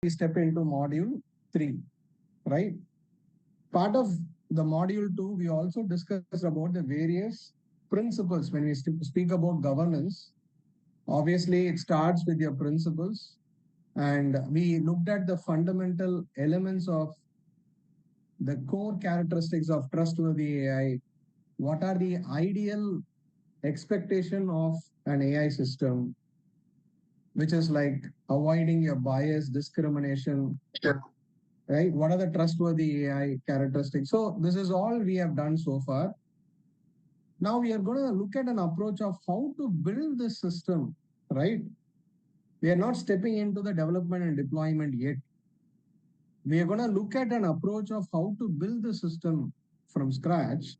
we step into module 3, right? Part of the module 2, we also discussed about the various principles when we speak about governance. Obviously, it starts with your principles, and we looked at the fundamental elements of the core characteristics of trustworthy AI. What are the ideal expectation of an AI system, which is like avoiding your bias, discrimination, right? What are the trustworthy AI characteristics? So this is all we have done so far. Now we are going to look at an approach of how to build this system, right? We are not stepping into the development and deployment yet. We are going to look at an approach of how to build the system from scratch.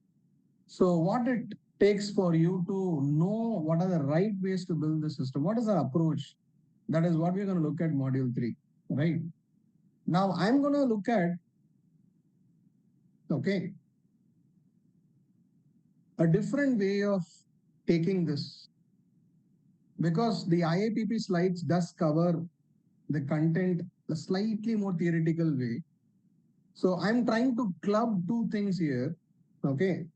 So what it takes for you to know what are the right ways to build the system. What is the approach? That is what we're going to look at module 3, right? Now I'm going to look at, okay, a different way of taking this, because the IAPP slides does cover the content a slightly more theoretical way. So I'm trying to club two things here. Okay.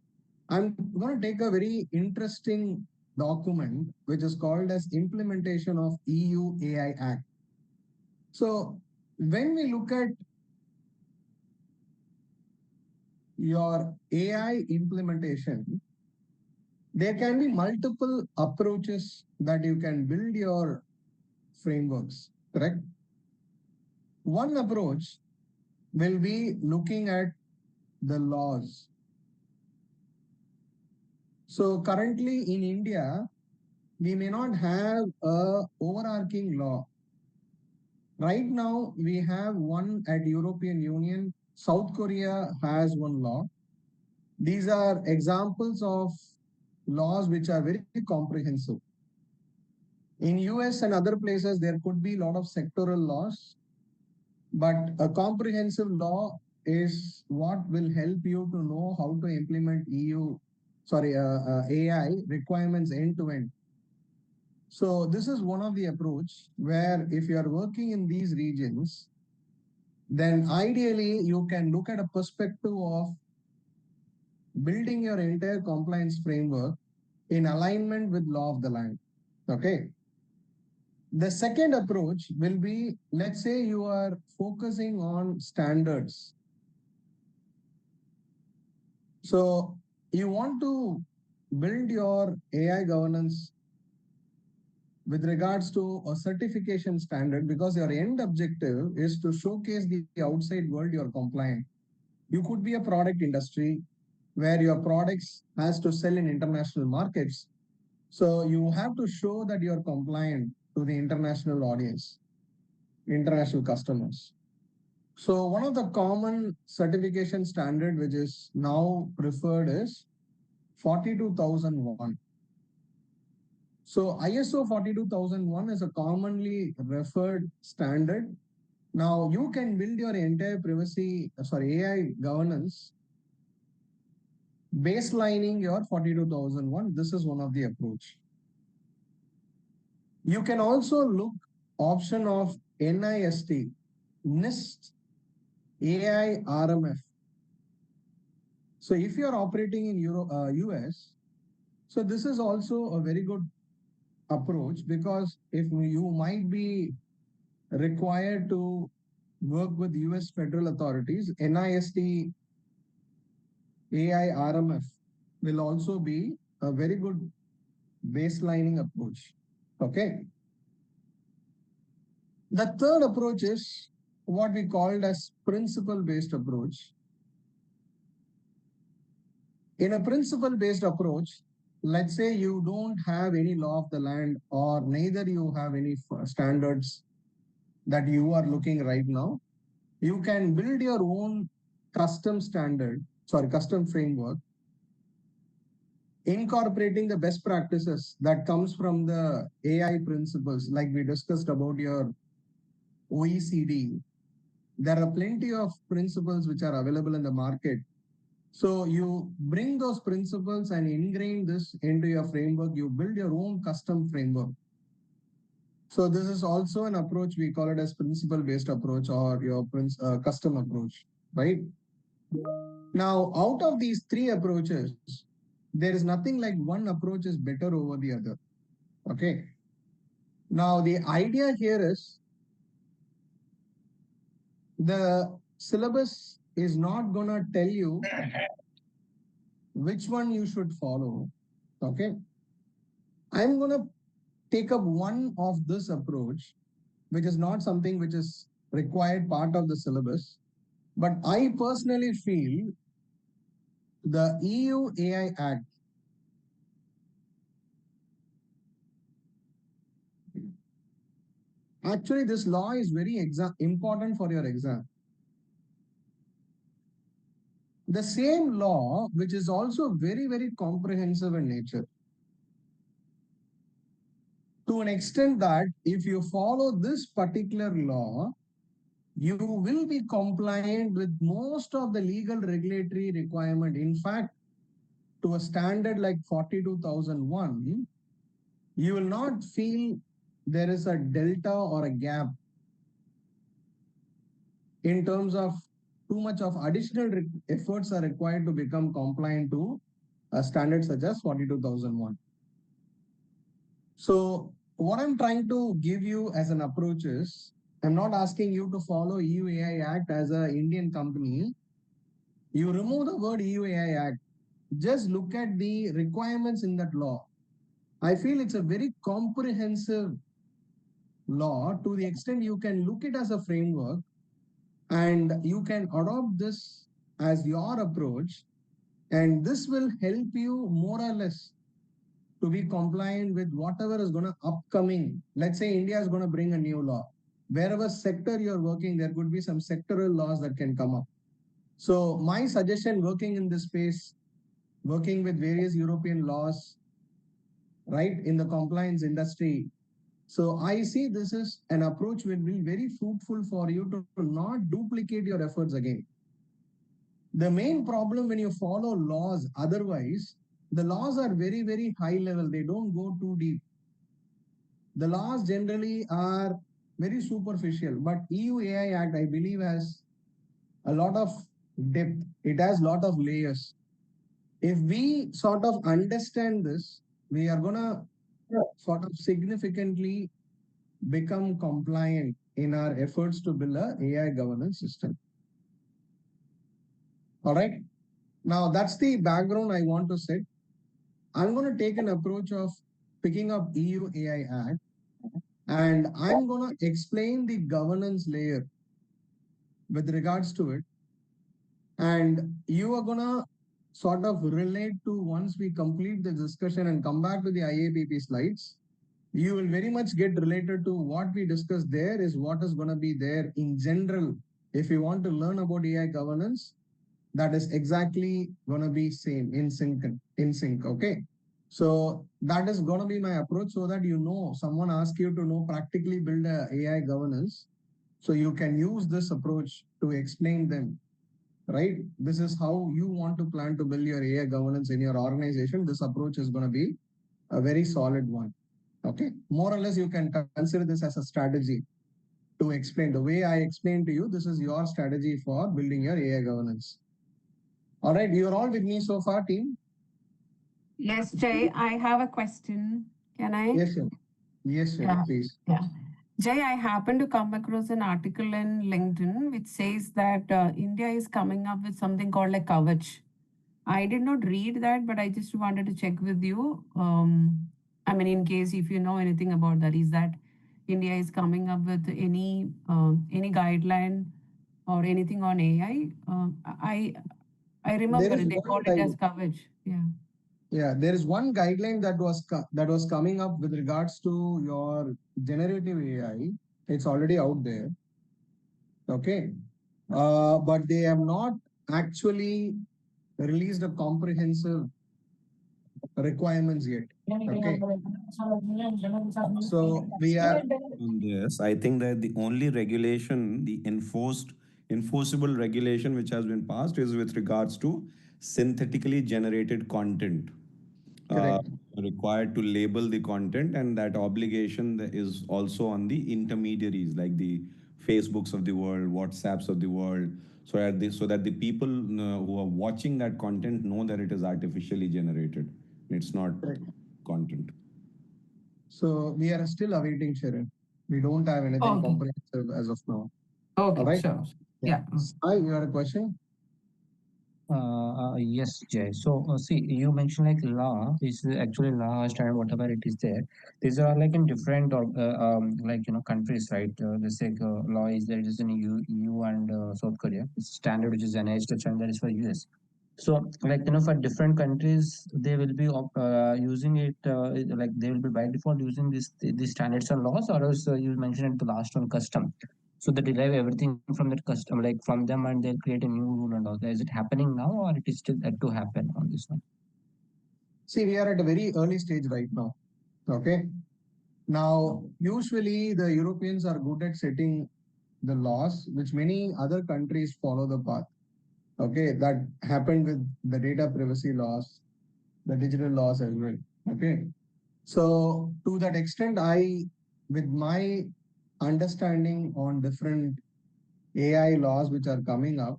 I'm going to take a very interesting document which is called as implementation of EU AI Act. So when we look at your AI implementation, there can be multiple approaches that you can build your frameworks, correct? One approach will be looking at the laws. So currently in India, we may not have a overarching law. Right now, we have one at European Union. South Korea has one law. These are examples of laws which are very comprehensive. In US and other places, there could be a lot of sectoral laws, but a comprehensive law is what will help you to know how to implement AI requirements end to end. So this is one of the approach where if you are working in these regions, then ideally you can look at a perspective of building your entire compliance framework in alignment with law of the land. Okay. The second approach will be, let's say you are focusing on standards. So you want to build your AI governance with regards to a certification standard, because your end objective is to showcase the outside world you're compliant. You could be a product industry where your products has to sell in international markets. So you have to show that you're compliant to the international audience, international customers. So one of the common certification standard which is now preferred is 42001. So ISO 42001 is a commonly referred standard. Now you can build your entire AI governance baselining your 42001. This is one of the approach. You can also look option of NIST AI RMF. So if you are operating in US, so this is also a very good approach, because if you might be required to work with US federal authorities, NIST AI RMF will also be a very good baselining approach. Okay. The third approach is what we called as principle-based approach. In a principle-based approach, let's say you don't have any law of the land, or neither you have any standards that you are looking right now. You can build your own custom framework, incorporating the best practices that comes from the AI principles, like we discussed about your OECD. There are plenty of principles which are available in the market. So you bring those principles and ingrain this into your framework. You build your own custom framework. So this is also an approach, we call it as principle-based approach or your custom approach, right? Now, out of these three approaches, there is nothing like one approach is better over the other. Okay. Now, the idea here is the syllabus is not going to tell you which one you should follow. Okay. I'm going to take up one of this approach, which is not something which is required part of the syllabus. But I personally feel the EU AI Act actually this law is very important for your exam. The same law, which is also very, very comprehensive in nature. To an extent that if you follow this particular law, you will be compliant with most of the legal regulatory requirement. In fact, to a standard like 42001, you will not feel there is a delta or a gap in terms of too much of additional efforts are required to become compliant to a standard such as 42001. So what I'm trying to give you as an approach is, I'm not asking you to follow EU AI Act as an Indian company. You remove the word EU AI Act. Just look at the requirements in that law. I feel it's a very comprehensive law to the extent you can look it as a framework and you can adopt this as your approach, and this will help you more or less to be compliant with whatever is going to upcoming. Let's say India is going to bring a new law. Wherever sector you're working, there could be some sectoral laws that can come up. So my suggestion working in this space, working with various European laws, right, in the compliance industry. So I see this is an approach will be very fruitful for you to not duplicate your efforts again. The main problem when you follow laws, otherwise, the laws are very, very high level. They don't go too deep. The laws generally are very superficial, but EU AI Act, I believe, has a lot of depth. It has a lot of layers. If we sort of understand this, we are going to sort of significantly become compliant in our efforts to build a AI governance system. All right. Now that's the background I want to set. I'm going to take an approach of picking up EU AI Act, and I'm going to explain the governance layer with regards to it. And you are going to sort of relate to, once we complete the discussion and come back to the IAPP slides, you will very much get related to what we discussed there is what is going to be there in general. If you want to learn about AI governance, that is exactly going to be same in sync. Okay. So that is going to be my approach, so that someone asks you to know practically build a AI governance. So you can use this approach to explain them, right? This is how you want to plan to build your AI governance in your organization. This approach is going to be a very solid one. Okay. More or less, you can consider this as a strategy to explain. The way I explained to you, this is your strategy for building your AI governance. All right. You're all with me so far, team? Yes, Jay, I have a question. Can I? Yes, sir. Yes, sir. Yeah. Please. Yeah. Jay, I happened to come across an article in LinkedIn which says that India is coming up with something called like Kavach. I did not read that, but I just wanted to check with you. I mean, in case if you know anything about that, is that India is coming up with any guideline or anything on AI? I There remember is they one called it as Kavach. Yeah. Yeah, there is one guideline that was coming up with regards to your generative AI. It's already out there. Okay. But they have not actually released a comprehensive requirements yet. Okay. So we are On this, I think that the only regulation, the enforceable regulation which has been passed is with regards to synthetically generated content. correct. required to label the content, and that obligation is also on the intermediaries like the Facebooks of the world, WhatsApps of the world, so that the people who are watching that content know that it is artificially generated. It's not Correct. content. So we are still awaiting Sharon. We don't have anything Okay. comprehensive as of now. All Okay, right. sure. Yeah. Yeah. Sai, you had a question? Yes, Jay. So, see, you mentioned like law is actually law standard, whatever it is there. These are like in different or like countries, right? Let's say law is there. It is in EU and South Korea. It's standard which is NIH standard is for US. So, like for different countries, they will be using it like they will be by default using these standards and laws, or else you mentioned it the last one custom. So they derive everything from that custom, like from them, and they'll create a new rule and all that. Is it happening now, or it is still yet to happen on this one? See, we are at a very early stage right now. Okay. Now, usually the Europeans are good at setting the laws, which many other countries follow the path. Okay. That happened with the data privacy laws, the digital laws as well. Okay. So, to that extent, with my understanding on different AI laws which are coming up,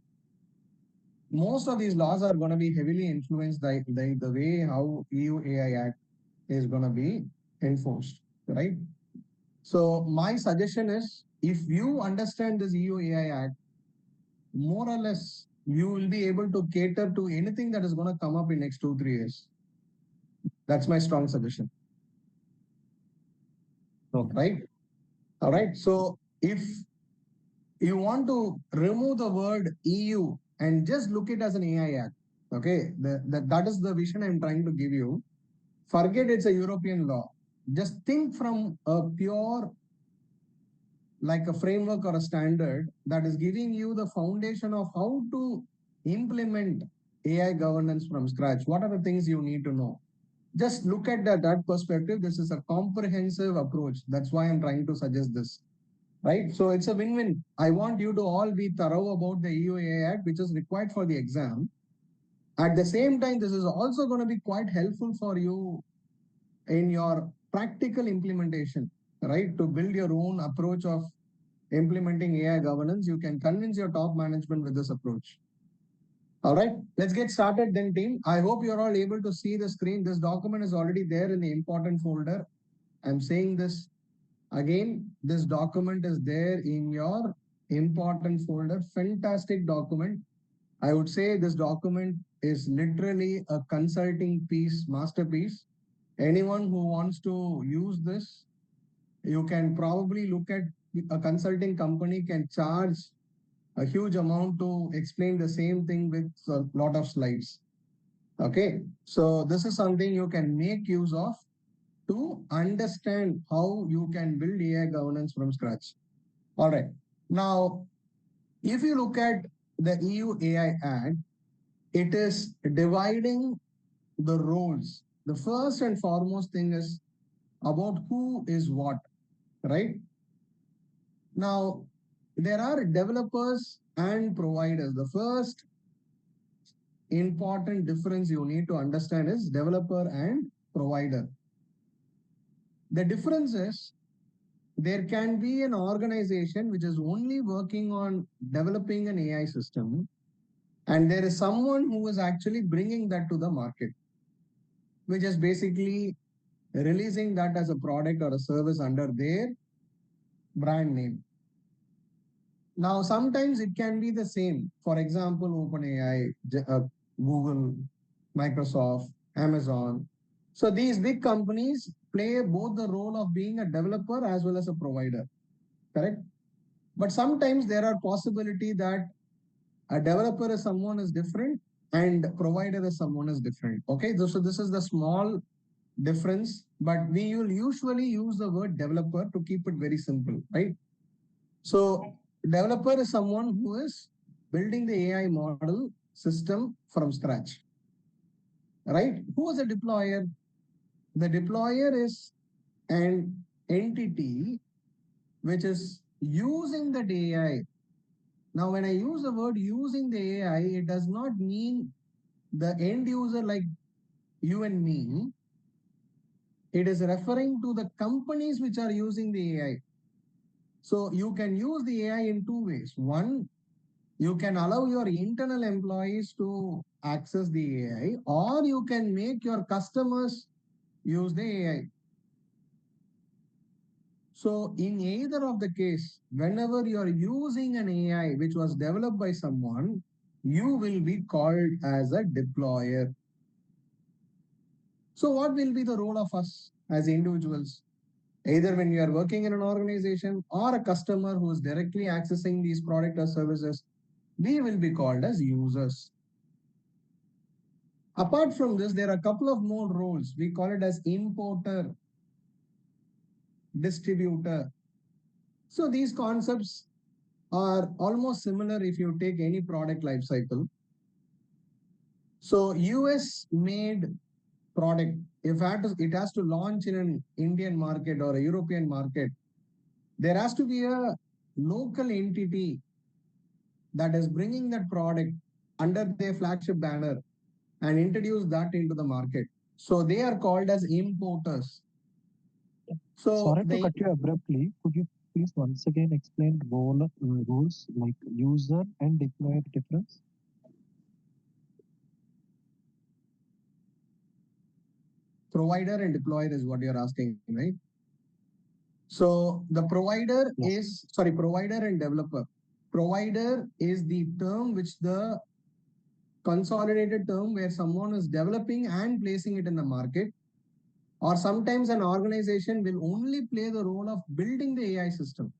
most of these laws are going to be heavily influenced by the way how EU AI Act is going to be enforced, right? So my suggestion is, if you understand this EU AI Act, more or less, you will be able to cater to anything that is going to come up in next 2-3 years. That's my strong suggestion, Okay. right? All right. So if you want to remove the word EU and just look it as an AI Act, okay, that is the vision I'm trying to give you. Forget it's a European law. Just think from a pure, like a framework or a standard that is giving you the foundation of how to implement AI governance from scratch. What are the things you need to know? Just look at that perspective. This is a comprehensive approach. That's why I'm trying to suggest this. Right? So it's a win-win. I want you to all be thorough about the EU AI Act, which is required for the exam. At the same time, this is also going to be quite helpful for you in your practical implementation, right? To build your own approach of implementing AI governance, you can convince your top management with this approach. All right, let's get started then, team. I hope you're all able to see the screen. This document is already there in the important folder. I'm saying this again. This document is there in your important folder. Fantastic document. I would say this document is literally a consulting piece, masterpiece. Anyone who wants to use this, you can probably look at a consulting company can charge a huge amount to explain the same thing with a lot of slides. Okay, so this is something you can make use of to understand how you can build AI governance from scratch. All right, now if you look at the EU AI Act, it is dividing the roles. The first and foremost thing is about who is what, right? Now, there are developers and providers. The first important difference you need to understand is developer and provider. The difference is there can be an organization which is only working on developing an AI system, and there is someone who is actually bringing that to the market, which is basically releasing that as a product or a service under their brand name. Now, sometimes it can be the same. For example, OpenAI, Google, Microsoft, Amazon. So these big companies play both the role of being a developer as well as a provider, correct? But sometimes there are possibility that a developer is someone is different and provider is someone is different. Okay, so this is the small difference, but we will usually use the word developer to keep it very simple, right? So developer is someone who is building the AI model system from scratch, right? Who is a deployer? The deployer is an entity which is using the AI. Now, when I use the word using the AI, it does not mean the end user like you and me. It is referring to the companies which are using the AI. So you can use the AI in two ways. One, you can allow your internal employees to access the AI, or you can make your customers use the AI. So in either of the case, whenever you are using an AI which was developed by someone, you will be called as a deployer. So what will be the role of us as individuals? Either when you are working in an organization or a customer who is directly accessing these product or services, we will be called as users. Apart from this, there are a couple of more roles. We call it as importer, distributor. So these concepts are almost similar if you take any product life cycle. So US made product, if it has to launch in an Indian market or a European market, there has to be a local entity that is bringing that product under their flagship banner and introduce that into the market. So they are called as importers. So Sorry to cut you abruptly. Could you please once again explain rules like user and deployer difference? provider and deployer is what you're asking, right? So the provider is, provider and developer. Provider is the term which the consolidated term where someone is developing and placing it in the market. Or sometimes an organization will only play the role of building the AI system.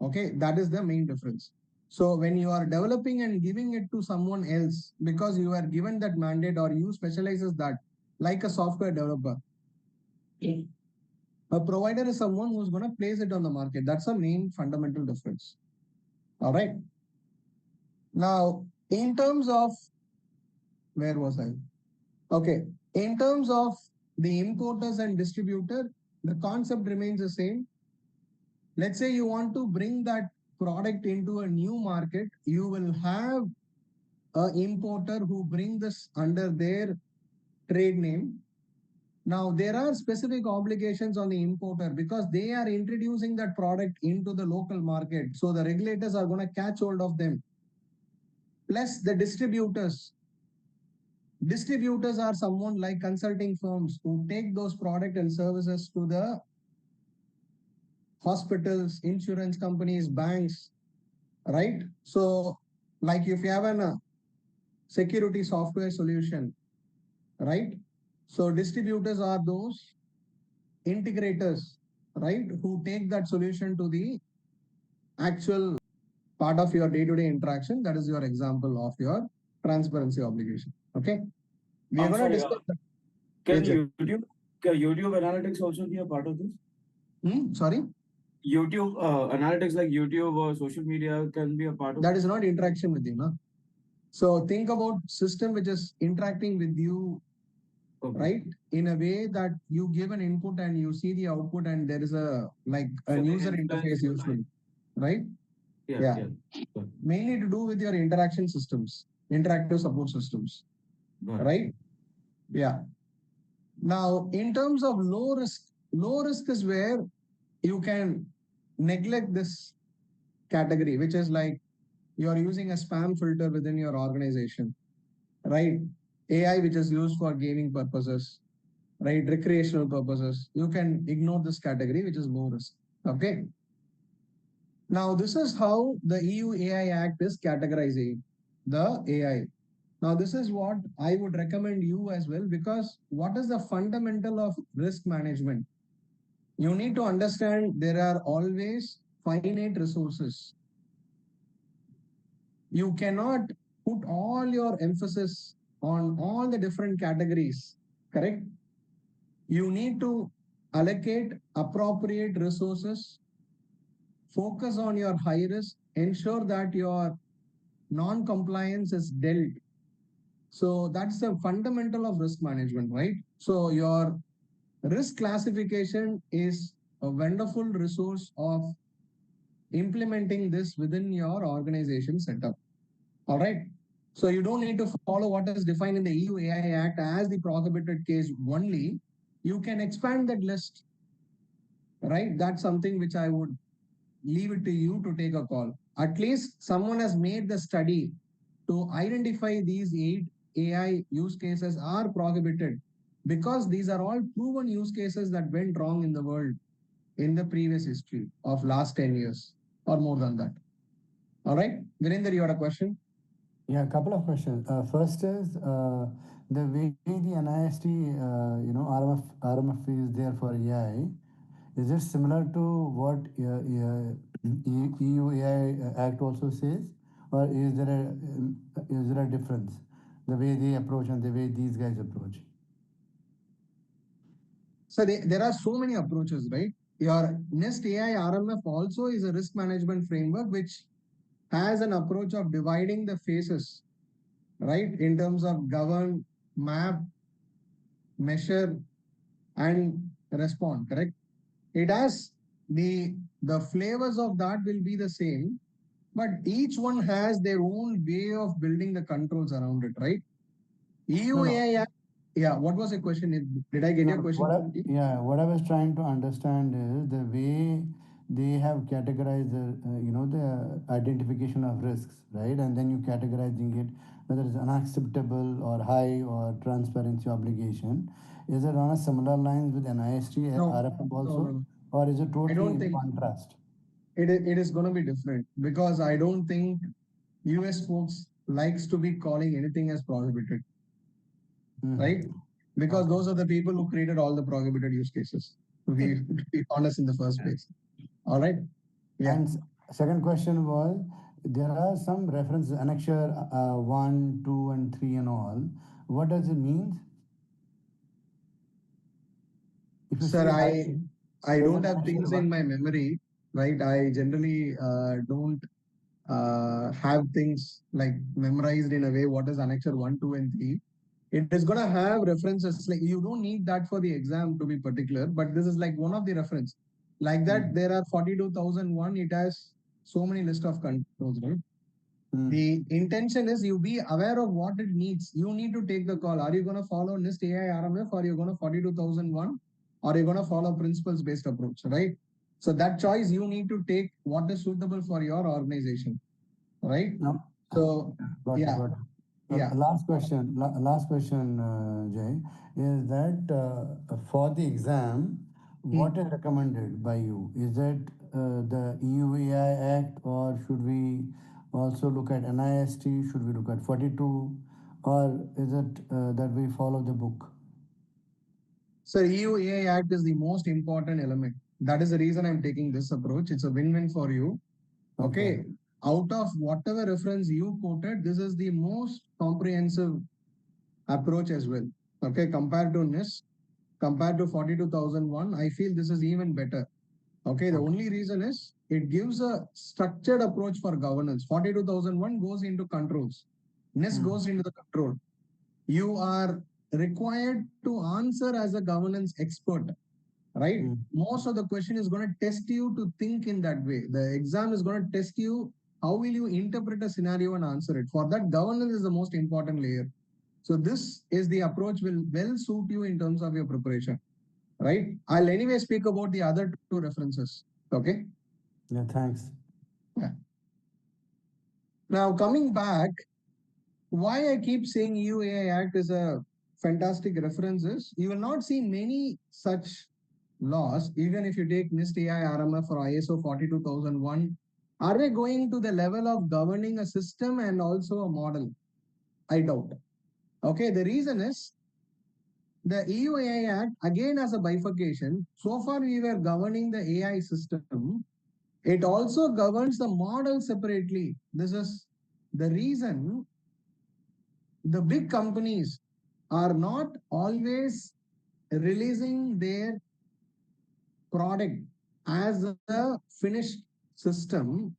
Okay, that is the main difference. So when you are developing and giving it to someone else because you are given that mandate or you specializes that, like a software developer, a provider is someone who's going to place it on the market. That's a main fundamental difference. All right. Now, in terms of, where was I? Okay. In terms of the importers and distributor, the concept remains the same. Let's say you want to bring that product into a new market, you will have an importer who bring this under their trade name. Now, there are specific obligations on the importer because they are introducing that product into the local market. So the regulators are going to catch hold of them. Plus the distributors. Distributors are someone like consulting firms who take those products and services to the hospitals, insurance companies, banks, right? So like if you have a security software solution, right? So distributors are those integrators, right, who take that solution to the actual part of your day-to-day interaction. That is your example of your transparency obligation. Okay. We are going to discuss that. Can YouTube analytics also be a part of this? Sorry? YouTube analytics like YouTube or social media can be a part of that is not interaction with you, no? So think about system which is interacting with you, right? In a way that you give an input and you see the output and there is a user interface usually, right? Yeah. Mainly to do with your interaction systems, interactive support systems, right? Yeah. Now, in terms of low risk is where you can neglect this category, which is like you're using a spam filter within your organization, right? AI, which is used for gaming purposes, right? Recreational purposes. You can ignore this category, which is low risk. Okay. Now, this is how the EU AI Act is categorizing the AI. Now, this is what I would recommend you as well, because what is the fundamental of risk management? You need to understand there are always finite resources. You cannot put all your emphasis on all the different categories, correct? You need to allocate appropriate resources, focus on your high risk, ensure that your non-compliance is dealt. So that's the fundamental of risk management, right? So your risk classification is a wonderful resource of implementing this within your organization setup. All right. So you don't need to follow what is defined in the EU AI Act as the prohibited case only. you can expand that list, right? That's something which I would leave it to you to take a call. At least someone has made the study to identify these 8 AI use cases are prohibited because these are all proven use cases that went wrong in the world in the previous history of last 10 years or more than that. All right, Virender, you had a question? Yeah, a couple of questions. First is the way the NIST, RMF is there for AI. Is it similar to what EU AI Act also says, or is there a difference the way they approach and the way these guys approach? So there are so many approaches, right? Your NIST AI RMF also is a risk management framework which has an approach of dividing the phases, right? In terms of govern, map, measure, and respond, correct? It has the flavors of that will be the same, but each one has their own way of building the controls around it, right? EU No, no. AI Act, yeah, what was the question? Did I get No, your question? what I was trying to understand is the way they have categorized the identification of risks, right? And then you categorizing it whether it's unacceptable or high or transparency obligation. Is it on a similar lines with NIST, No, RFM no, also, no. or is it I totally don't in think contrast? it is going to be different because I don't think US folks likes to be calling anything as prohibited, right? Because Okay. those are the people who created all the prohibited use cases. To be honest, in the first place. All right. Yeah. And second question was there are some references annexure 1, 2, and 3 and all. What does it mean? If you Sir, see I there's don't an have annexure things in 1. my memory, right? I generally don't have things like memorized in a way. What is annexure 1, 2, and 3? It is gonna have references. Like you don't need that for the exam to be particular, but this is like one of the reference. Like that, there are 42,001. It has so many list of controls, right? The intention is you be aware of what it needs. You need to take the call. Are you going to follow NIST AI RMF or are you going to 42,001 or are you going to follow principles based approach, right? So that choice you need to take what is suitable for your organization, right? No. So Got yeah, got it. yeah. Last question, Jay, is that for the exam, what is recommended by you? Is it the EUAI Act, or should we also look at NIST? Should we look at 42, or is it that we follow the book? So EU AI Act is the most important element. That is the reason I'm taking this approach. It's a win-win for you. Okay. Out of whatever reference you quoted, this is the most comprehensive approach as well. Okay, compared to NIST, compared to 42,001, I feel this is even better. Okay, the only reason is it gives a structured approach for governance. 42,001 goes into controls. NIST goes into the control. You are required to answer as a governance expert, right? Most of the question is going to test you to think in that way. The exam is going to test you how will you interpret a scenario and answer it. For that, governance is the most important layer. So this is the approach will well suit you in terms of your preparation, right? I'll anyway speak about the other two references. Okay. Yeah, thanks. Yeah. Now coming back, why I keep saying EUAI Act is a fantastic reference is you will not see many such laws, even if you take NIST AI RMF or ISO 42001, are they going to the level of governing a system and also a model? I doubt. Okay, the reason is the EU AI Act again has a bifurcation. So far, we were governing the AI system. It also governs the model separately. This is the reason the big companies are not always releasing their product as a finished system.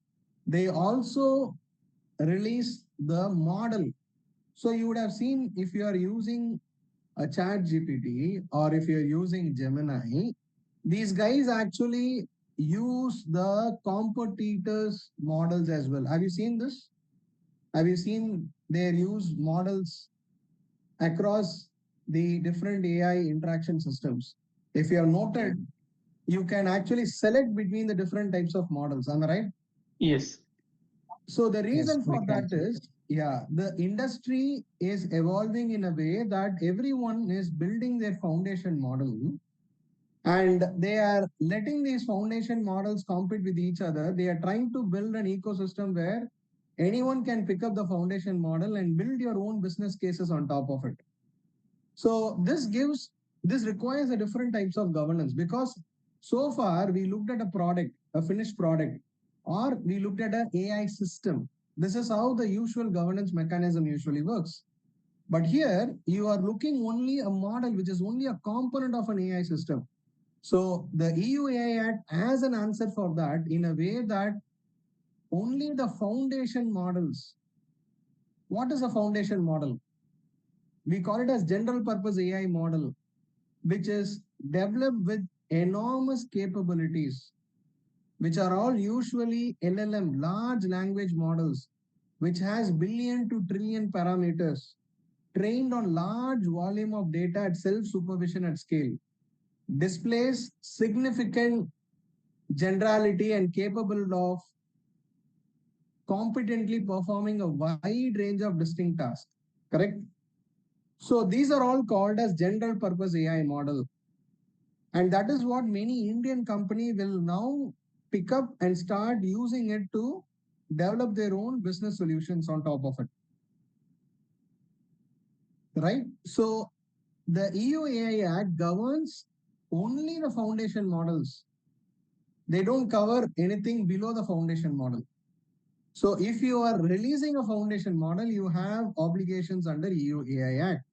They also release the model. So you would have seen if you are using a chat GPT or if you're using Gemini, these guys actually use the competitors models as well. Have you seen this? Have you seen they use models across the different AI interaction systems. If you have noted, you can actually select between the different types of models. Am I right? Yes. So the reason Yes, we for that can. is, yeah, the industry is evolving in a way that everyone is building their foundation model and they are letting these foundation models compete with each other. They are trying to build an ecosystem where anyone can pick up the foundation model and build your own business cases on top of it. So this requires a different types of governance, because so far we looked at a product, a finished product, or we looked at an AI system. This is how the usual governance mechanism usually works. But here you are looking only a model which is only a component of an AI system. So the EU AI Act has an answer for that in a way that only the foundation models. What is a foundation model? We call it as general purpose AI model, which is developed with enormous capabilities, which are all usually LLM, large language models, which has billion to trillion parameters, trained on large volume of data at self-supervision at scale, displays significant generality and capable of competently performing a wide range of distinct tasks, correct? So these are all called as general purpose AI model. And that is what many Indian company will now pick up and start using it to develop their own business solutions on top of it. Right? So the EU AI Act governs only the foundation models. They don't cover anything below the foundation model. So if you are releasing a foundation model, you have obligations under EU AI Act.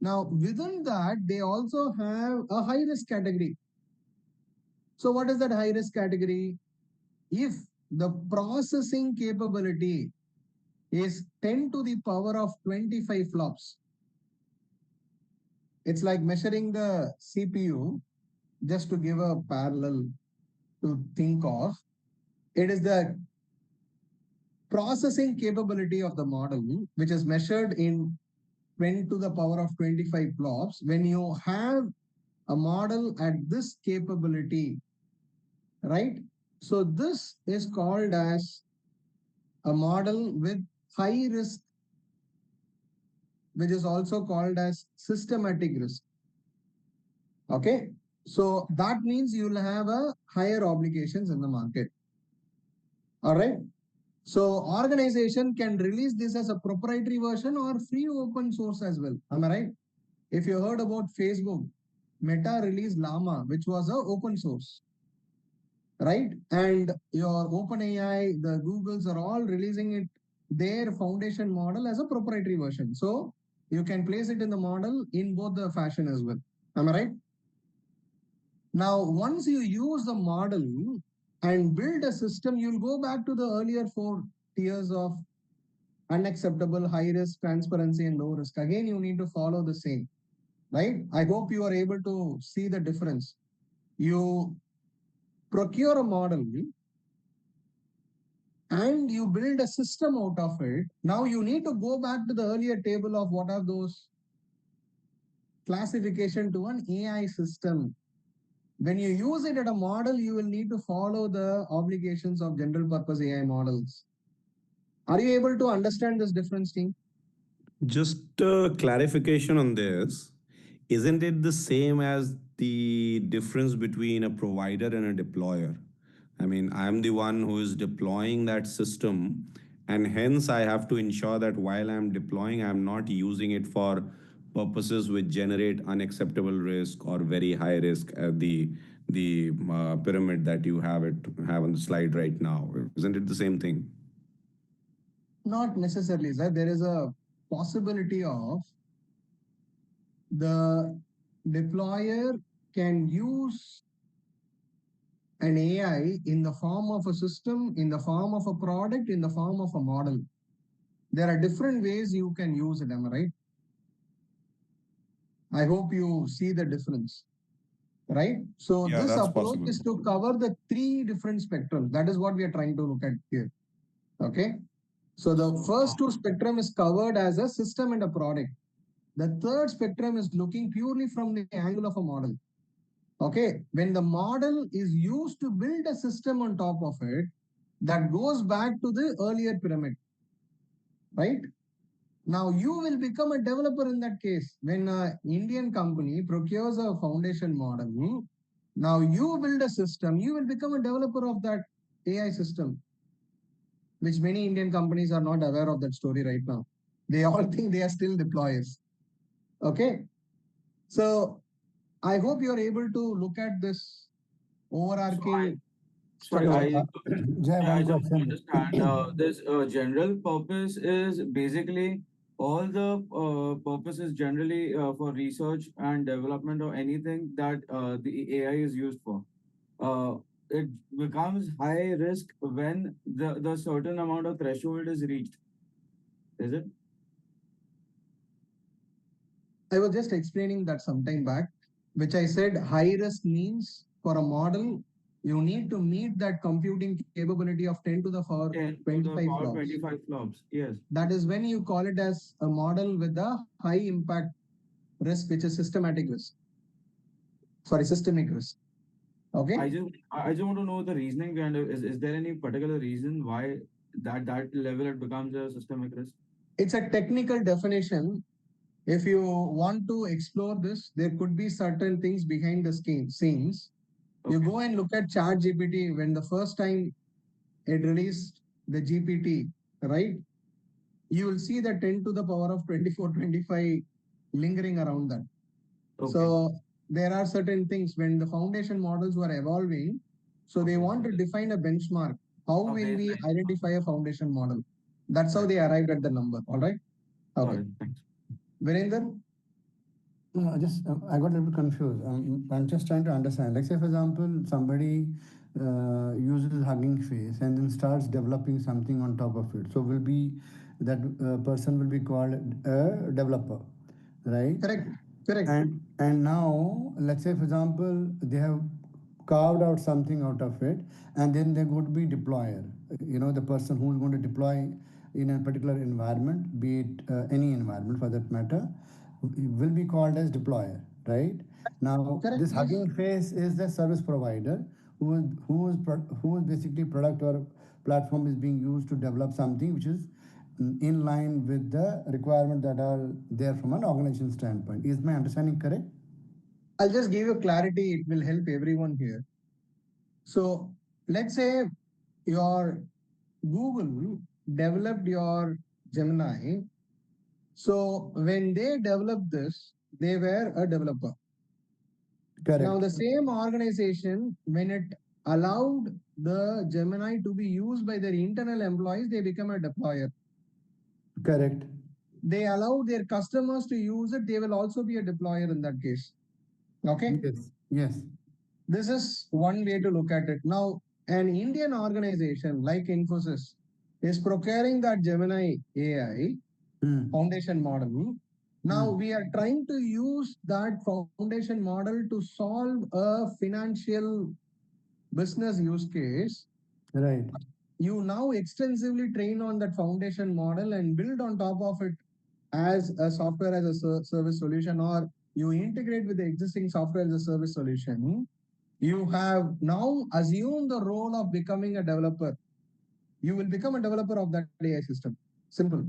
Now, within that, they also have a high risk category. So what is that high risk category? If the processing capability is 10 to the power of 25 flops, it's like measuring the CPU, just to give a parallel to think of. It is the processing capability of the model, which is measured in 10 to the power of 25 flops. When you have a model at this capability, right? So this is called as a model with high risk, which is also called as systematic risk. Okay. So that means you will have a higher obligations in the market. All right. So organization can release this as a proprietary version or free open source as well. Am I right? If you heard about Facebook, Meta released Llama, which was a open source, right? And your OpenAI, the Googles are all releasing it, their foundation model as a proprietary version. So you can place it in the model in both the fashion as well. Am I right? Now, once you use the model and build a system, you'll go back to the earlier 4 tiers of unacceptable, high risk, transparency, and low risk. Again, you need to follow the same, right? I hope you are able to see the difference. You procure a model and you build a system out of it. Now you need to go back to the earlier table of what are those classification to an AI system. When you use it at a model, you will need to follow the obligations of general purpose AI models. Are you able to understand this difference, team? Just a clarification on this. Isn't it the same as the difference between a provider and a deployer? I mean, I'm the one who is deploying that system, and hence I have to ensure that while I'm deploying, I'm not using it for purposes which generate unacceptable risk or very high risk, the pyramid that you have on the slide right now. Isn't it the same thing? Not necessarily, sir. There is a possibility of the deployer can use an AI in the form of a system, in the form of a product, in the form of a model. There are different ways you can use it, am I right? I hope you see the difference, right? So Yeah, this that's approach possible. is to cover the 3 different spectrums. That is what we are trying to look at here, okay? So the first 2 spectrum is covered as a system and a product. The third spectrum is looking purely from the angle of a model. Okay, when the model is used to build a system on top of it, that goes back to the earlier pyramid, right? Now you will become a developer in that case. When an Indian company procures a foundation model, now you build a system, you will become a developer of that AI system, which many Indian companies are not aware of that story right now. They all think they are still deployers. Okay. So I hope you are able to look at this So I, overarching sorry, So, structure. Jay, I one just want to question. understand. This general purpose is basically all the purpose is generally for research and development or anything that the AI is used for. Uh, it becomes high risk when the certain amount of threshold is reached. Is it? I was just explaining that sometime back, which I said high risk means for a model, you need to meet that computing capability of 10 to the power 10 to the 25 power flops. 25 flops. Yes. That is when you call it as a model with a high impact risk, which is systematic risk. Sorry, systemic risk. Okay. I just want to know the reasoning behind it. Is there any particular reason why that level it becomes a systemic risk? It's a technical definition. If you want to explore this, there could be certain things behind the scenes. You Okay. go and look at ChatGPT when the first time it released the GPT, right? You will see the 10 to the power of 24, 25 lingering around that. Okay. So there are certain things when the foundation models were evolving. So they Okay. want to define a benchmark. How A will we baseline. identify a foundation model? That's how Right. they arrived at the number. All right. Got Okay. it. Thanks. Virender, No, just I got a little confused. I'm just trying to understand. Like, say, for example, somebody uses Hugging Face and then starts developing something on top of it. So will be that person will be called a developer, right? correct, correct, And now let's say, for example, they have carved out something out of it, and then they would be deployer. The person who is going to deploy in a particular environment, be it any environment for that matter, will be called as deployer, right? Now correct. this Yes. Hugging Face is the service provider who is basically product or platform is being used to develop something which is in line with the requirement that are there from an organization standpoint. Is my understanding correct? I'll just give you clarity. It will help everyone here. So let's say your Google developed your Gemini. So when they developed this, they were a developer. Now Correct. the same organization, when it allowed the Gemini to be used by their internal employees, they become a deployer. Correct. They allow their customers to use it, they will also be a deployer in that case. Okay. Yes. Yes. This is one way to look at it. Now, an Indian organization like Infosys is procuring that Gemini AI Hmm. foundation model. Now Hmm. we are trying to use that foundation model to solve a financial business use case. Right. You now extensively train on that foundation model and build on top of it as a software as a service solution, or you integrate with the existing software as a service solution. You have now assumed the role of becoming a developer. You will become a developer of that AI system. Simple.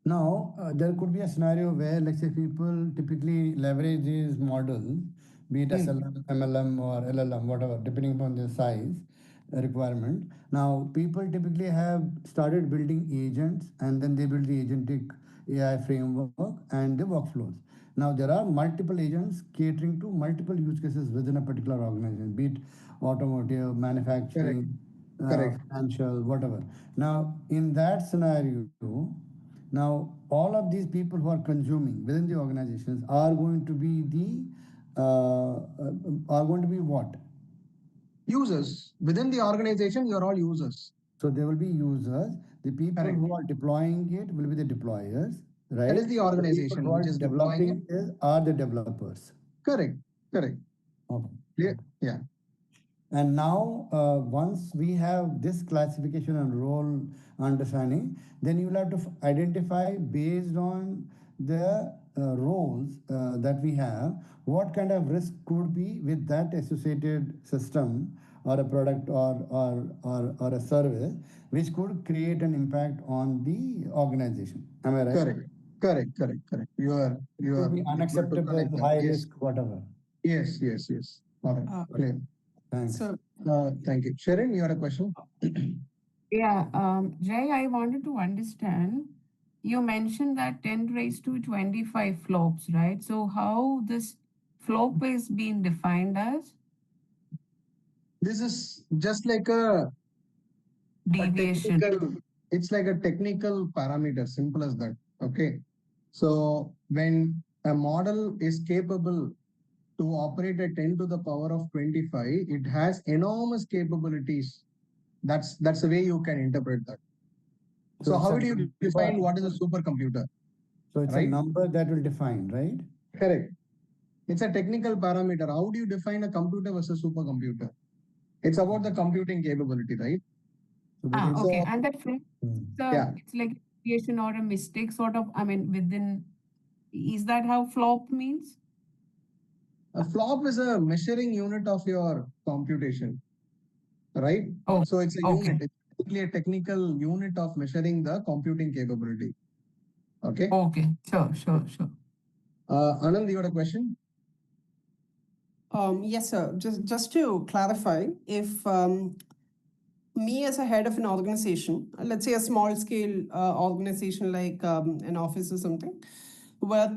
Now, there could be a scenario where, let's say, people typically leverage these models, be it Hmm. SLM, MLM, or LLM, whatever, depending upon their size requirement. Now, people typically have started building agents, and then they build the agentic AI framework and the workflows. Now, there are multiple agents catering to multiple use cases within a particular organization, be it automotive, Correct. manufacturing, Correct. financial, whatever. Now, in that scenario, now all of these people who are consuming within the organizations are going to be are going to be what? Users within the organization, you're all users. So there will be users. The people Correct. who are deploying it will be the deployers, That right? is the The people who organization are which is deploying it. developing is are the developers. Correct. Correct. Okay. Yeah. Okay. Yeah. And now, once we have this classification and role understanding, then you will have to identify based on the roles that we have, what kind of risk could be with that associated system or a product or a service which could create an impact on the organization. Am I right? Correct. Correct. You Could are be able to unacceptable, connect that. high Yes. risk, whatever. Yes. All right. Uh, Clear. Thanks. so Thank you. Sharon, you had a question? Yeah, Jay, I wanted to understand. You mentioned that 10 raised to 25 flops, right? So how this flop is being defined as This is just like a deviation. technical, it's like a technical parameter, simple as that. Okay. So when a model is capable to operate at 10 to the power of 25, it has enormous capabilities. That's the way you can interpret that. So it's how a do you define number. what is a supercomputer? So it's a Right? number that will define, right? Correct. It's a technical parameter. How do you define a computer versus supercomputer? It's about the computing capability, right? So Ah, because okay. So And that flop, yeah, it's like a deviation or a mistake sort of, I mean, within, is that how flop means? a flop is a measuring unit of your computation, right? Oh, So it's a okay. unit. It's basically a technical unit of measuring the computing capability. Okay. Okay. Sure. Anand, you had a question? yes, sir. Just to clarify, if me as a head of an organization, let's say a small scale organization like an office or something, were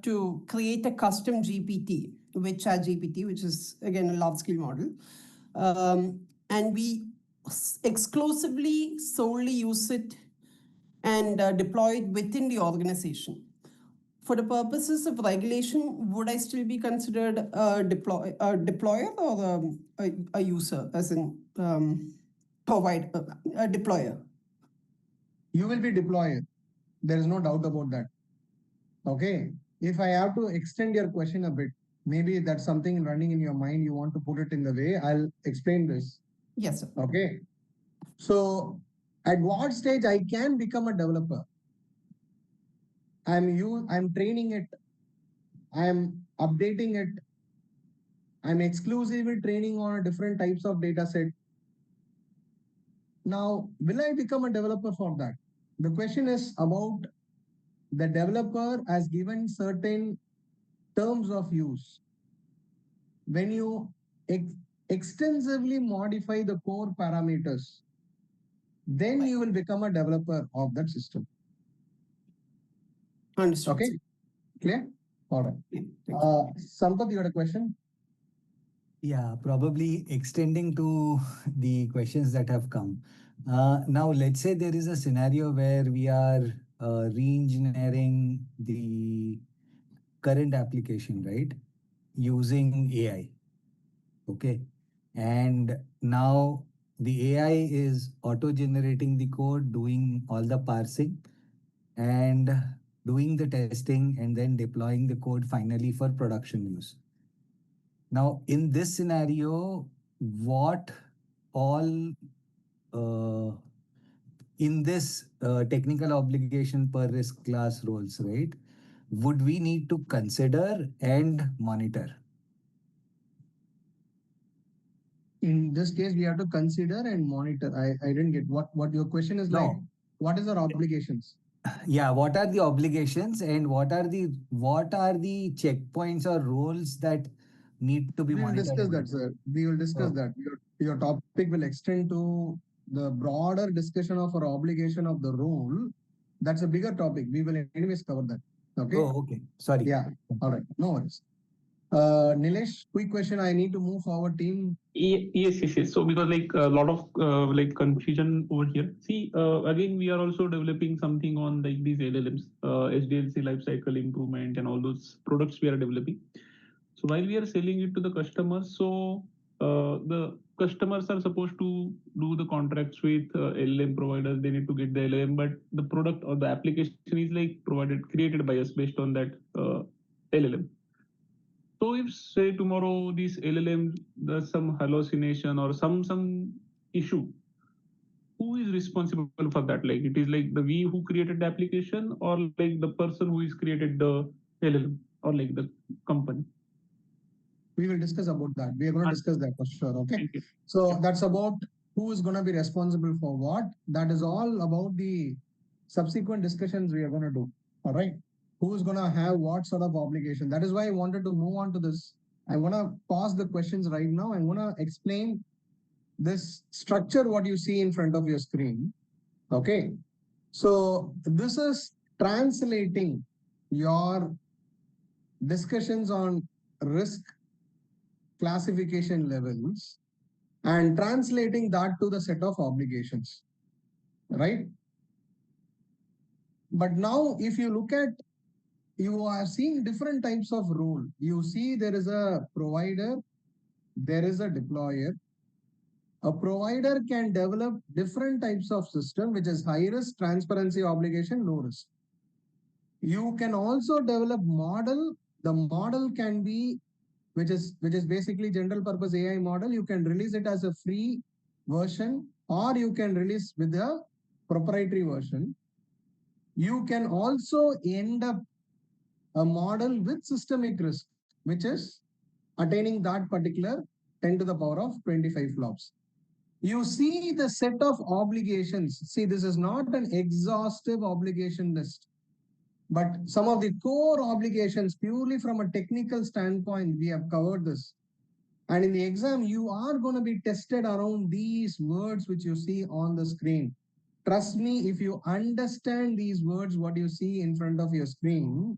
to create a custom GPT with ChatGPT, which is again a large scale model, and we exclusively solely use it and deploy it within the organization. For the purposes of regulation, would I still be considered a deployer or a user, as in provide a deployer? You will be deployed. There is no doubt about that. Okay. If I have to extend your question a bit, maybe that's something running in your mind, you want to put it in the way, I'll explain this. Yes, sir. Okay. So at what stage I can become a developer? I'm training it, I'm updating it, I'm exclusively training on a different types of data set. Now, will I become a developer for that? The question is about the developer has given certain terms of use. When you extensively modify the core parameters, then you will become a developer of that system. Understood. Okay, clear? All right. Yeah, thank you. Sampath, you had a question? Yeah, probably extending to the questions that have come. Now, let's say there is a scenario where we are re-engineering the current application, right? Using AI. Okay. And now the AI is auto-generating the code, doing all the parsing and doing the testing and then deploying the code finally for production use. Now, in this scenario, what all in this technical obligation per risk class roles, right? Would we need to consider and monitor? In this case, we have to consider and monitor. I didn't get what your question is like. No. What is our obligations? Yeah, what are the obligations and what are the checkpoints or roles that need to be We will monitored? discuss that, sir. We will discuss Oh, that. Your topic will extend to the broader discussion of our obligation of the role. That's a bigger topic. We will anyways cover that. Okay. oh, okay. Sorry. Yeah. All right. No worries. Nilesh, quick question. I need to move forward, team. Yes. So because like a lot of like confusion over here. See, again, we are also developing something on like these LLMs, SDLC lifecycle improvement, and all those products we are developing. So while we are selling it to the customers, so the customers are supposed to do the contracts with LLM providers. They need to get the LLM, but the product or the application is like provided, created by us based on that LLM. So if say tomorrow this LLM does some hallucination or some issue, who is responsible for that? Like it is like the we who created the application, or like the person who is created the LLM, or like the company? We will discuss about that. We are going to discuss that for sure. Okay. So that's about who is going to be responsible for what. That is all about the subsequent discussions we are going to do. All right. Who is going to have what sort of obligation? That is why I wanted to move on to this. I want to pause the questions right now. I want to explain this structure, what you see in front of your screen. Okay. So this is translating your discussions on risk classification levels and translating that to the set of obligations, right? But now if you look at, you are seeing different types of role. You see there is a provider, there is a deployer. A provider can develop different types of system, which is high risk, transparency, obligation, low risk. You can also develop model. The model can be, which is basically general purpose AI model. You can release it as a free version, or you can release with a proprietary version. You can also end up a model with systemic risk, which is attaining that particular 10 to the power of 25 flops. You see the set of obligations. See, this is not an exhaustive obligation list, but some of the core obligations purely from a technical standpoint, we have covered this. And in the exam, you are going to be tested around these words which you see on the screen. Trust me, if you understand these words, what you see in front of your screen,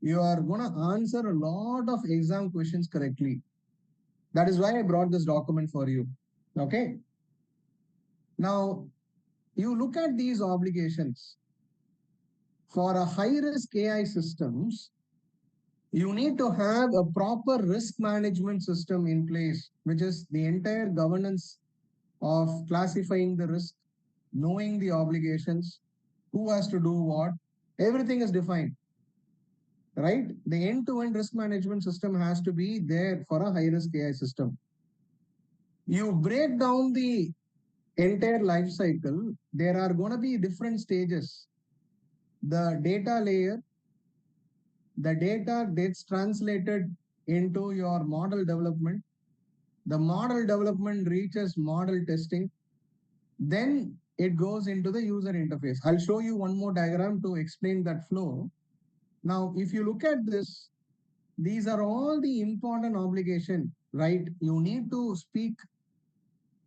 you are going to answer a lot of exam questions correctly. That is why I brought this document for you. Okay. Now, you look at these obligations. For a high-risk AI systems, you need to have a proper risk management system in place, which is the entire governance of classifying the risk, knowing the obligations, who has to do what, everything is defined, right? The end-to-end risk management system has to be there for a high-risk AI system. You break down the entire life cycle, there are going to be different stages. The data layer, the data gets translated into your model development. The model development reaches model testing. Then it goes into the user interface. I'll show you one more diagram to explain that flow. Now, if you look at this, these are all the important obligation, right? You need to speak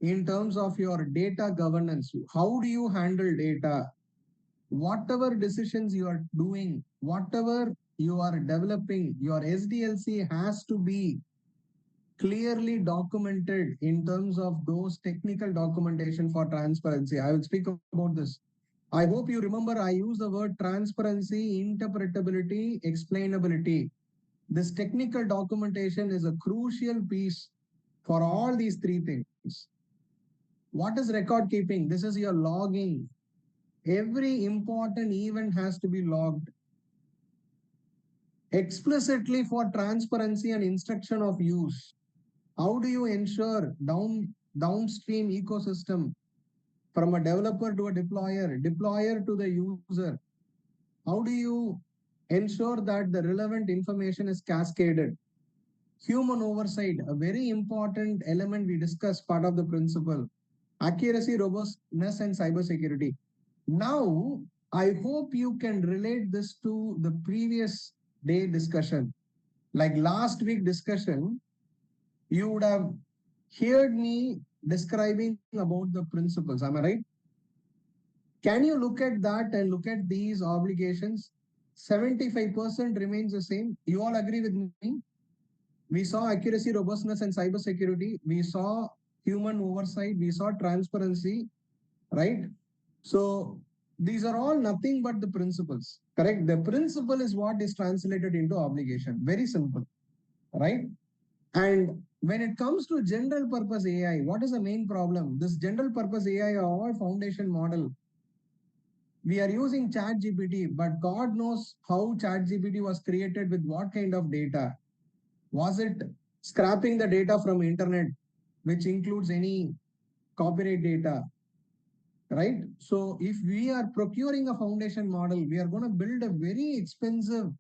in terms of your data governance. How do you handle data? Whatever decisions you are doing, whatever you are developing, your SDLC has to be clearly documented in terms of those technical documentation for transparency. I will speak about this. I hope you remember I use the word transparency, interpretability, explainability. This technical documentation is a crucial piece for all these three things. What is record keeping? This is your logging. Every important event has to be logged explicitly for transparency and instruction of use. How do you ensure downstream ecosystem from a developer to a deployer to the user? How do you ensure that the relevant information is cascaded? Human oversight, a very important element we discussed, part of the principle. Accuracy, robustness, and cybersecurity. Now, I hope you can relate this to the previous day discussion. Like last week discussion, you would have heard me describing about the principles. Am I right? Can you look at that and look at these obligations? 75% remains the same. You all agree with me? We saw accuracy, robustness, and cybersecurity. We saw human oversight. We saw transparency, right? So these are all nothing but the principles, correct? The principle is what is translated into obligation. Very simple, right? And when it comes to general purpose AI, what is the main problem? This general purpose AI or foundation model, we are using ChatGPT, but God knows how ChatGPT was created with what kind of data. Was it scrapping the data from internet, which includes any copyright data? right? So if we are procuring a foundation model, we are going to build a very expensive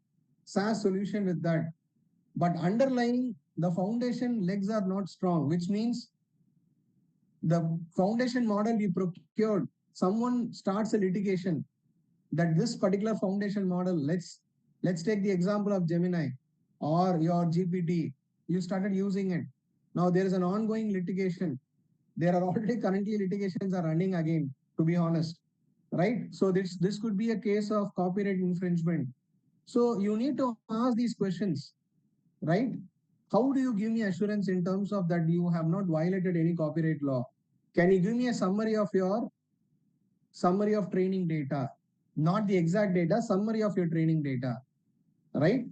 SaaS solution with that. But underlying the foundation legs are not strong, which means the foundation model we procured, someone starts a litigation that this particular foundation model, let's take the example of Gemini or your GPT, you started using it. Now there is an ongoing litigation. There are already currently litigations are running again, to be honest, right? So this could be a case of copyright infringement. So you need to ask these questions, right? How do you give me assurance in terms of that you have not violated any copyright law? Can you give me a summary of training data, not the exact data, summary of your training data, right?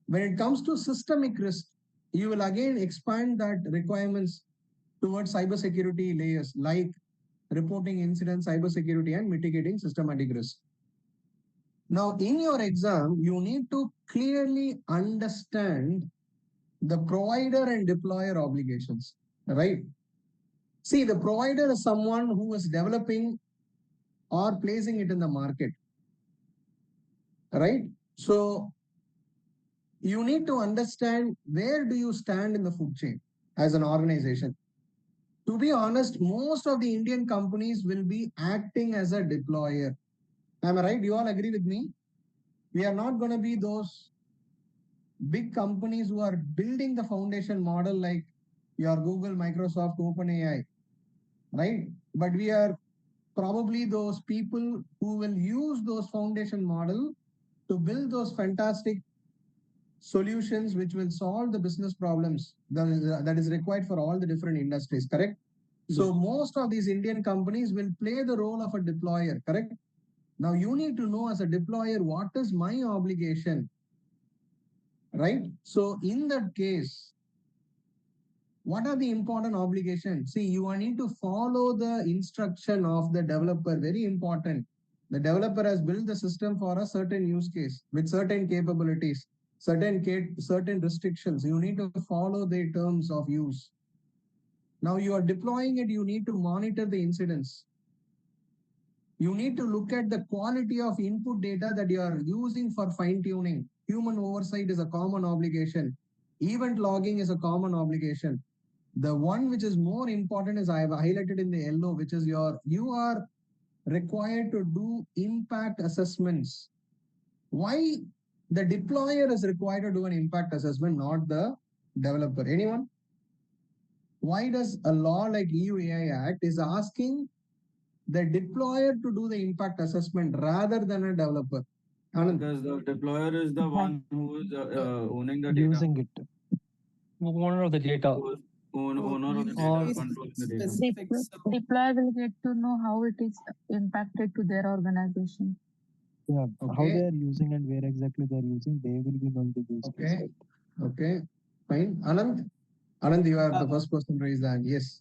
When it comes to systemic risk, you will again expand that requirements towards cybersecurity layers like reporting incidents, cybersecurity, and mitigating systematic risk. Now, in your exam, you need to clearly understand the provider and deployer obligations, right? See, the provider is someone who is developing or placing it in the market, right? So you need to understand where do you stand in the food chain as an organization. To be honest, most of the Indian companies will be acting as a deployer. Am I right? You all agree with me? We are not going to be those big companies who are building the foundation model like your Google, Microsoft, OpenAI, right? But we are probably those people who will use those foundation model to build those fantastic solutions which will solve the business problems that is required for all the different industries, correct? So most of these Indian companies will play the role of a deployer, correct? Now you need to know as a deployer, what is my obligation, right? So in that case, what are the important obligations? See, you need to follow the instruction of the developer, very important. The developer has built the system for a certain use case with certain capabilities, certain restrictions. You need to follow the terms of use. Now you are deploying it, you need to monitor the incidents. You need to look at the quality of input data that you are using for fine tuning. Human oversight is a common obligation. Event logging is a common obligation. The one which is more important is I have highlighted in the yellow, which is you are required to do impact assessments. Why the deployer is required to do an impact assessment, not the developer? Anyone? Why does a law like EU AI Act is asking the deployer to do the impact assessment rather than a developer? Because the deployer is the one who is owning the data. Using it. Owner of the data. Owner of the Use data, case controlling the data. specific. So Deployer will get to know how it is impacted to their organization. Yeah, how Okay. they are using and where exactly they are using, they will be knowing the use case, Okay. right? Okay. Fine. Anand, you are the first person to raise the hand. Yes.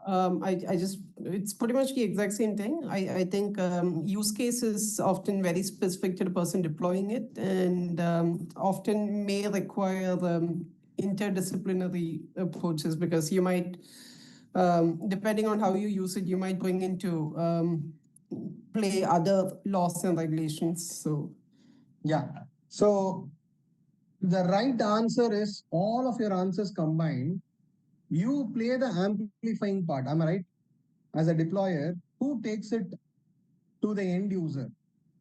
I just, it's pretty much the exact same thing. I think use case is often very specific to the person deploying it and often may require interdisciplinary approaches because you might, depending on how you use it, you might bring into play other laws and regulations. So, yeah. So the right answer is all of your answers combined. You play the amplifying part. Am I right? As a deployer, who takes it to the end user?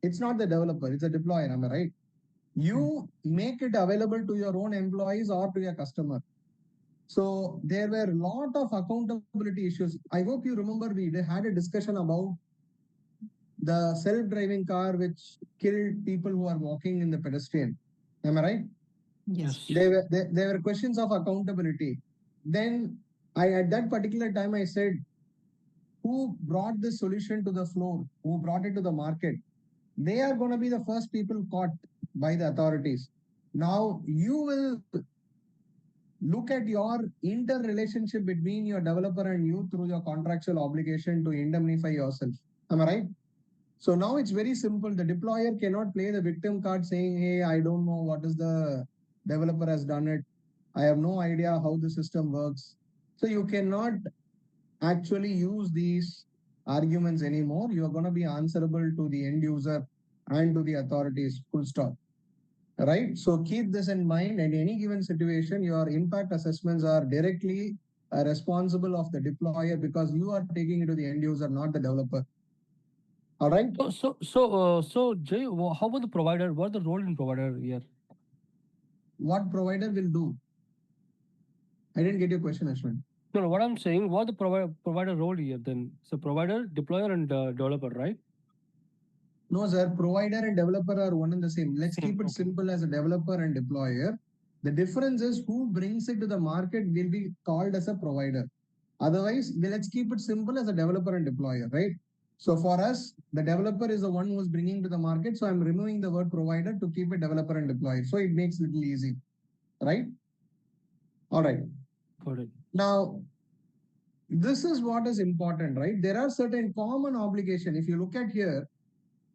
It's not the developer, it's a deployer. Am I right? You make it available to your own employees or to your customer. So there were a lot of accountability issues. I hope you remember we had a discussion about the self-driving car which killed people who are walking in the pedestrian. Am I right? yes. There were questions of accountability. Then at that particular time I said, who brought this solution to the floor, who brought it to the market? They are going to be the first people caught by the authorities. Now you will look at your interrelationship between your developer and you through your contractual obligation to indemnify yourself. Am I right? So now it's very simple. The deployer cannot play the victim card saying, hey, I don't know what is the developer has done it. I have no idea how the system works. So you cannot actually use these arguments anymore. You are going to be answerable to the end user and to the authorities, full stop. Right? So keep this in mind. In any given situation, your impact assessments are directly responsible of the deployer because you are taking it to the end user, not the developer. All right? So Jay, how about the provider? What the role in provider here? What provider will do? I didn't get your question, Ashwin. No, what I'm saying, what the provider role here then? So provider, deployer, and developer, right? No, sir. Provider and developer are one and the same. Let's keep it simple as a developer and deployer. The difference is who brings it to the market will be called as a provider. Otherwise, let's keep it simple as a developer and deployer, right? So for us, the developer is the one who is bringing to the market. So I'm removing the word provider to keep it developer and deployer. So it makes it little easy, right? All right. Got it. Now, this is what is important, right? There are certain common obligation. If you look at here,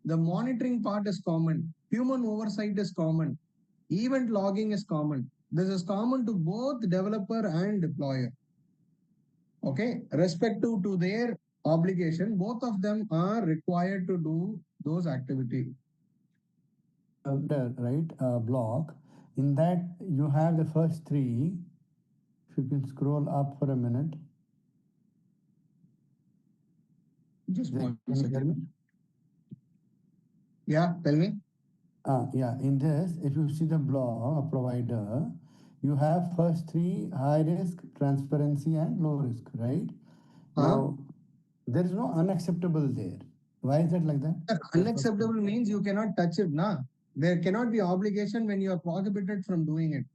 the monitoring part is common. Human oversight is common. Event logging is common. This is common to both developer and deployer. Okay, respective to their obligation, both of them are required to do those activities. Right, block. In that, you have the first three. If you can scroll up for a minute. Just one Can you hear me? Yeah, tell me. Yeah, in this, if you see the block provider, you have first three: high risk, transparency, and low risk, right? Now, there is no unacceptable there. Why is that like that? Unacceptable means you cannot touch it, na? There cannot be obligation when you are prohibited from doing it.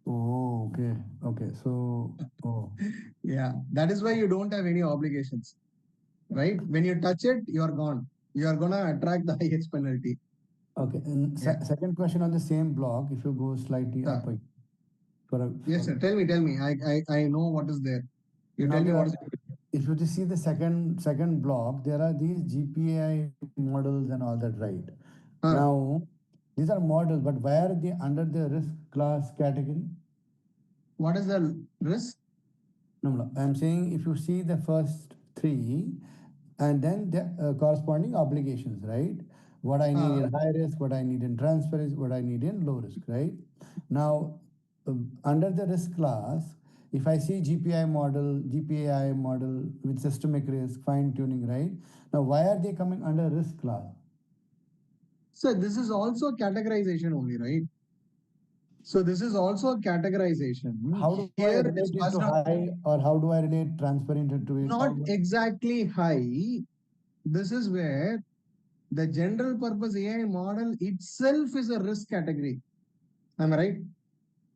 Oh, okay. Okay. So, yeah, that is why you don't have any obligations, right? When you touch it, you are gone. You are going to attract the highest penalty. Okay. And second question on the same block, if you go slightly up. Yes, sir. Tell me. I know what is there. You tell me what is there. If you see the second block, there are these GPI models and all that, right? Now, these are models, but where are they under the risk class category? What is the risk? No, I'm saying if you see the first three, and then the corresponding obligations, right? What I need in high risk, what I need in transparency, what I need in low risk, right? Now, under the risk class, if I see GPAI model with systemic risk, fine tuning, right? Now, why are they coming under risk class? So this is also categorization only, right? So this is also a categorization. How do I relate it to high, or how do I relate transparent to it? Not exactly high. This is where the general purpose AI model itself is a risk category. Am I right?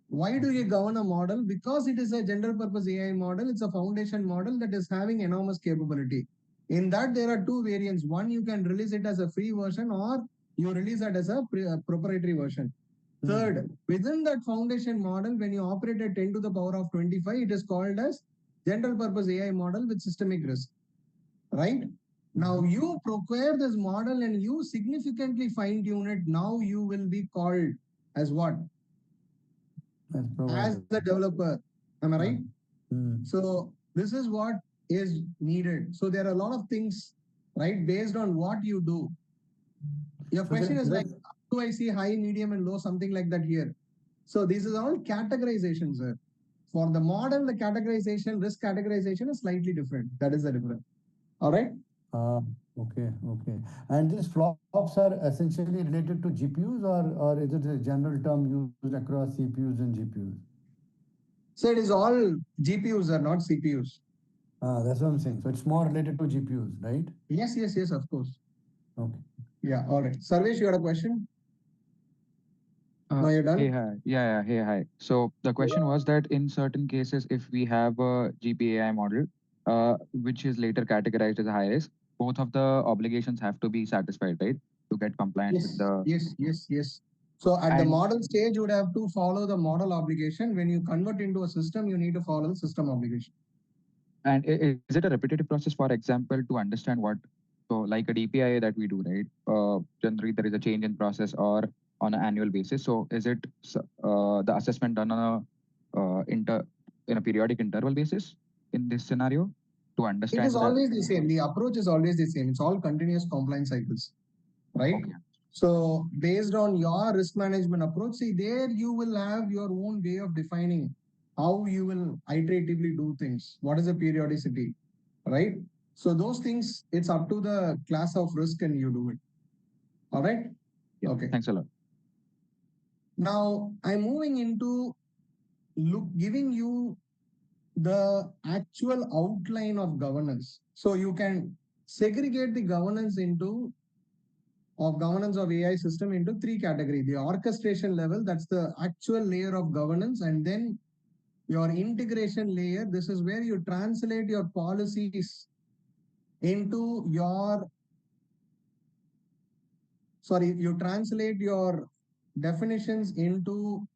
Why do you govern a model? Because it is a general purpose AI model. It's a foundation model that is having enormous capability. In that, there are two variants. One, you can release it as a free version, or you release it as a proprietary version. Third, within that foundation model, when you operate at 10 to the power of 25, it is called as general purpose AI model with systemic risk, right? Now you procure this model and you significantly fine tune it. Now you will be called as what? As the developer. Am I right? So this is what is needed. So there are a lot of things, right, based on what you do. Your question is like, how do I see high, medium, and low, something like that here? So this is all categorizations, sir. For the model, the categorization, risk categorization is slightly different. That is the difference. All right? Okay. And these flops are essentially related to GPUs, or is it a general term used across CPUs and GPUs? So it is all GPUs are not CPUs. That's what I'm saying. So it's more related to GPUs, right? Yes, of course. Okay. Yeah, all right. Sarvesh, you had a question? No, you're done? Hey, hi. Yeah, hey, hi. So the question was that in certain cases, if we have a GPAI model, which is later categorized as high risk, both of the obligations have to be satisfied, right? To get compliance with the. Yes. So at the model stage, you would have to follow the model obligation. When you convert into a system, you need to follow the system obligation. And is it a repetitive process, for example, to understand what, so like a DPI that we do, right? Generally, there is a change in process or on an annual basis. So is it the assessment done on a in a periodic interval basis in this scenario? to It understand is the... always the same. The approach is always the same. It's all continuous compliance cycles, right? Okay. So based on your risk management approach, see there you will have your own way of defining how you will iteratively do things. What is the periodicity, right? So those things, it's up to the class of risk and you do it. All right? Yeah. Okay. Thanks a lot. Now I'm moving into giving you the actual outline of governance. So you can segregate the governance of AI system into three categories. The orchestration level, that's the actual layer of governance, and then your integration layer. This is where you translate your policies into you translate your definitions into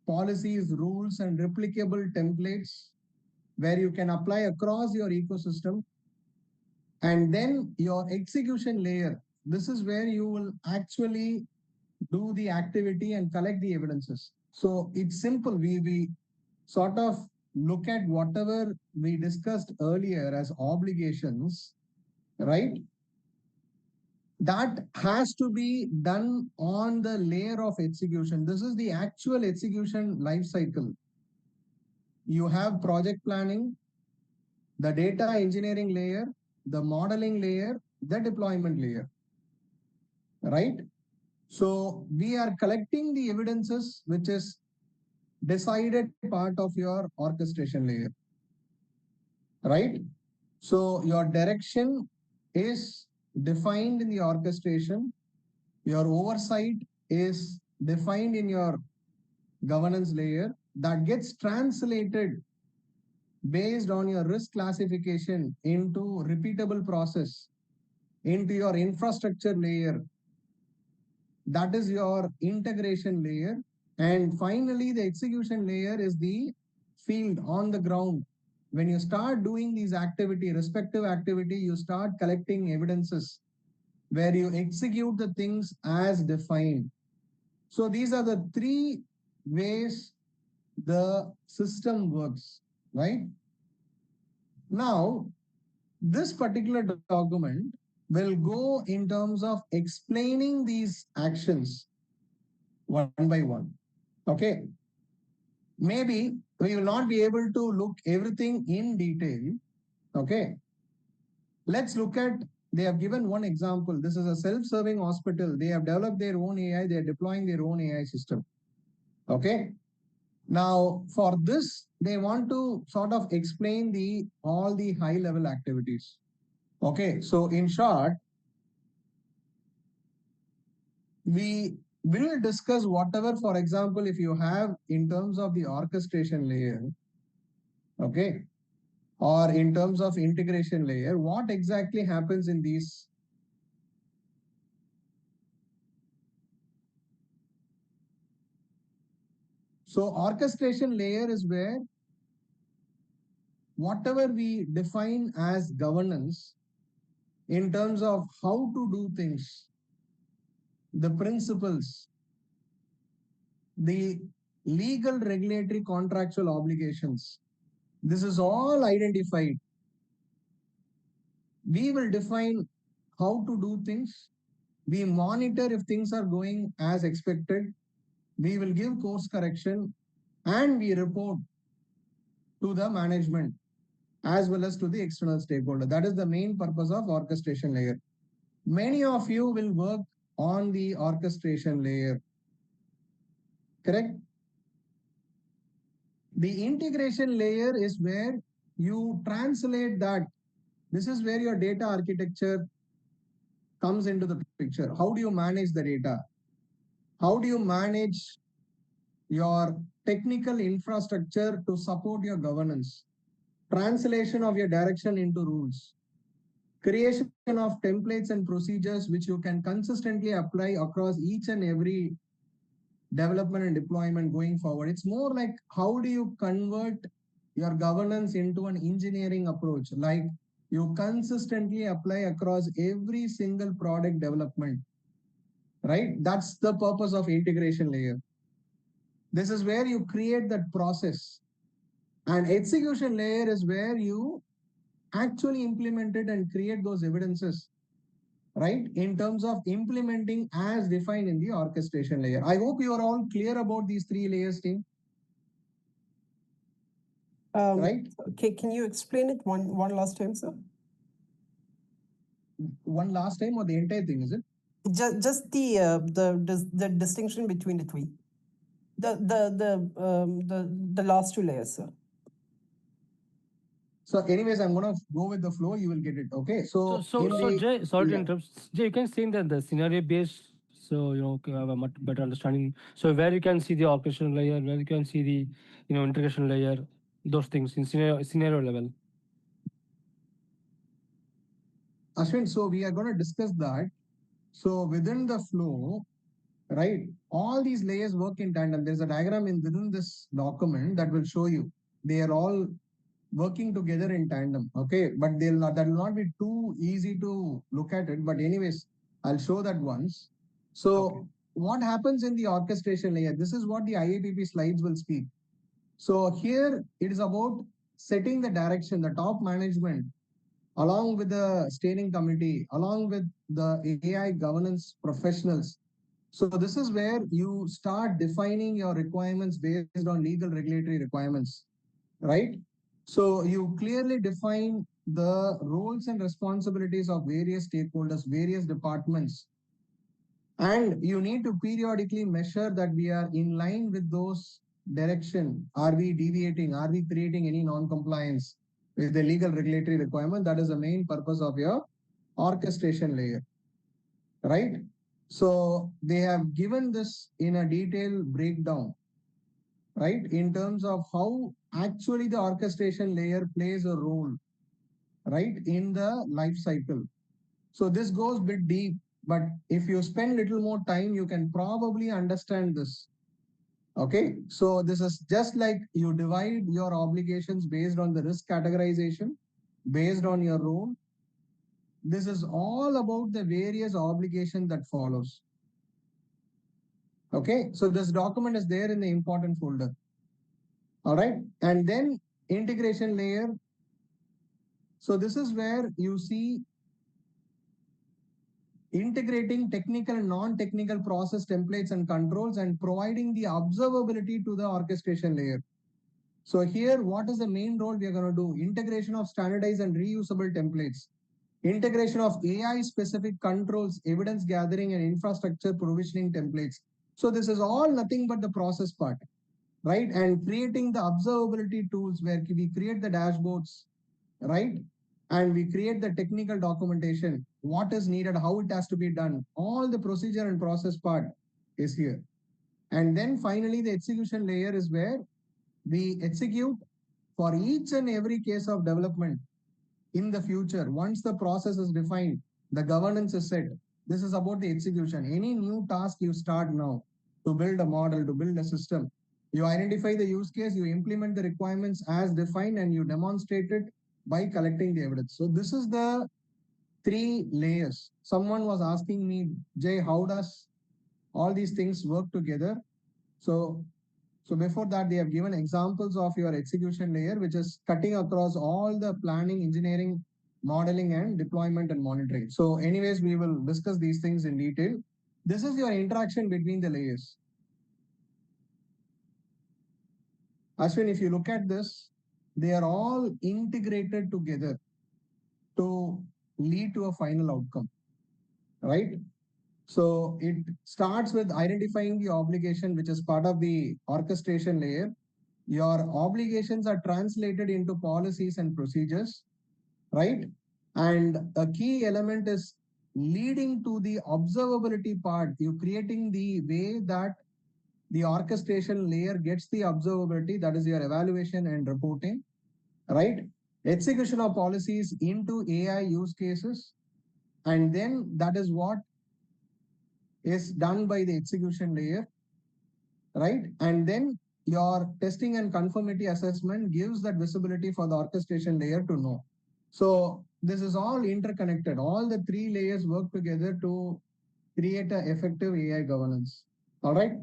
policies, rules, and replicable templates where you can apply across your ecosystem. And then your execution layer. This is where you will actually do the activity and collect the evidences. So it's simple. We sort of look at whatever we discussed earlier as obligations, right? That has to be done on the layer of execution. This is the actual execution life cycle. You have project planning, the data engineering layer, the modeling layer, the deployment layer, right? So we are collecting the evidences, which is decided part of your orchestration layer, right? So your direction is defined in the orchestration. Your oversight is defined in your governance layer that gets translated based on your risk classification into repeatable process, into your infrastructure layer. That is your integration layer. And finally, the execution layer is the field on the ground. When you start doing these respective activity, you start collecting evidences where you execute the things as defined. So these are the three ways the system works, right? Now, this particular document will go in terms of explaining these actions one by one. Okay. Maybe we will not be able to look everything in detail. Okay. Let's look at, they have given one example. This is a self-serving hospital. They have developed their own AI. They are deploying their own AI system. Okay. Now, for this, they want to sort of explain all the high-level activities. Okay. So in short, we will discuss whatever, for example, if you have in terms of the orchestration layer, okay, or in terms of integration layer, what exactly happens in these. So orchestration layer is where whatever we define as governance in terms of how to do things, the principles, the legal, regulatory, contractual obligations, this is all identified. We will define how to do things. We monitor if things are going as expected. We will give course correction and we report to the management as well as to the external stakeholder. That is the main purpose of orchestration layer. Many of you will work on the orchestration layer, correct? The integration layer is where you translate that. This is where your data architecture comes into the picture. How do you manage the data? How do you manage your technical infrastructure to support your governance? Translation of your direction into rules. Creation of templates and procedures which you can consistently apply across each and every development and deployment going forward. It's more like how do you convert your governance into an engineering approach, like you consistently apply across every single product development, right? That's the purpose of integration layer. This is where you create that process. And execution layer is where you actually implement it and create those evidences, right, in terms of implementing as defined in the orchestration layer. I hope you are all clear about these three layers, team. Right? Okay, can you explain it one last time, sir? One last time, or the entire thing, is it? Just the distinction between the three. The last two layers, sir. So, anyways, I'm gonna go with the flow. You will get it. Okay. So Jay, sorry to interrupt. Jay, you can see that the scenario based, so you have a much better understanding. So where you can see the orchestration layer, where you can see the integration layer, those things in scenario level. Ashwin, so we are going to discuss that. So within the flow, right, all these layers work in tandem. There's a diagram within this document that will show you they are all working together in tandem. Okay, but that will not be too easy to look at it. But anyways, I'll show that once. So what happens in the orchestration layer? This is what the IAPP slides will speak. So here it is about setting the direction, the top management, along with the steering committee, along with the AI governance professionals. So this is where you start defining your requirements based on legal regulatory requirements, right? So you clearly define the roles and responsibilities of various stakeholders, various departments, and you need to periodically measure that we are in line with those direction. Are we deviating? Are we creating any non-compliance with the legal regulatory requirement? That is the main purpose of your orchestration layer, right? So they have given this in a detailed breakdown, right, in terms of how actually the orchestration layer plays a role, right, in the life cycle. So this goes a bit deep, but if you spend little more time, you can probably understand this. Okay, so this is just like you divide your obligations based on the risk categorization, based on your role. This is all about the various obligations that follows. Okay, so this document is there in the important folder. All right, and then integration layer. So this is where you see integrating technical and non-technical process templates and controls and providing the observability to the orchestration layer. So here, what is the main role we are going to do? Integration of standardized and reusable templates, integration of AI-specific controls, evidence gathering, and infrastructure provisioning templates. So this is all nothing but the process part, right? And creating the observability tools where we create the dashboards, right? And we create the technical documentation, what is needed, how it has to be done. All the procedure and process part is here. And then finally, the execution layer is where we execute for each and every case of development in the future. Once the process is defined, the governance is set. This is about the execution. Any new task you start now to build a model, to build a system, you identify the use case, you implement the requirements as defined, and you demonstrate it by collecting the evidence. So this is the three layers. Someone was asking me, Jay, how does all these things work together? So before that, they have given examples of your execution layer, which is cutting across all the planning, engineering, modeling, and deployment and monitoring. So anyways, we will discuss these things in detail. This is your interaction between the layers. Ashwin, if you look at this, they are all integrated together to lead to a final outcome, right? So it starts with identifying the obligation, which is part of the orchestration layer. Your obligations are translated into policies and procedures, right? And a key element is leading to the observability part. You creating the way that the orchestration layer gets the observability, that is your evaluation and reporting, right? Execution of policies into AI use cases. And then that is what is done by the execution layer, right? And then your testing and conformity assessment gives that visibility for the orchestration layer to know. So this is all interconnected. All the three layers work together to create an effective AI governance. All right.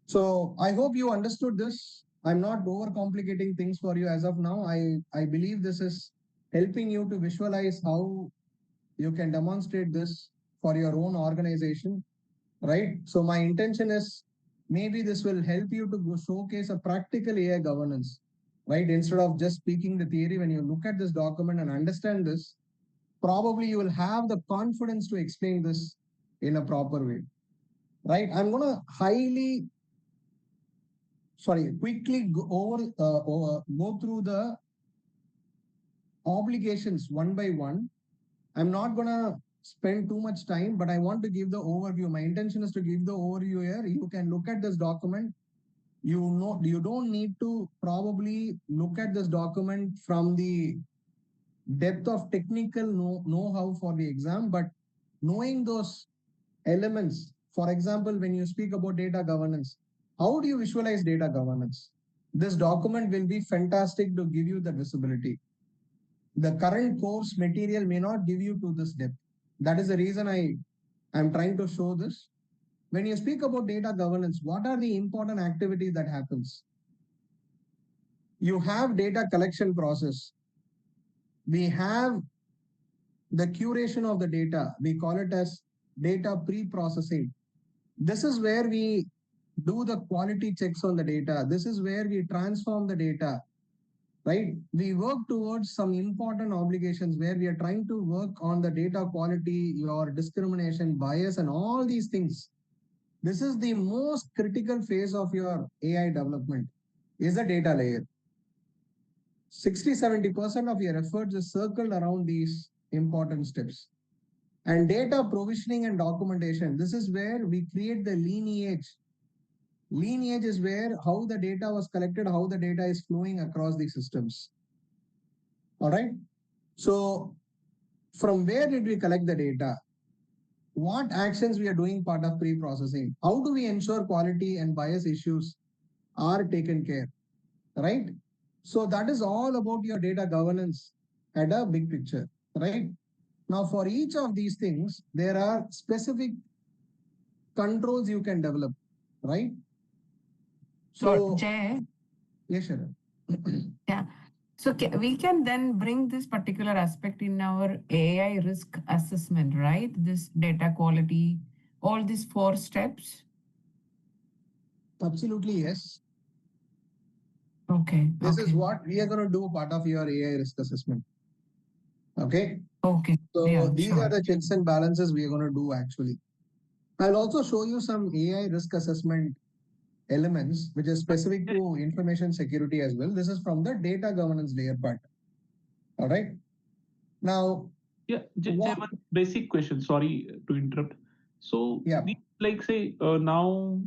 So I hope you understood this. I'm not overcomplicating things for you as of now. I believe this is helping you to visualize how you can demonstrate this for your own organization, right? So my intention is maybe this will help you to showcase a practical AI governance, right? Instead of just speaking the theory, when you look at this document and understand this, probably you will have the confidence to explain this in a proper way, right? I'm going to quickly go through the obligations one by one. I'm not going to spend too much time, but I want to give the overview. My intention is to give the overview here. You can look at this document. You don't need to probably look at this document from the depth of technical know-how for the exam, but knowing those elements. For example, when you speak about data governance, how do you visualize data governance? This document will be fantastic to give you the visibility. The current course material may not give you to this depth. That is the reason I'm trying to show this. When you speak about data governance, what are the important activities that happens? You have data collection process. We have the curation of the data. We call it as data pre-processing. This is where we do the quality checks on the data. This is where we transform the data, right? We work towards some important obligations where we are trying to work on the data quality, your discrimination, bias, and all these things. This is the most critical phase of your AI development, is the data layer. 60-70% of your efforts is circled around these important steps. And data provisioning and documentation, this is where we create the lineage. Lineage is where how the data was collected, how the data is flowing across the systems. All right. So from where did we collect the data? What actions we are doing part of pre-processing? How do we ensure quality and bias issues are taken care, right? So that is all about your data governance at a big picture, right? Now, for each of these things, there are specific controls you can develop, right? So, Jay. Yes, sure. Yeah. So we can then bring this particular aspect in our AI risk assessment, right? This data quality, all these 4 steps. Absolutely, yes. Okay. This is what we are going to do part of your AI risk assessment. Okay. Okay. So yeah, these are the checks and balances we are going to do actually. I'll also show you some AI risk assessment elements, which is specific to information security as well. This is from the data governance layer part. All right. Now, yeah, one basic question. Sorry to interrupt. So, yeah, like say now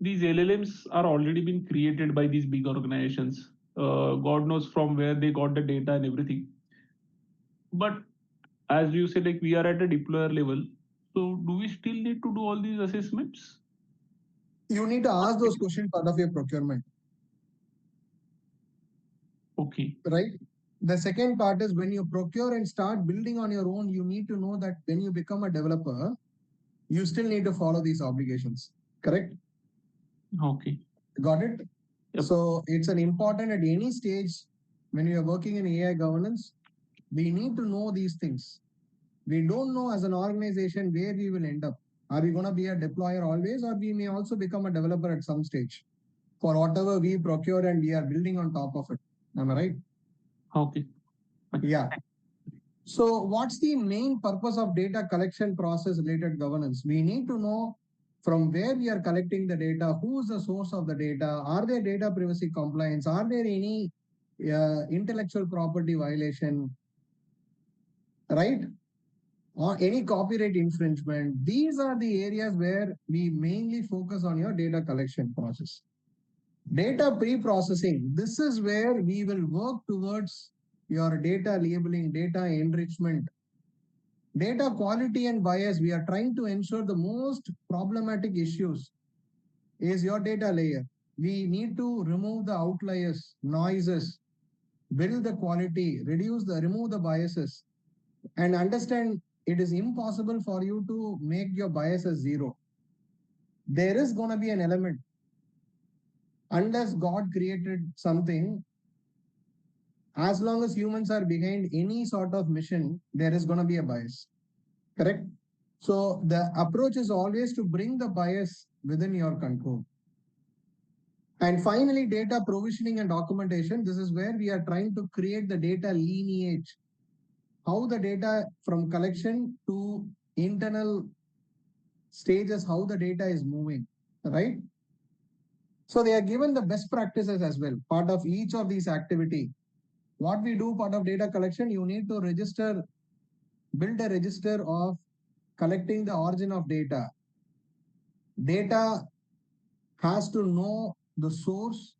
these LLMs are already been created by these big organizations. God knows from where they got the data and everything. But as you said, like we are at a deployer level. So, do we still need to do all these assessments? You need to ask those questions part of your procurement. Okay. Right. The second part is when you procure and start building on your own, you need to know that when you become a developer, you still need to follow these obligations. Correct? Okay. Got it? Yep. So it's an important at any stage when you are working in AI governance, we need to know these things. We don't know as an organization where we will end up. Are we going to be a deployer always, or we may also become a developer at some stage for whatever we procure and we are building on top of it. Am I right? Okay. Yeah. So what's the main purpose of data collection process related governance? We need to know from where we are collecting the data, who is the source of the data, are there data privacy compliance, are there any intellectual property violation, right? Or any copyright infringement. These are the areas where we mainly focus on your data collection process. Data pre-processing, this is where we will work towards your data labeling, data enrichment, data quality and bias. We are trying to ensure the most problematic issues is your data layer. We need to remove the outliers, noises, build the quality, remove the biases, and understand it is impossible for you to make your biases zero. There is going to be an element. unless God created something, as long as humans are behind any sort of mission, there is going to be a bias. Correct? So the approach is always to bring the bias within your control. And finally, data provisioning and documentation. This is where we are trying to create the data lineage. How the data from collection to internal stages, how the data is moving, right? So they are given the best practices as well, part of each of these activity. What we do part of data collection, you need to register, build a register of collecting the origin of data. Data has to know the source.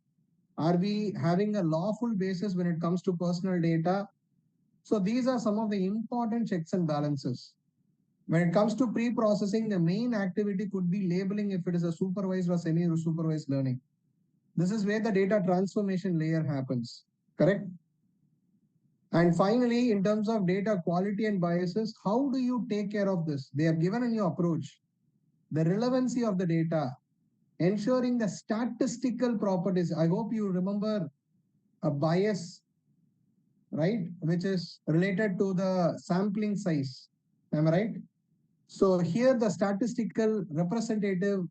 Are we having a lawful basis when it comes to personal data? So these are some of the important checks and balances. When it comes to pre-processing, the main activity could be labeling if it is a supervised or semi-supervised learning. This is where the data transformation layer happens, correct? And finally, in terms of data quality and biases, how do you take care of this? They have given in your approach the relevancy of the data, ensuring the statistical properties. I hope you remember a bias, right, which is related to the sampling size. Am I right? So here the statistical representative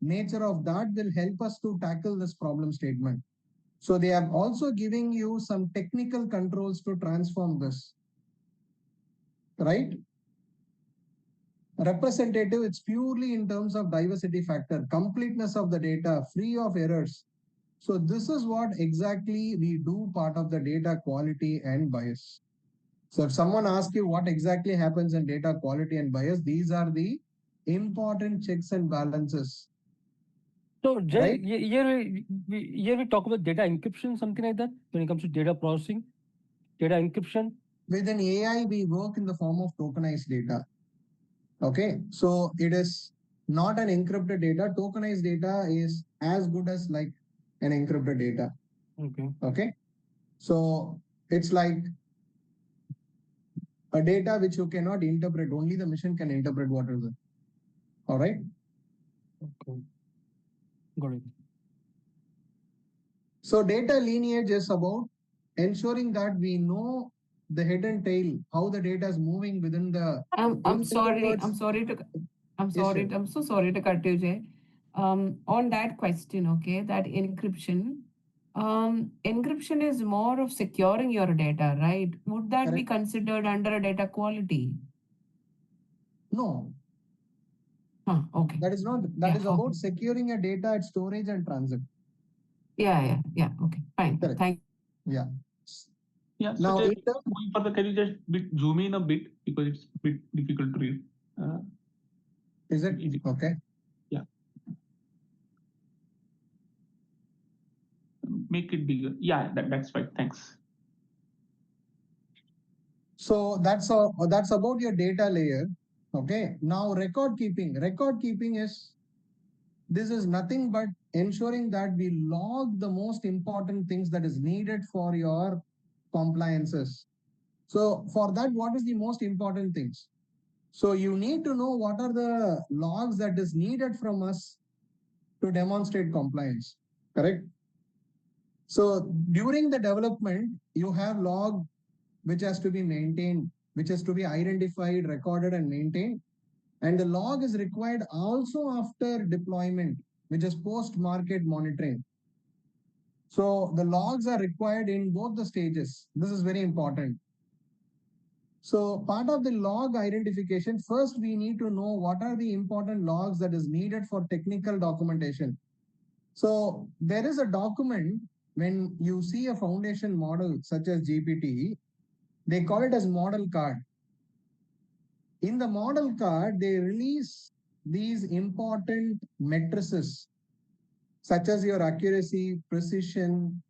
nature of that will help us to tackle this problem statement. So they are also giving you some technical controls to transform this, right? Representative, it's purely in terms of diversity factor, completeness of the data, free of errors. So this is what exactly we do part of the data quality and bias. So if someone asks you what exactly happens in data quality and bias, these are the important checks and balances. So, Jay, Right? here we talk about data encryption, something like that, when it comes to data processing, data encryption. Within AI, we work in the form of tokenized data. Okay, so it is not an encrypted data. Tokenized data is as good as like an encrypted data. Okay. Okay, so it's like a data which you cannot interpret. Only the machine can interpret what is it. All right. Okay. Got it. So data lineage is about ensuring that we know the head and tail, how the data is moving within the. I'm sorry. I'm words, sorry to. I'm Yes, sorry. sure. I'm so sorry to cut you, Jay. On that question, okay, that encryption. Encryption is more of securing your data, right? Would that be Correct. considered under a data quality? No, Okay. that is not. That Yeah, is okay. about securing a data at storage and transit. Yeah. Okay, fine. Correct. Thank. Yeah. Yeah. Now, So in just going further, can you just zoom in a bit because it's a bit difficult to read. Is it easy. okay? Yeah. Make it bigger. Yeah, that's right. Thanks. So that's all. That's about your data layer. Okay. Now record keeping. Record keeping is, this is nothing but ensuring that we log the most important things that is needed for your compliances. So for that, what is the most important things? So you need to know what are the logs that is needed from us to demonstrate compliance. Correct? So during the development, you have log which has to be maintained, which has to be identified, recorded, and maintained. And the log is required also after deployment, which is post-market monitoring. So the logs are required in both the stages. This is very important. So part of the log identification, first we need to know what are the important logs that is needed for technical documentation. So there is a document when you see a foundation model such as GPT, they call it as model card. In the model card, they release these important matrices such as your accuracy, precision,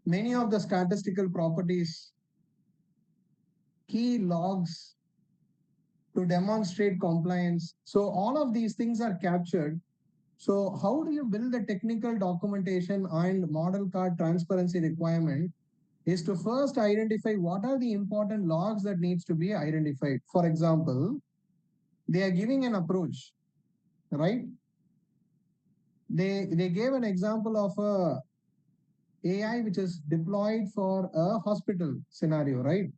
many of the statistical properties, key logs to demonstrate compliance. So all of these things are captured. So how do you build the technical documentation and model card transparency requirement is to first identify what are the important logs that needs to be identified. For example, they are giving an approach, right? they gave an example of a AI which is deployed for a hospital scenario, right?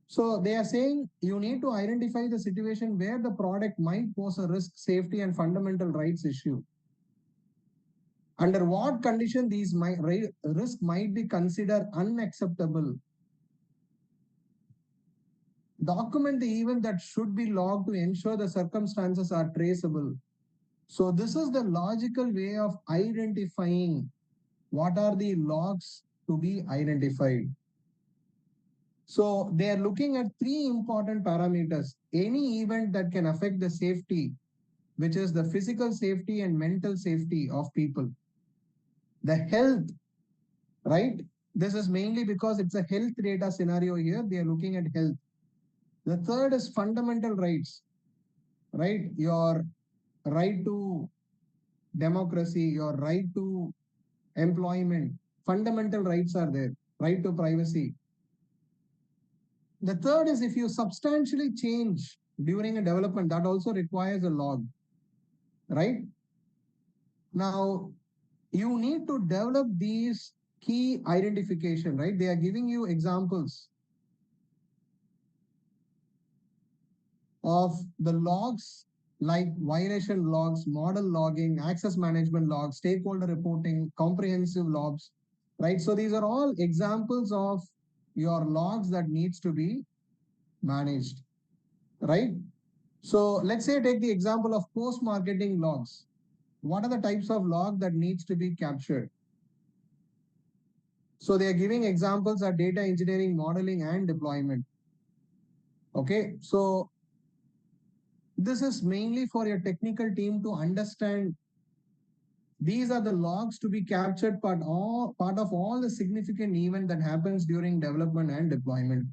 So they are saying you need to identify the situation where the product might pose a risk, safety, and fundamental rights issue. Under what condition these risk might be considered unacceptable. Document the event that should be logged to ensure the circumstances are traceable. So this is the logical way of identifying what are the logs to be identified. So they are looking at three important parameters. Any event that can affect the safety, which is the physical safety and mental safety of people. The health, right? This is mainly because it's a health data scenario here. They are looking at health. The third is fundamental rights, right? Your right to democracy, your right to employment, fundamental rights are there, right to privacy. The third is if you substantially change during a development, that also requires a log, right? Now, you need to develop these key identification, right? They are giving you examples of the logs like violation logs, model logging, access management logs, stakeholder reporting, comprehensive logs, right? So these are all examples of your logs that needs to be managed, right? So let's say take the example of post-marketing logs. What are the types of log that needs to be captured? So they are giving examples of data engineering, modeling, and deployment. Okay, so this is mainly for your technical team to understand these are the logs to be captured part of all the significant event that happens during development and deployment.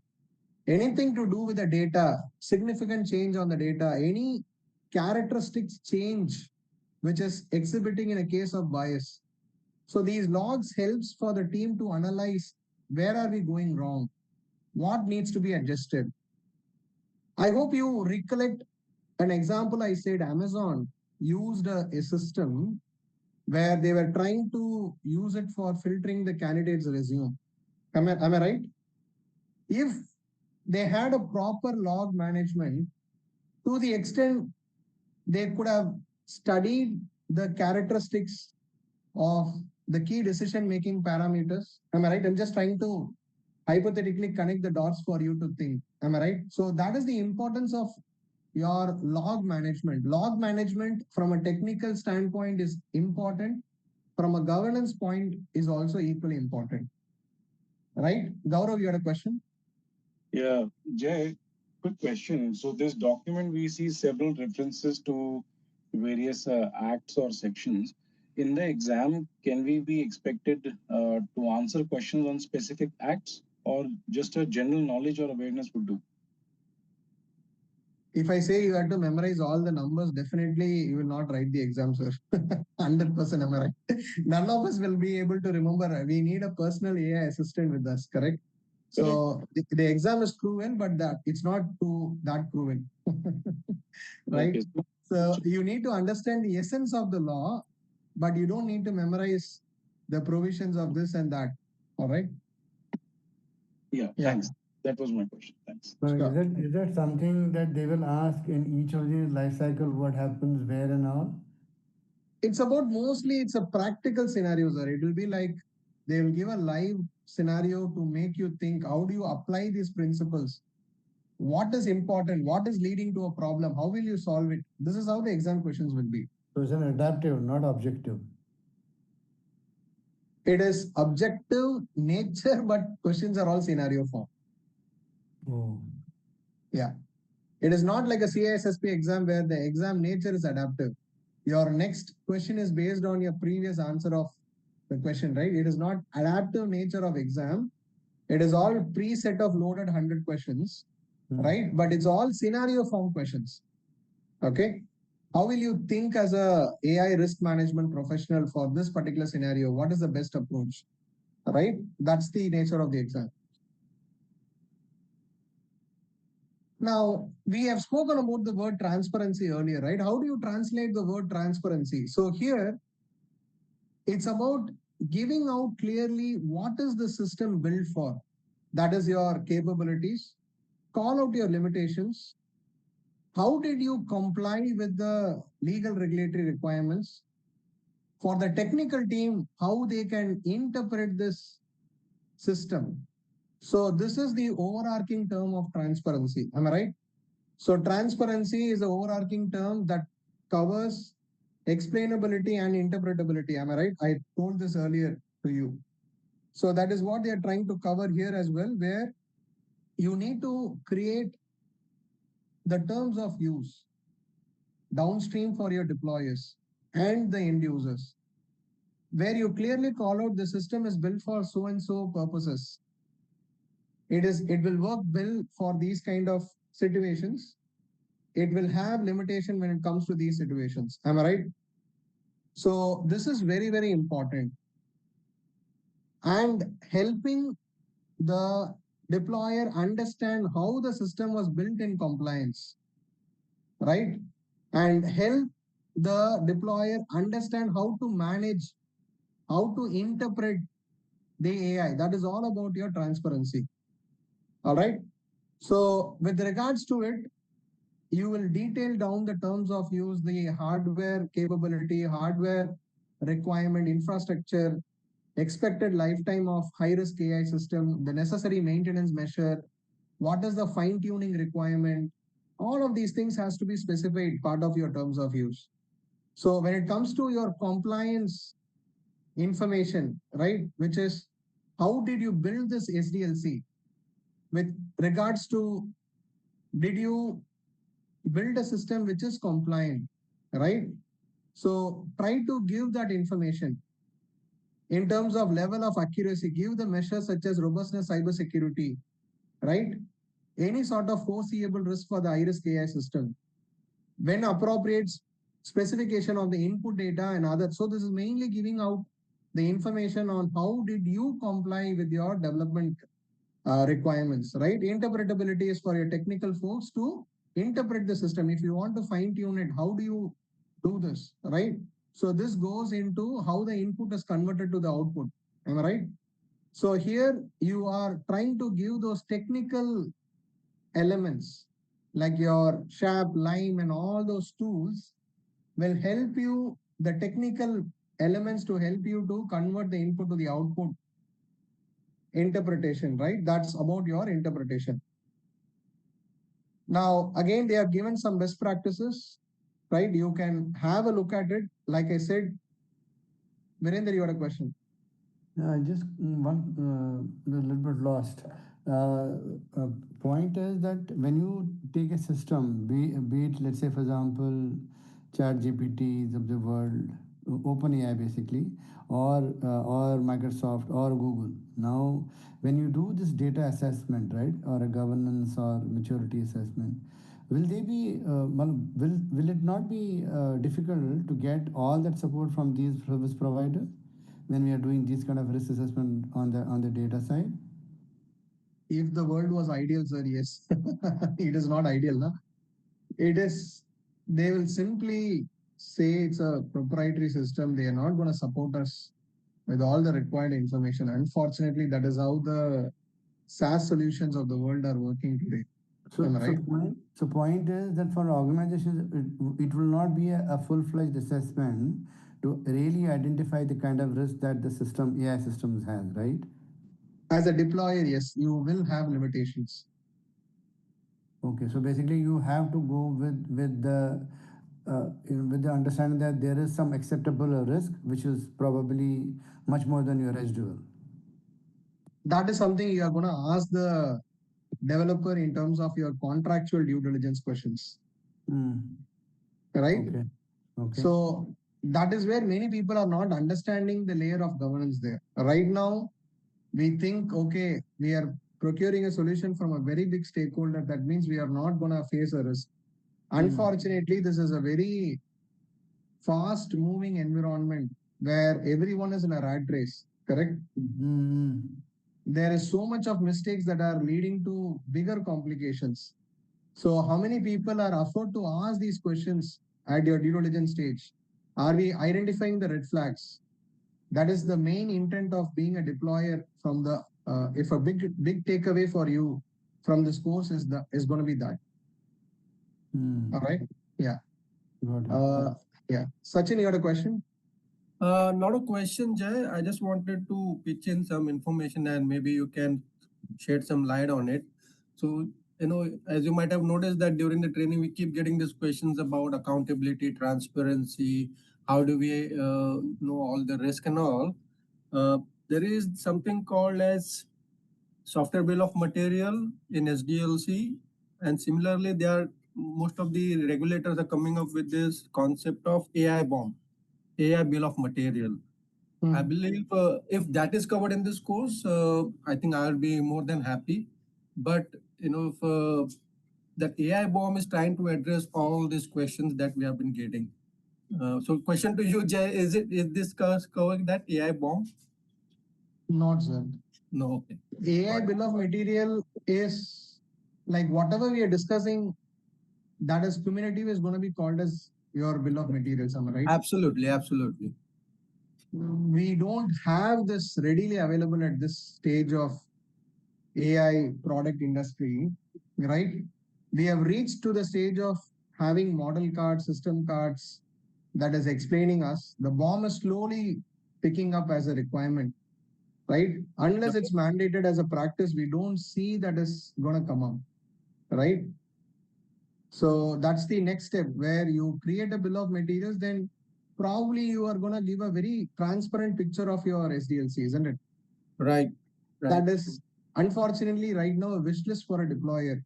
Anything to do with the data, significant change on the data, any characteristics change which is exhibiting in a case of bias. So these logs helps for the team to analyze where are we going wrong, what needs to be adjusted. I hope you recollect an example I said Amazon used a system where they were trying to use it for filtering the candidate's resume. Am I right? If they had a proper log management, to the extent they could have studied the characteristics of the key decision-making parameters. Am I right? I'm just trying to hypothetically connect the dots for you to think. Am I right? So that is the importance of your log management. Log management from a technical standpoint is important. From a governance point is also equally important. Right? Gaurav, you had a question? Yeah, Jay, quick question. So this document, we see several references to various acts or sections. In the exam, can we be expected to answer questions on specific acts, or just a general knowledge or awareness would do? If I say you have to memorize all the numbers, definitely you will not write the exam, sir. 100% am I right? None of us will be able to remember. We need a personal AI assistant with us, correct? So the exam is proven, but that it's not that proven. Right? Okay. So you need to understand the essence of the law, but you don't need to memorize the provisions of this and that. All right? Yeah, thanks. That was my question. Thanks. So is that something that they will ask in each of the life cycle, what happens where and all? It's about mostly it's a practical scenario, sir. It will be like they will give a live scenario to make you think, how do you apply these principles? What is important? What is leading to a problem? How will you solve it? This is how the exam questions will be. So it's an adaptive, not objective. It is objective nature, but questions are all scenario form. Oh. Yeah. It is not like a CISSP exam where the exam nature is adaptive. Your next question is based on your previous answer of the question, right? It is not adaptive nature of exam. It is all preset of loaded 100 questions, right? But it's all scenario form questions. Okay. How will you think as a AI risk management professional for this particular scenario? What is the best approach? Right? That's the nature of the exam. Now, we have spoken about the word transparency earlier, right? How do you translate the word transparency? So here, it's about giving out clearly what is the system built for. That is your capabilities. Call out your limitations. How did you comply with the legal regulatory requirements? For the technical team, how they can interpret this system. So this is the overarching term of transparency. Am I right? So transparency is the overarching term that covers explainability and interpretability. Am I right? I told this earlier to you. So that is what they are trying to cover here as well, where you need to create the terms of use downstream for your deployers and the end users, where you clearly call out the system is built for so and so purposes. It will work well for these kind of situations. It will have limitation when it comes to these situations. Am I right? So this is very, very important. And helping the deployer understand how the system was built in compliance, right? And help the deployer understand how to manage, how to interpret the AI. That is all about your transparency. All right. So with regards to it, you will detail down the terms of use, the hardware capability, hardware requirement, infrastructure, expected lifetime of high-risk AI system, the necessary maintenance measure, what is the fine-tuning requirement. All of these things has to be specified part of your terms of use. So when it comes to your compliance information, right, which is how did you build this SDLC with regards to did you build a system which is compliant, right? So try to give that information in terms of level of accuracy, give the measures such as robustness, cybersecurity, right? Any sort of foreseeable risk for the high-risk AI system. When appropriate specification of the input data and others. So this is mainly giving out the information on how did you comply with your development requirements, right? Interpretability is for your technical folks to interpret the system. If you want to fine tune it, how do you do this, right? So this goes into how the input is converted to the output. Am I right? So here you are trying to give those technical elements like your SHAP, Lime, and all those tools will help you, the technical elements to help you to convert the input to the output interpretation, right? That's about your interpretation. Now, again, they have given some best practices, right? You can have a look at it. Like I said, Virender, you had a question. Just one a little bit lost. Point is that when you take a system, be it let's say for example, Chat GPTs of the world, OpenAI basically, or Microsoft or Google. Now, when you do this data assessment, right, or a governance or maturity assessment, will they be will it not be difficult to get all that support from these service providers when we are doing this kind of risk assessment on the data side? If the world was ideal, sir, yes. It is not ideal, na? It is, they will simply say it's a proprietary system. They are not going to support us with all the required information. Unfortunately, that is how the SaaS solutions of the world are working today. Am I right? Point is that for organizations, it will not be a full-fledged assessment to really identify the kind of risk that the system, AI systems has, right? As a deployer, yes, you will have limitations. Okay, so basically you have to go with the understanding that there is some acceptable risk, which is probably much more than your residual. That is something you are going to ask the developer in terms of your contractual due diligence questions. Right? Okay. So that is where many people are not understanding the layer of governance there. Right now, we think, okay, we are procuring a solution from a very big stakeholder. That means we are not going to face a risk. Unfortunately, this is a very fast moving environment where everyone is in a rat race, correct? There is so much of mistakes that are leading to bigger complications. So how many people are afford to ask these questions at your due diligence stage? Are we identifying the red flags? That is the main intent of being a deployer from the if a big takeaway for you from this course is going to be that. All right. Yeah. Yeah. Sachin, you had a question? Not a question, Jay. I just wanted to pitch in some information and maybe you can shed some light on it. So, as you might have noticed that during the training, we keep getting these questions about accountability, transparency, how do we know all the risk and all. There is something called as software bill of material in SDLC. And similarly, most of the regulators are coming up with this concept of AI bomb. AI bill of material. I believe if that is covered in this course, I think I'll be more than happy. But if that AI bomb is trying to address all these questions that we have been getting. So, question to you, Jay: is this covering that AI bomb? Not sir. No. Okay. AI bill of material is like whatever we are discussing that is cumulative is going to be called as your bill of materials, am I right? Absolutely, absolutely. We don't have this readily available at this stage of AI product industry, right? We have reached to the stage of having model cards, system cards that is explaining us. The BOM is slowly picking up as a requirement, right? Unless it's mandated as a practice, we don't see that is going to come up, right? So that's the next step where you create a bill of materials, then probably you are going to give a very transparent picture of your SDLC, isn't it? Right. That is unfortunately right now a wish list for a deployer.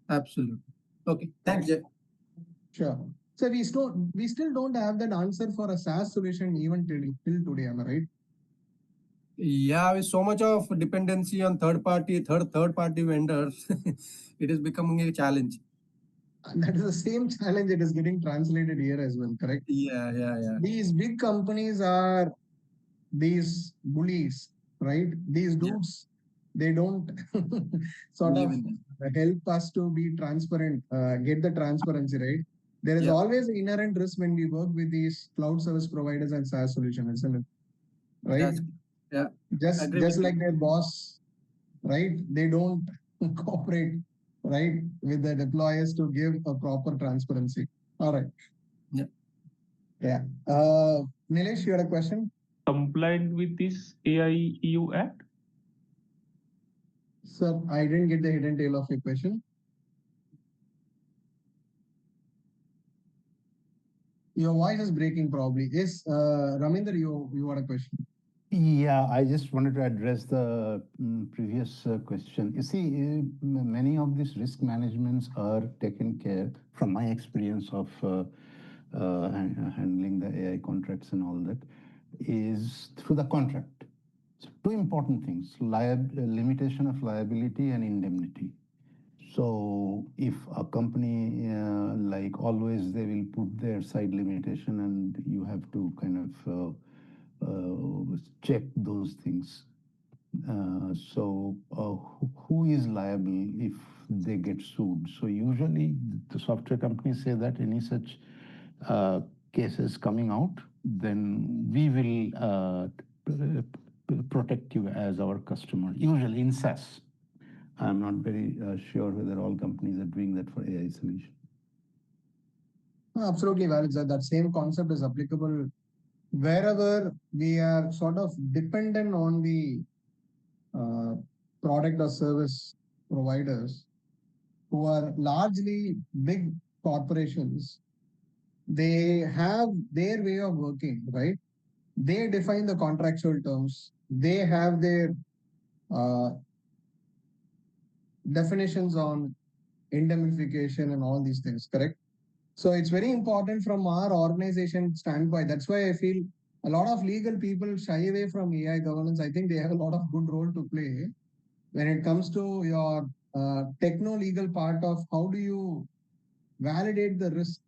Absolutely. Okay. Thanks, Jay. Sure. So we still don't have that answer for a SaaS solution even till today, am I right? Yeah, with so much of dependency on third party vendors, it is becoming a challenge. That is the same challenge it is getting translated here as well, correct? Yeah. These big companies are these bullies, right? These dudes, they don't sort of help us to be transparent, get the transparency, right? There is always an inherent risk when we work with these cloud service providers and SaaS solutions, isn't it? Right? Yeah. Just like their boss, right? They don't cooperate, right, with the deployers to give a proper transparency. All right. Yeah. Nilesh, you had a question? Compliant with this AI EU Act? Sir, I didn't get the hidden tail of your question. Your voice is breaking probably. Yes, Raminder, you had a question. Yeah, I just wanted to address the previous question. You see, many of these risk managements are taken care, from my experience of handling the AI contracts and all that, is through the contract. So two important things, limitation of liability and indemnity. So if a company, like always, they will put their side limitation and you have to kind of check those things. Who is liable if they get sued? So usually the software companies say that any such cases coming out, then we will protect you as our customer, usually in SaaS. I'm not very sure whether all companies are doing that for AI solution. Absolutely valid, sir. That same concept is applicable wherever we are sort of dependent on the product or service providers who are largely big corporations. They have their way of working, right? They define the contractual terms. They have their definitions on indemnification and all these things, correct? So it's very important from our organization standpoint. That's why I feel a lot of legal people shy away from AI governance. I think they have a lot of good role to play when it comes to your techno-legal part of how do you validate the risk,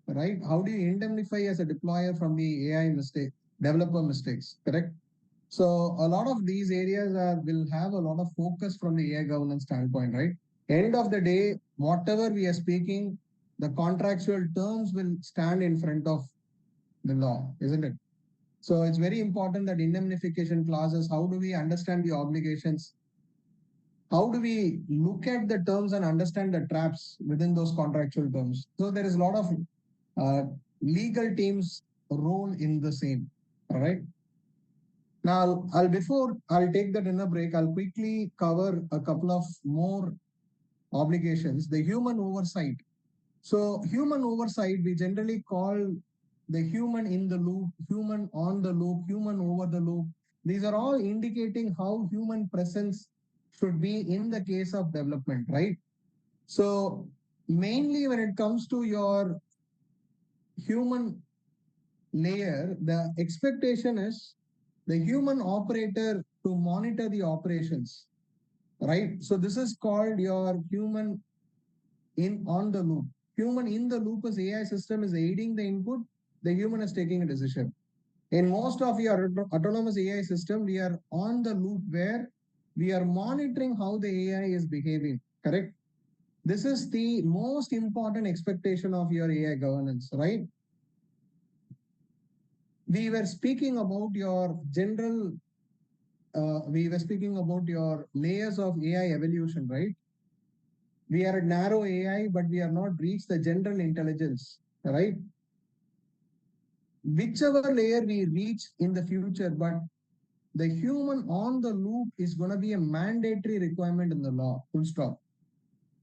right? How do you indemnify as a deployer from the AI mistake, developer mistakes, correct? So a lot of these areas will have a lot of focus from the AI governance standpoint, right? End of the day, whatever we are speaking, the contractual terms will stand in front of the law, isn't it? So it's very important that indemnification clauses, how do we understand the obligations? How do we look at the terms and understand the traps within those contractual terms? So there is a lot of legal teams role in the same. All right. Now, before I'll take the dinner break, I'll quickly cover a couple of more obligations. The human oversight. So human oversight, we generally call the human in the loop, human on the loop, human over the loop. These are all indicating how human presence should be in the case of development, right? So mainly when it comes to your human layer, the expectation is the human operator to monitor the operations, right? So this is called your human in on the loop. Human in the loop is AI system is aiding the input, the human is taking a decision. In most of your autonomous AI system, we are on the loop where we are monitoring how the AI is behaving, correct? This is the most important expectation of your AI governance, right? We were speaking about your general, we were speaking about your layers of AI evolution, right? We are a narrow AI, but we are not reached the general intelligence, right? Whichever layer we reach in the future, but the human on the loop is going to be a mandatory requirement in the law, full stop.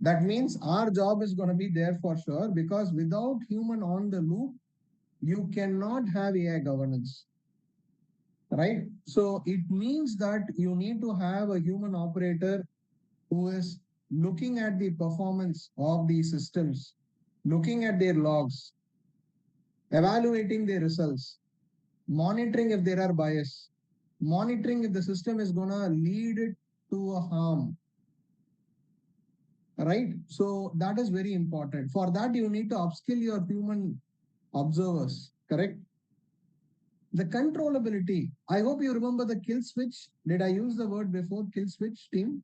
That means our job is going to be there for sure, because without human on the loop, you cannot have AI governance, right? So it means that you need to have a human operator who is looking at the performance of these systems, looking at their logs, evaluating their results, monitoring if there are bias, monitoring if the system is going to lead it to a harm, right? So that is very important. For that, you need to upskill your human observers, correct? The controllability. I hope you remember the kill switch. Did I use the word before, kill switch, team?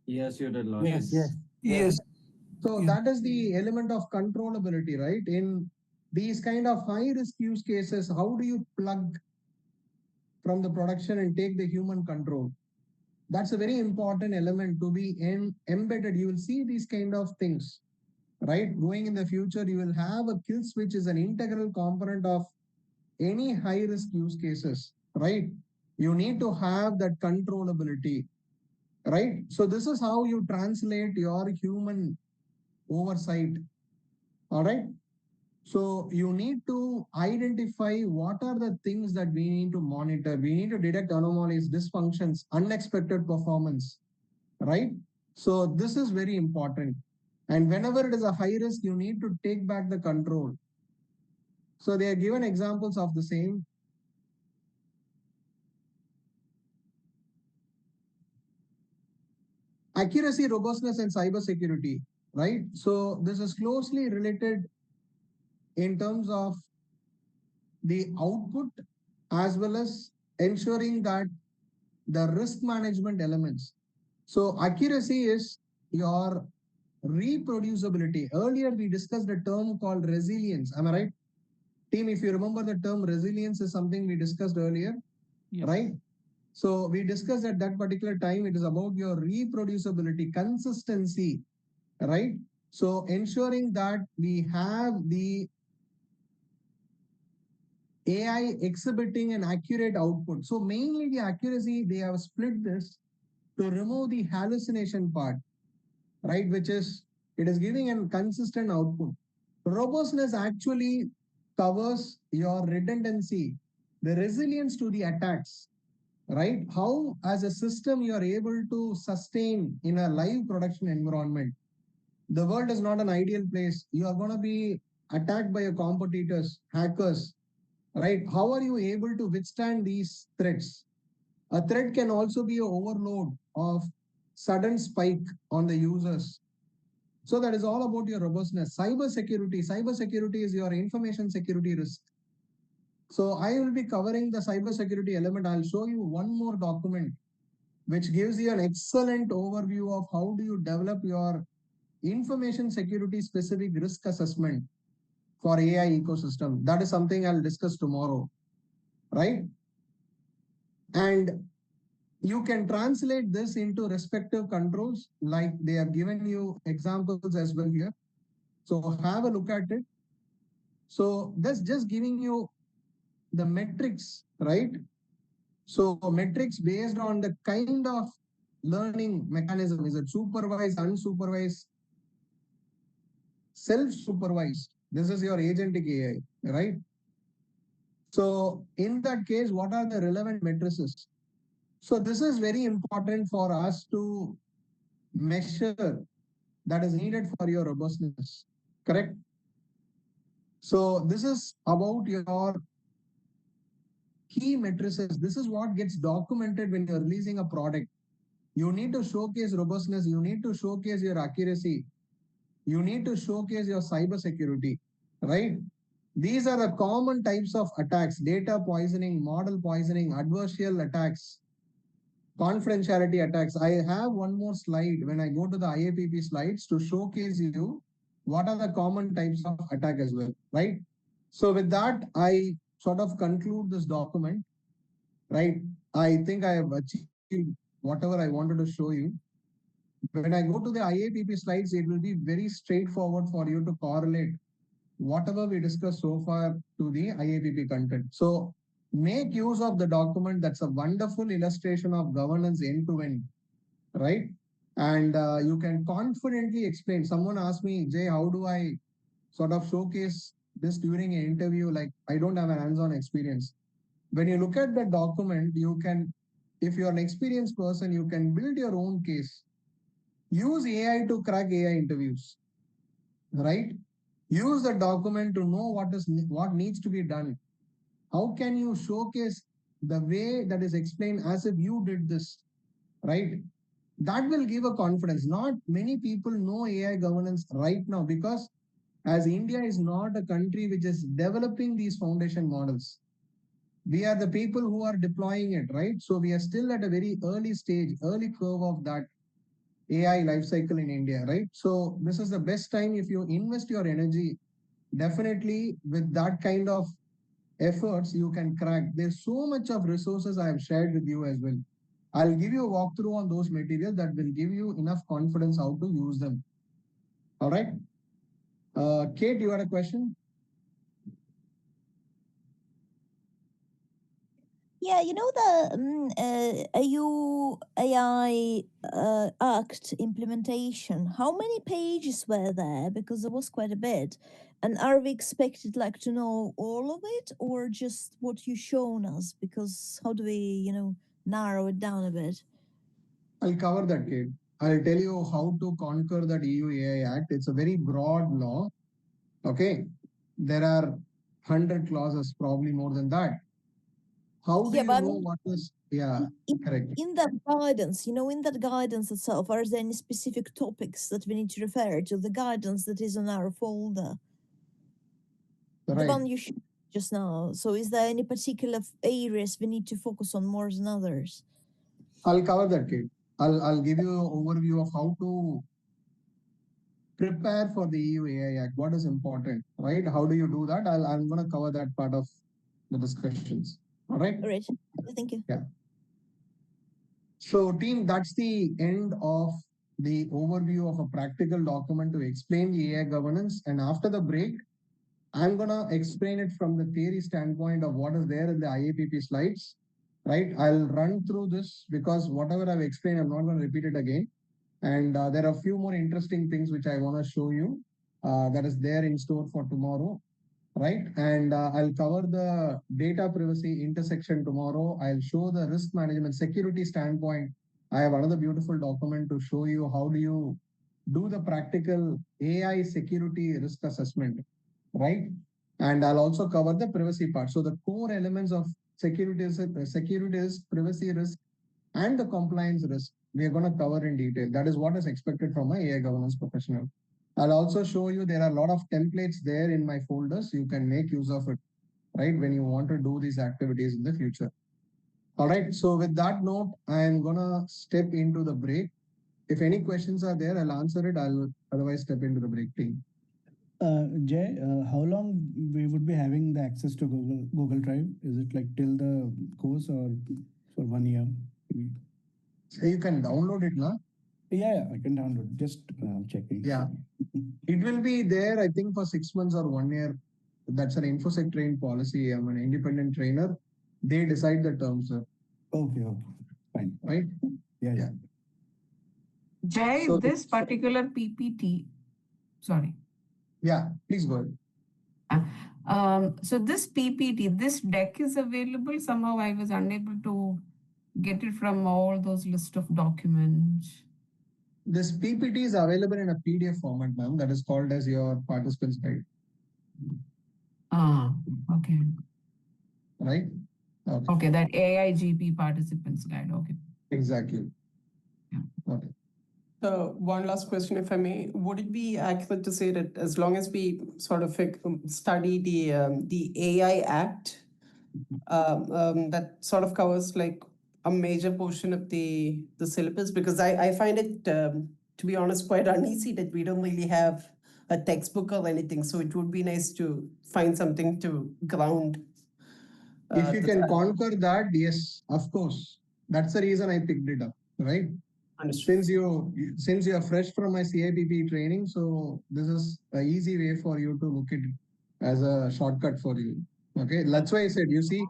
Yes, you did last Yes. time. Yes. So that is the element of controllability, right? In these kind of high risk use cases, how do you plug from the production and take the human control? That's a very important element to be embedded. You will see these kind of things, right? Going in the future, you will have a kill switch is an integral component of any high risk use cases, right? You need to have that controllability, right? So this is how you translate your human oversight, all right? So you need to identify what are the things that we need to monitor. We need to detect anomalies, dysfunctions, unexpected performance, right? So this is very important. And whenever it is a high risk, you need to take back the control. So they are given examples of the same. Accuracy, robustness, and cybersecurity, right? So this is closely related in terms of the output as well as ensuring that the risk management elements. So accuracy is your reproducibility. Earlier, we discussed a term called resilience. Am I right? Team, if you remember the term resilience is something we discussed earlier, right? So we discussed at that particular time, it is about your reproducibility, consistency, right? So ensuring that we have the AI exhibiting an accurate output. So mainly the accuracy, they have split this to remove the hallucination part, right? Which is, it is giving a consistent output. Robustness actually covers your redundancy, the resilience to the attacks, right? How as a system you are able to sustain in a live production environment. The world is not an ideal place. You are going to be attacked by your competitors, hackers, right? How are you able to withstand these threats? A threat can also be an overload of sudden spike on the users. So that is all about your robustness. Cyber security. Cyber security is your information security risk. So I will be covering the cyber security element. I'll show you one more document which gives you an excellent overview of how do you develop your information security specific risk assessment for AI ecosystem. That is something I'll discuss tomorrow, right? And you can translate this into respective controls, like they have given you examples as well here. So have a look at it. So that's just giving you the metrics, right? So metrics based on the kind of learning mechanism. Is it supervised, unsupervised, self-supervised? This is your agentic AI, right? So in that case, what are the relevant matrices? So this is very important for us to measure that is needed for your robustness, correct? So this is about your key matrices. This is what gets documented when you're releasing a product. You need to showcase robustness. You need to showcase your accuracy. You need to showcase your cyber security, right? These are the common types of attacks: data poisoning, model poisoning, adversarial attacks, confidentiality attacks. I have one more slide when I go to the IAPP slides to showcase you what are the common types of attack as well, right? So with that, I sort of conclude this document, right? I think I have achieved whatever I wanted to show you. When I go to the IAPP slides, it will be very straightforward for you to correlate whatever we discussed so far to the IAPP content. So make use of the document. That's a wonderful illustration of governance end to end, right? And you can confidently explain. Someone asked me, Jay, how do I sort of showcase this during an interview? Like, I don't have an hands-on experience. When you look at the document, you can, if you're an experienced person, you can build your own case. Use AI to crack AI interviews, right? Use the document to know what needs to be done. How can you showcase the way that is explained as if you did this, right? That will give a confidence. Not many people know AI governance right now because as India is not a country which is developing these foundation models. We are the people who are deploying it, right? So we are still at a very early stage, early curve of that AI lifecycle in India, right? So this is the best time if you invest your energy, definitely with that kind of efforts, you can crack. There's so much of resources I have shared with you as well. I'll give you a walkthrough on those materials that will give you enough confidence how to use them. All right. Kate, you had a question? Yeah, you know the EU AI Act implementation. How many pages were there? Because there was quite a bit. And are we expected like to know all of it, or just what you shown us? Because how do we, narrow it down a bit? I'll cover that, Kate. I'll tell you how to conquer that EU AI Act. It's a very broad law. Okay. There are 100 clauses, probably more than that. How do Yeah, you but know what is, yeah, correct. in that guidance, in that guidance itself, are there any specific topics that we need to refer to? The guidance that is on our folder, the Right. one you showed just now. So, is there any particular areas we need to focus on more than others? I'll cover that, Kate. I'll give you an overview of how to prepare for the EU AI Act. What is important, right? How do you do that? I'm going to cover that part of the discussions. All right. All right. Thank you. Yeah. So team, that's the end of the overview of a practical document to explain the AI governance. And after the break, I'm going to explain it from the theory standpoint of what is there in the IAPP slides, right? I'll run through this because whatever I've explained, I'm not going to repeat it again. And there are a few more interesting things which I want to show you that is there in store for tomorrow, right? And I'll cover the data privacy intersection tomorrow. I'll show the risk management security standpoint. I have another beautiful document to show you how do you do the practical AI security risk assessment, right? And I'll also cover the privacy part. So the core elements of security is privacy risk and the compliance risk we are going to cover in detail. That is what is expected from an AI governance professional. I'll also show you there are a lot of templates there in my folders. You can make use of it, right? When you want to do these activities in the future. All right. So with that note, I'm gonna step into the break. If any questions are there, I'll answer it. I'll otherwise step into the break team. Jay, how long we would be having the access to Google Drive? Is it like till the course or for 1 year? So you can download it now. Yeah, I can download. Just checking. Yeah, it will be there. I think for 6 months or 1 year. That's an InfoSec train policy. I'm an independent trainer. They decide the terms, sir. Okay, fine. Right? Yeah. Jay, So- this particular PPT, sorry. Yeah, please go ahead. So this PPT, this deck is available. Somehow I was unable to get it from all those list of documents. This PPT is available in a PDF format, ma'am. That is called as your participants guide. Okay. Right? Okay, that AIGP participants guide. Okay. Exactly. Okay. One last question, if I may. Would it be accurate to say that as long as we sort of study the AI Act, that sort of covers like a major portion of the syllabus? Because I find it, to be honest, quite uneasy that we don't really have a textbook or anything. So it would be nice to find something to ground. If you can conquer that, yes, of course. That's the reason I picked it up, right? Since you are fresh from my CIPP training, so this is an easy way for you to look at it as a shortcut for you. Okay, that's why I said, you see,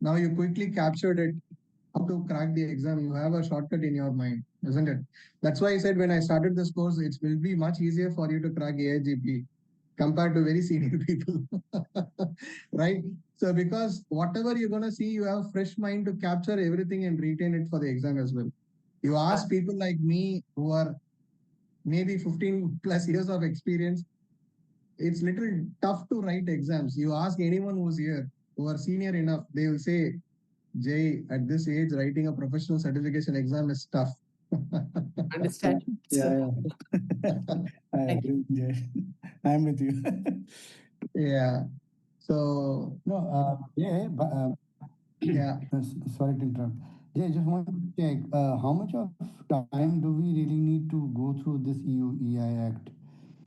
now you quickly captured it, how to crack the exam. You have a shortcut in your mind, isn't it? That's why I said when I started this course, it will be much easier for you to crack AIGP compared to very senior people, right? So because whatever you're going to see, you have fresh mind to capture everything and retain it for the exam as well. You ask people like me who are maybe 15 plus years of experience, it's little tough to write exams. You ask anyone who's here, who are senior enough, they will say, Jay, at this age, writing a professional certification exam is tough. Understand. Yeah. I agree, Jay. I'm with you. Yeah. So no, yeah, but yeah. Sorry to interrupt. Yeah, just want to check how much of time do we really need to go through this EU-EI Act,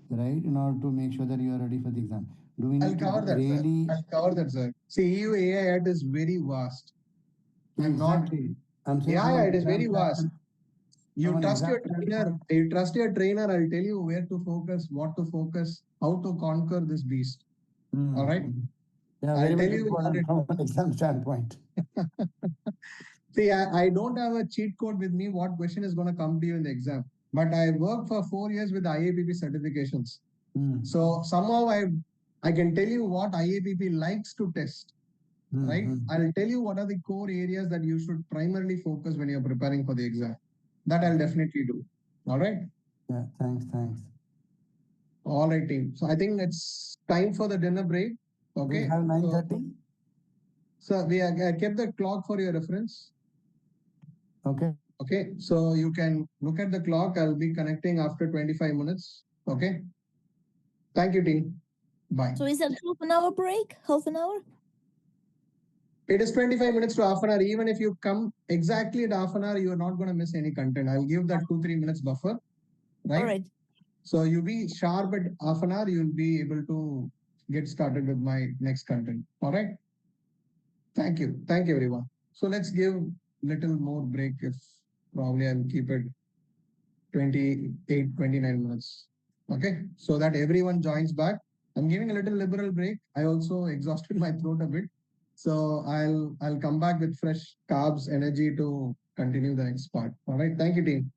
right, in order to make sure that you are ready for the exam? Do we need I'll cover that, really? sir. I'll cover that, sir. See, EU AI Act is very vast. Exactly. I'm saying Yeah, it is very vast. You from an trust your exam trainer. You trust your trainer. I'll tell you where to focus, what to focus, how to conquer this beast. All right. Yeah, I'll very tell much you what important from an exam standpoint. See, I don't have a cheat code with me, what question is going to come to you in the exam. But I worked for 4 years with IAPP certifications. So somehow I can tell you what IAPP likes to test, right? I'll tell you what are the core areas that you should primarily focus when you're preparing for the exam. That I'll definitely do. All right? Yeah, thanks. All right, team. So I think it's time for the dinner break. Okay. We have 9:30. So I kept the clock for your reference. Okay. Okay. So you can look at the clock. I'll be connecting after 25 minutes. Okay. Thank you, team. Bye. So is that half an hour break? Half an hour? It is 25 minutes to half an hour. Even if you come exactly at half an hour, you're not going to miss any content. I'll give that 2-3 minutes buffer. Right? All right. So you be sharp at half an hour, you'll be able to get started with my next content. All right. Thank you. Thank you, everyone. So let's give little more break. If probably I'll keep it 28, 29 minutes. Okay. So that everyone joins back. I'm giving a little liberal break. I also exhausted my throat a bit. So I'll come back with fresh carbs, energy to continue the next part. All right. Thank you, team.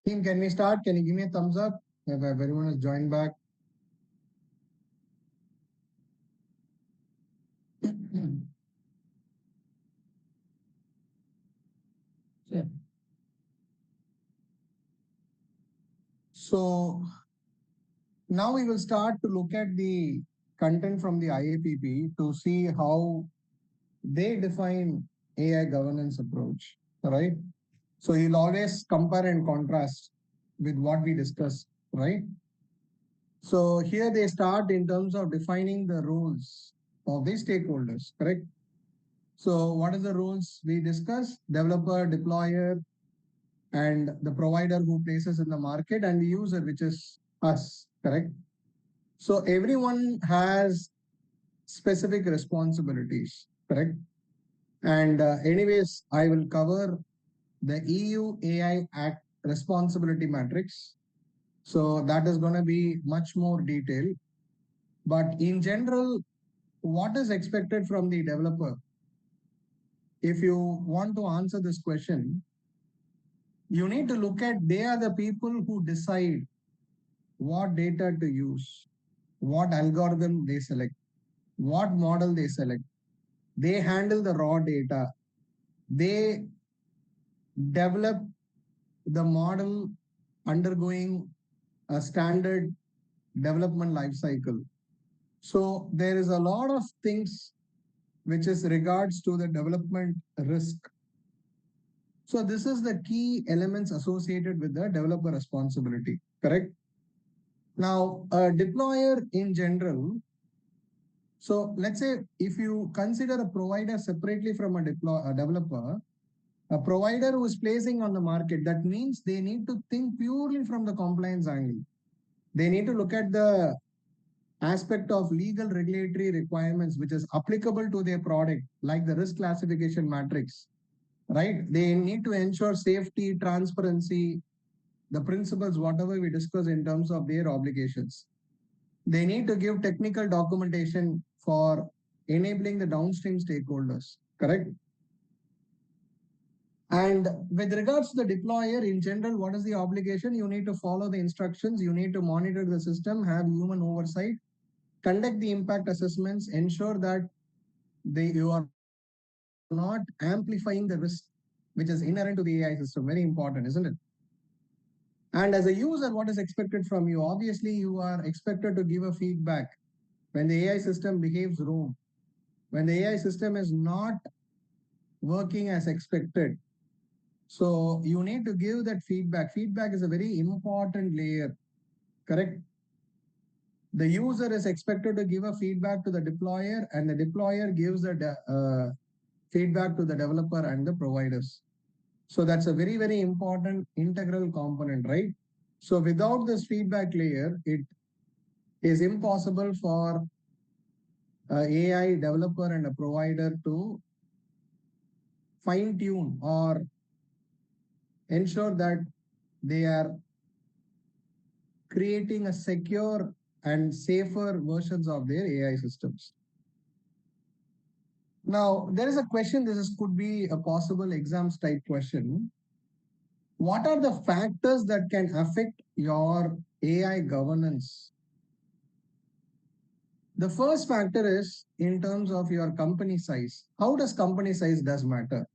Team, can we start? Can you give me a thumbs up if everyone has joined back? Yeah. So now we will start to look at the content from the IAPP to see how they define AI governance approach, right? So you'll always compare and contrast with what we discussed, right? So here they start in terms of defining the roles of the stakeholders, correct? So what are the roles we discussed? Developer, deployer, and the provider who places in the market, and the user, which is us, correct? So everyone has specific responsibilities, correct? And anyways, I will cover the EU AI Act responsibility matrix. So that is going to be much more detailed. But in general, what is expected from the developer? If you want to answer this question, you need to look at they are the people who decide what data to use, what algorithm they select, what model they select. They handle the raw data. They develop the model undergoing a standard development life cycle. So there is a lot of things which is regards to the development risk. So this is the key elements associated with the developer responsibility, correct? Now, a deployer in general, so let's say if you consider a provider separately from a developer, a provider who is placing on the market, that means they need to think purely from the compliance angle. They need to look at the aspect of legal regulatory requirements which is applicable to their product, like the risk classification matrix, right? They need to ensure safety, transparency, the principles, whatever we discuss in terms of their obligations. They need to give technical documentation for enabling the downstream stakeholders, correct? And with regards to the deployer in general, what is the obligation? You need to follow the instructions, you need to monitor the system, have human oversight, conduct the impact assessments, ensure that you are not amplifying the risk which is inherent to the AI system. Very important, isn't it? And as a user, what is expected from you? Obviously, you are expected to give a feedback when the AI system behaves wrong, when the AI system is not working as expected. So you need to give that feedback. Feedback is a very important layer, correct? The user is expected to give a feedback to the deployer, and the deployer gives the feedback to the developer and the providers. So that's a very, very important integral component, right? So without this feedback layer, it is impossible for an AI developer and a provider to fine tune or ensure that they are creating a secure and safer versions of their AI systems. Now, there is a question, could be a possible exams type question. What are the factors that can affect your AI governance? The first factor is in terms of your company size. How does company size does matter?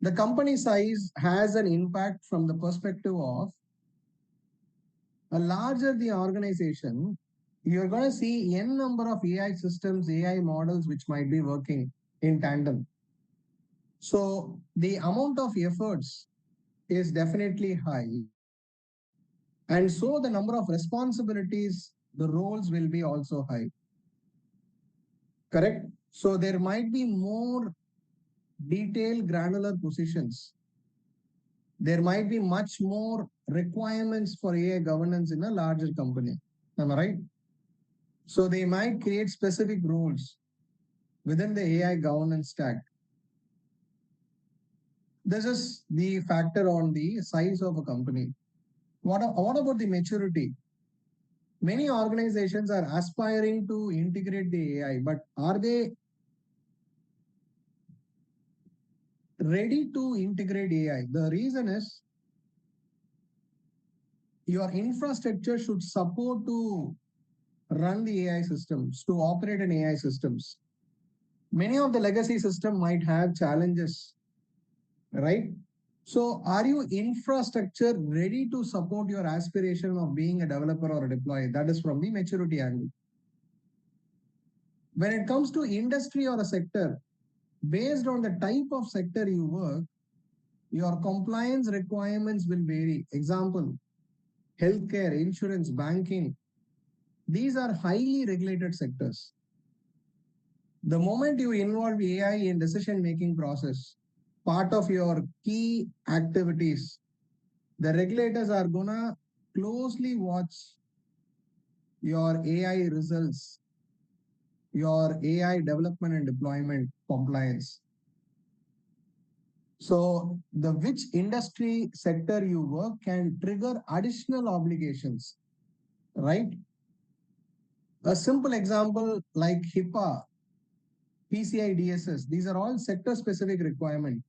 The company size has an impact from the perspective of a larger the organization, you're going to see n number of AI systems, AI models which might be working in tandem. So the amount of efforts is definitely high. And so the number of responsibilities, the roles will be also high. Correct? So there might be more detailed granular positions. There might be much more requirements for AI governance in a larger company. Am I right? So they might create specific roles within the AI governance stack. This is the factor on the size of a company. What about the maturity? Many organizations are aspiring to integrate the AI, but are they ready to integrate AI? The reason is your infrastructure should support to run the AI systems, to operate in AI systems. Many of the legacy systems might have challenges, right? So are your infrastructure ready to support your aspiration of being a developer or a deployer? That is from the maturity angle. When it comes to industry or a sector, based on the type of sector you work, your compliance requirements will vary. Example, healthcare, insurance, banking. These are highly regulated sectors. The moment you involve AI in decision-making process, part of your key activities, the regulators are gonna closely watch your AI results, your AI development and deployment compliance. So the which industry sector you work can trigger additional obligations, right? A simple example like HIPAA, PCI DSS, these are all sector specific requirements.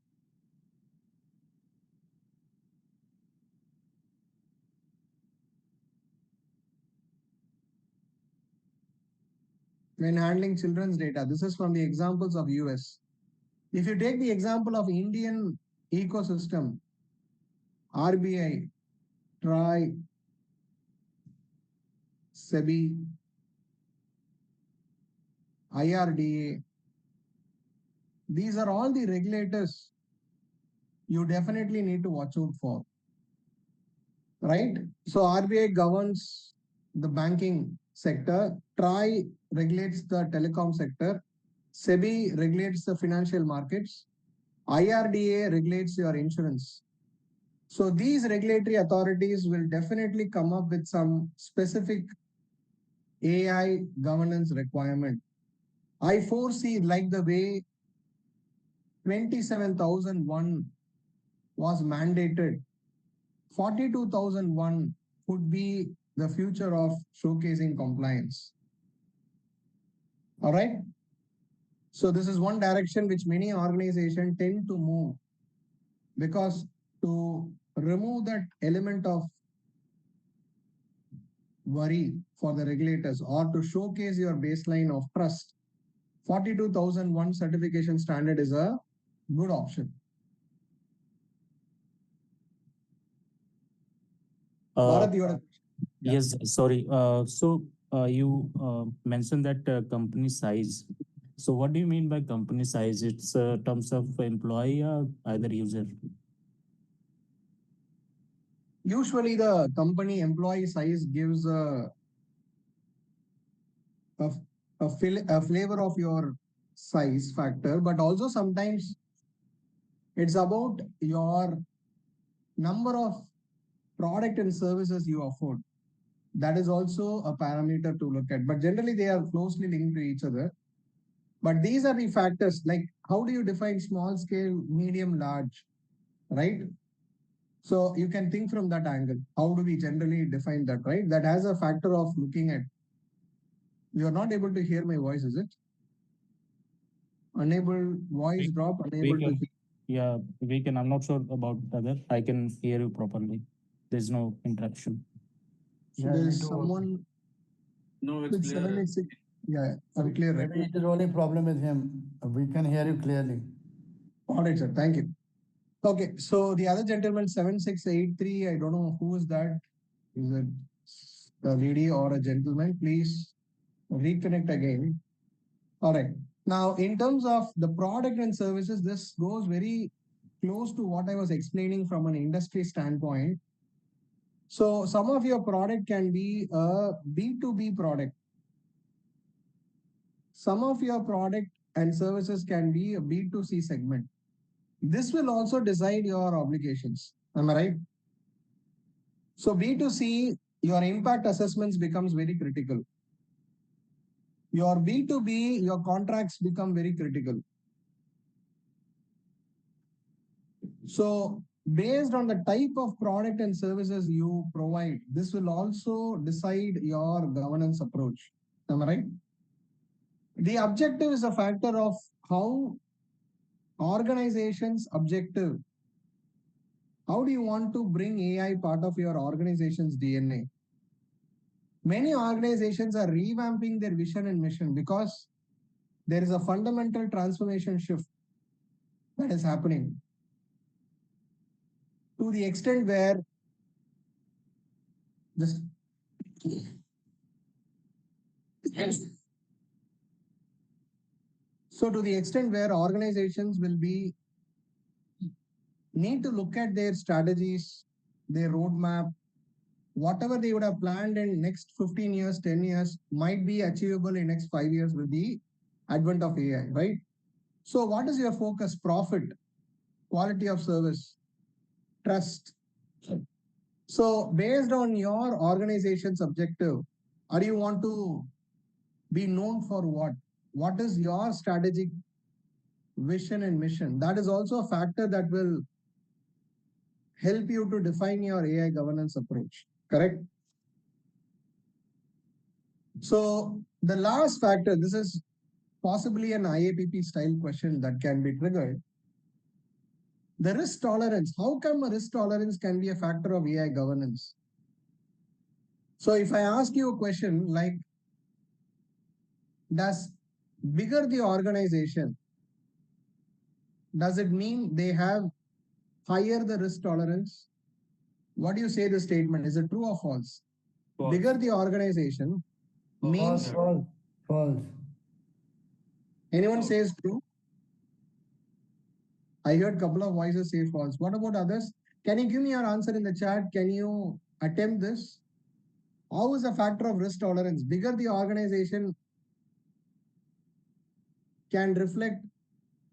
When handling children's data, this is from the examples of US. If you take the example of Indian ecosystem, RBI, TRAI, SEBI, IRDA, these are all the regulators you definitely need to watch out for, right? So RBI governs the banking sector, TRAI regulates the telecom sector, SEBI regulates the financial markets, IRDA regulates your insurance. So these regulatory authorities will definitely come up with some specific AI governance requirement. I foresee like the way 27,001 was mandated, 42,001 could be the future of showcasing compliance. All right. So this is one direction which many organizations tend to move, because to remove that element of worry for the regulators or to showcase your baseline of trust, 42,001 certification standard is a good option. Bharat, you are Yes, sorry. You mentioned that company size. So what do you mean by company size? It's terms of employee or either user? Usually the company employee size gives a flavor of your size factor, but also sometimes it's about your number of product and services you afford. That is also a parameter to look at, but generally they are closely linked to each other. But these are the factors, like how do you define small scale, medium, large, right? So you can think from that angle. How do we generally define that, right? That has a factor of looking at. You're not able to hear my voice, is it? Unable, voice drop, unable to hear. Yeah, we can. I'm not sure about the other. I can hear you properly. There's no interruption. So there's someone. No, it's with clear. 786. Yeah, I'm clear. Right? Maybe it is only problem with him. We can hear you clearly. All right, sir. Thank you. Okay, so the other gentleman, 7683, I don't know who is that. Is it a lady or a gentleman? Please reconnect again. All right. Now, in terms of the product and services, this goes very close to what I was explaining from an industry standpoint. So some of your product can be a B2B product. Some of your product and services can be a B2C segment. This will also decide your obligations. Am I right? So B2C, your impact assessments becomes very critical. Your B2B, your contracts become very critical. So based on the type of product and services you provide, this will also decide your governance approach. Am I right? The objective is a factor of how organizations' objective How do you want to bring AI part of your organization's DNA? Many organizations are revamping their vision and mission because there is a fundamental transformation shift that is happening to the extent where just so to the extent where organizations will be need to look at their strategies, their roadmap, whatever they would have planned in next 15 years, 10 years might be achievable in next 5 years with the advent of AI, right? So what is your focus? Profit, quality of service, trust. So based on your organization's objective, or you want to be known for what? What is your strategic vision and mission? That is also a factor that will help you to define your AI governance approach, correct? So the last factor, this is possibly an IAPP style question that can be triggered. The risk tolerance. How come a risk tolerance can be a factor of AI governance? So if I ask you a question like, does bigger the organization, does it mean they have higher the risk tolerance? What do you say the statement? Is it true or false? False. Bigger the organization means False. False. Anyone says true? I heard a couple of voices say false. What about others? Can you give me your answer in the chat? Can you attempt this? How is a factor of risk tolerance? Bigger the organization can reflect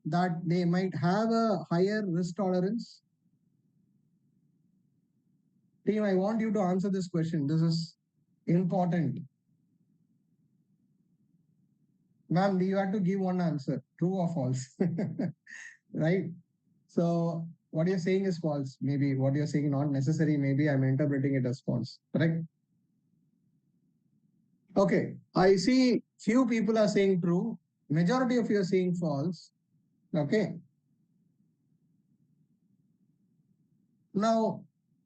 that they might have a higher risk tolerance. Team, I want you to answer this question. This is important. Ma'am, you have to give one answer, true or false, right? So what you're saying is false. Maybe what you're saying not necessary. Maybe I'm interpreting it as false, correct? Okay, I see few people are saying true. Majority of you are saying false. Okay. Now,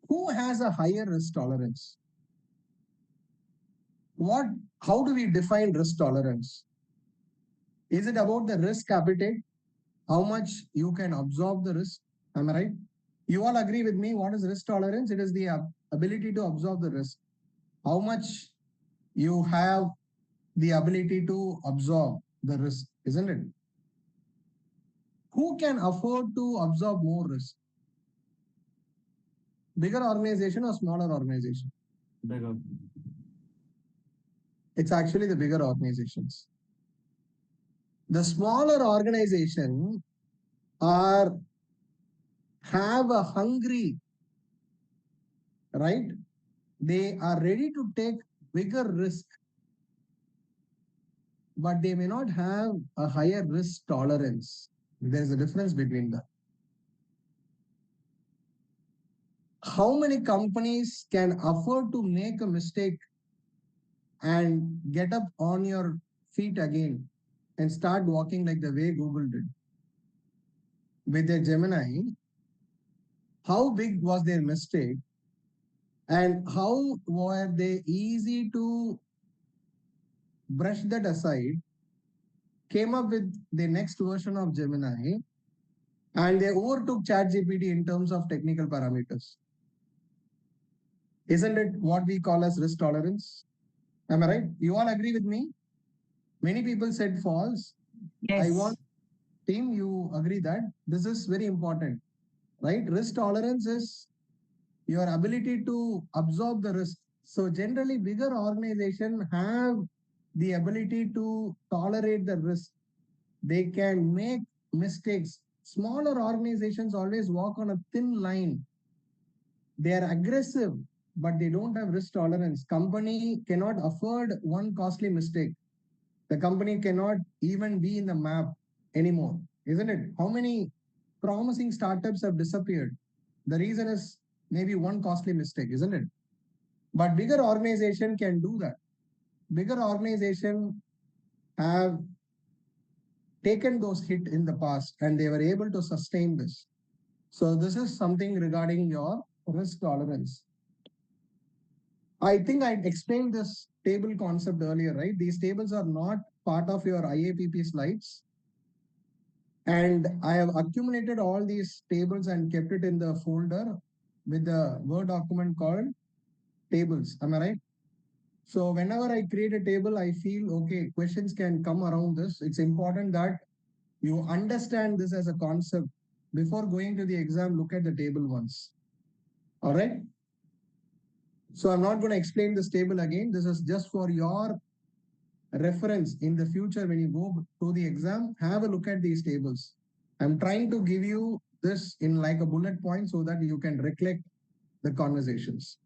who has a higher risk tolerance? How do we define risk tolerance? Is it about the risk appetite? How much you can absorb the risk? Am I right? You all agree with me? What is risk tolerance? It is the ability to absorb the risk. How much you have the ability to absorb the risk, isn't it? Who can afford to absorb more risk? Bigger organization or smaller organization? Bigger. It's actually the bigger organizations. The smaller organization have a hungry, right? They are ready to take bigger risk, but they may not have a higher risk tolerance. There's a difference between that. How many companies can afford to make a mistake and get up on your feet again and start walking like the way Google did? With their Gemini, how big was their mistake and how were they easy to brush that aside, came up with the next version of Gemini, and they overtook ChatGPT in terms of technical parameters. Isn't it what we call as risk tolerance? Am I right? You all agree with me? Many people said false. Yes. I want team, you agree that this is very important, right? Risk tolerance is your ability to absorb the risk. So generally bigger organization have the ability to tolerate the risk. They can make mistakes. Smaller organizations always walk on a thin line. They are aggressive, but they don't have risk tolerance. Company cannot afford one costly mistake. The company cannot even be in the map anymore, isn't it? How many promising startups have disappeared? The reason is maybe one costly mistake, isn't it? But bigger organization can do that. Bigger organization have taken those hit in the past and they were able to sustain this. So this is something regarding your risk tolerance. I think I explained this table concept earlier, right? These tables are not part of your IAPP slides. And I have accumulated all these tables and kept it in the folder with the Word document called tables. Am I right? So whenever I create a table, I feel, okay, questions can come around this. It's important that you understand this as a concept. Before going to the exam, look at the table once. All right. So I'm not going to explain this table again. This is just for your reference in the future. When you go to the exam, have a look at these tables. I'm trying to give you this in like a bullet point so that you can recollect the conversations.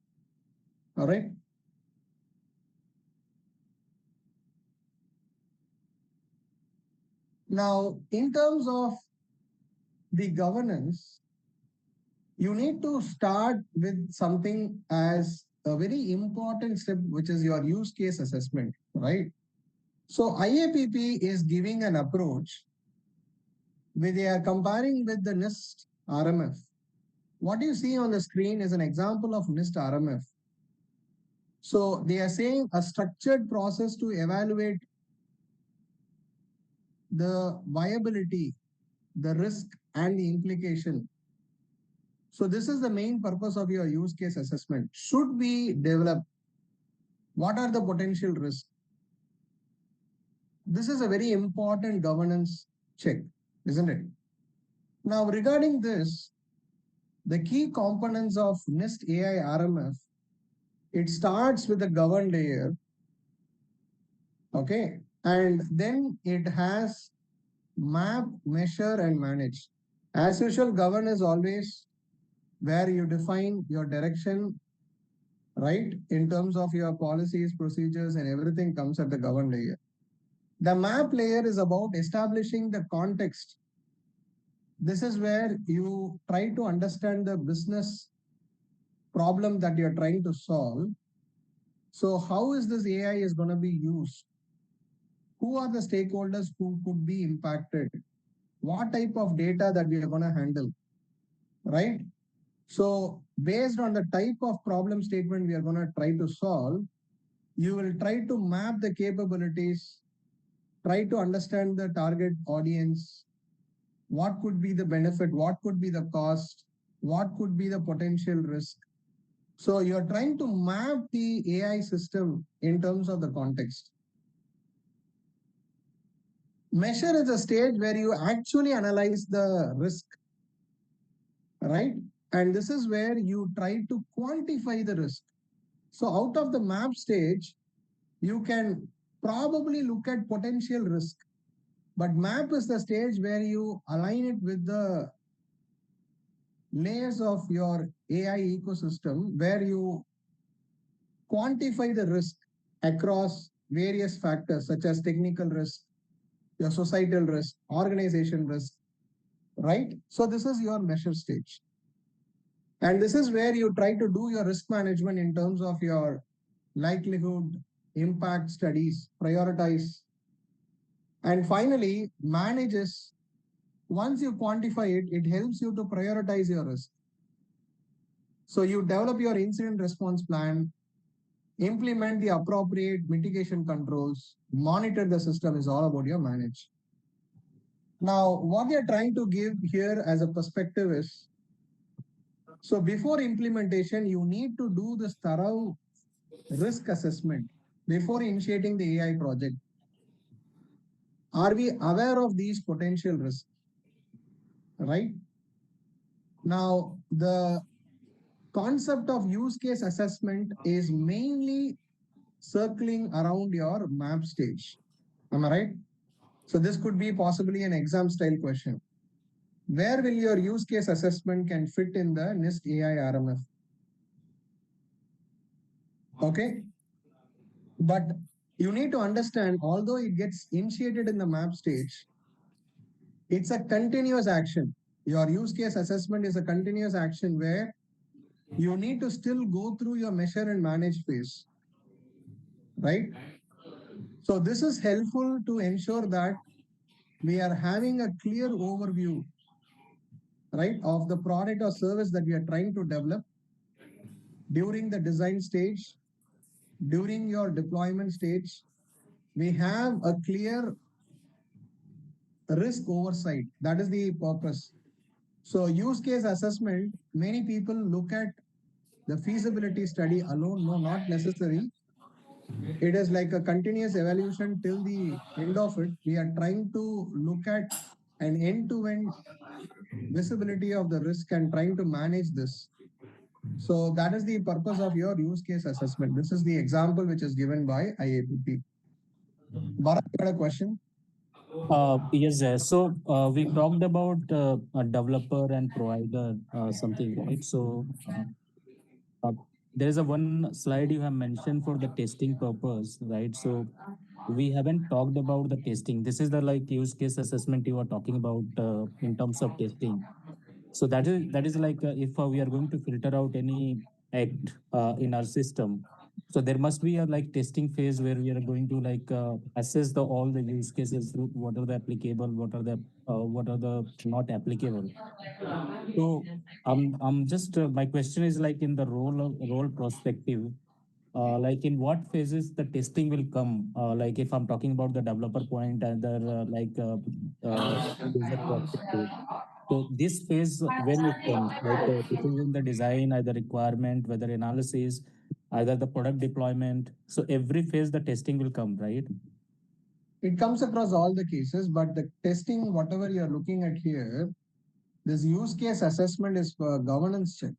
All right. Now, in terms of the governance, you need to start with something as a very important step, which is your use case assessment, right? So IAPP is giving an approach where they are comparing with the NIST RMF. What you see on the screen is an example of NIST RMF. So they are saying a structured process to evaluate the viability, the risk, and the implication. So this is the main purpose of your use case assessment. Should we develop? What are the potential risks? This is a very important governance check, isn't it? Now, regarding this, the key components of NIST AI RMF, it starts with the govern layer, okay? And then it has map, measure, and manage. As usual, govern is always where you define your direction, right? In terms of your policies, procedures, and everything comes at the govern layer. The map layer is about establishing the context. This is where you try to understand the business problem that you're trying to solve. So how is this AI is going to be used? Who are the stakeholders who could be impacted? What type of data that we are going to handle, right? So based on the type of problem statement we are going to try to solve, you will try to map the capabilities, try to understand the target audience, what could be the benefit, what could be the cost, what could be the potential risk. So you're trying to map the AI system in terms of the context. Measure is a stage where you actually analyze the risk, right? And this is where you try to quantify the risk. So out of the map stage, you can probably look at potential risk. But map is the stage where you align it with the layers of your AI ecosystem, where you quantify the risk across various factors such as technical risk, your societal risk, organization risk, right? So this is your measure stage. And this is where you try to do your risk management in terms of your likelihood, impact studies, prioritize. And finally, manages. Once you quantify it, it helps you to prioritize your risk. So you develop your incident response plan, implement the appropriate mitigation controls, monitor the system is all about your manage. Now, what we are trying to give here as a perspective is, so before implementation, you need to do this thorough risk assessment before initiating the AI project. Are we aware of these potential risks, right? Now, the concept of use case assessment is mainly circling around your map stage. Am I right? So this could be possibly an exam style question. Where will your use case assessment can fit in the NIST AI RMF? Okay. But you need to understand, although it gets initiated in the map stage, it's a continuous action. Your use case assessment is a continuous action where you need to still go through your measure and manage phase, right? So this is helpful to ensure that we are having a clear overview, right, of the product or service that we are trying to develop during the design stage, during your deployment stage, we have a clear risk oversight. That is the purpose. So use case assessment, many people look at the feasibility study alone. No, not necessary. It is like a continuous evaluation till the end of it. We are trying to look at an end-to-end visibility of the risk and trying to manage this. So that is the purpose of your use case assessment. This is the example which is given by IAPP. Bharat, you had a question? Yes, so we talked about a developer and provider something, right? So uh, there is a one slide you have mentioned for the testing purpose, right? So we haven't talked about the testing. This is the like use case assessment you are talking about in terms of testing. So that is like if we are going to filter out any act in our system, so there must be a like testing phase where we are going to like assess the all the use cases, what are the applicable, what are the not applicable. So I'm just my question is like in the role perspective, like in what phases the testing will come? Like if I'm talking about the developer point and the user perspective. So this phase when it comes, like this is in the design, either requirement, whether analysis, either the product deployment. So every phase the testing will come, right? It comes across all the cases, but the testing, whatever you're looking at here, this use case assessment is for governance check.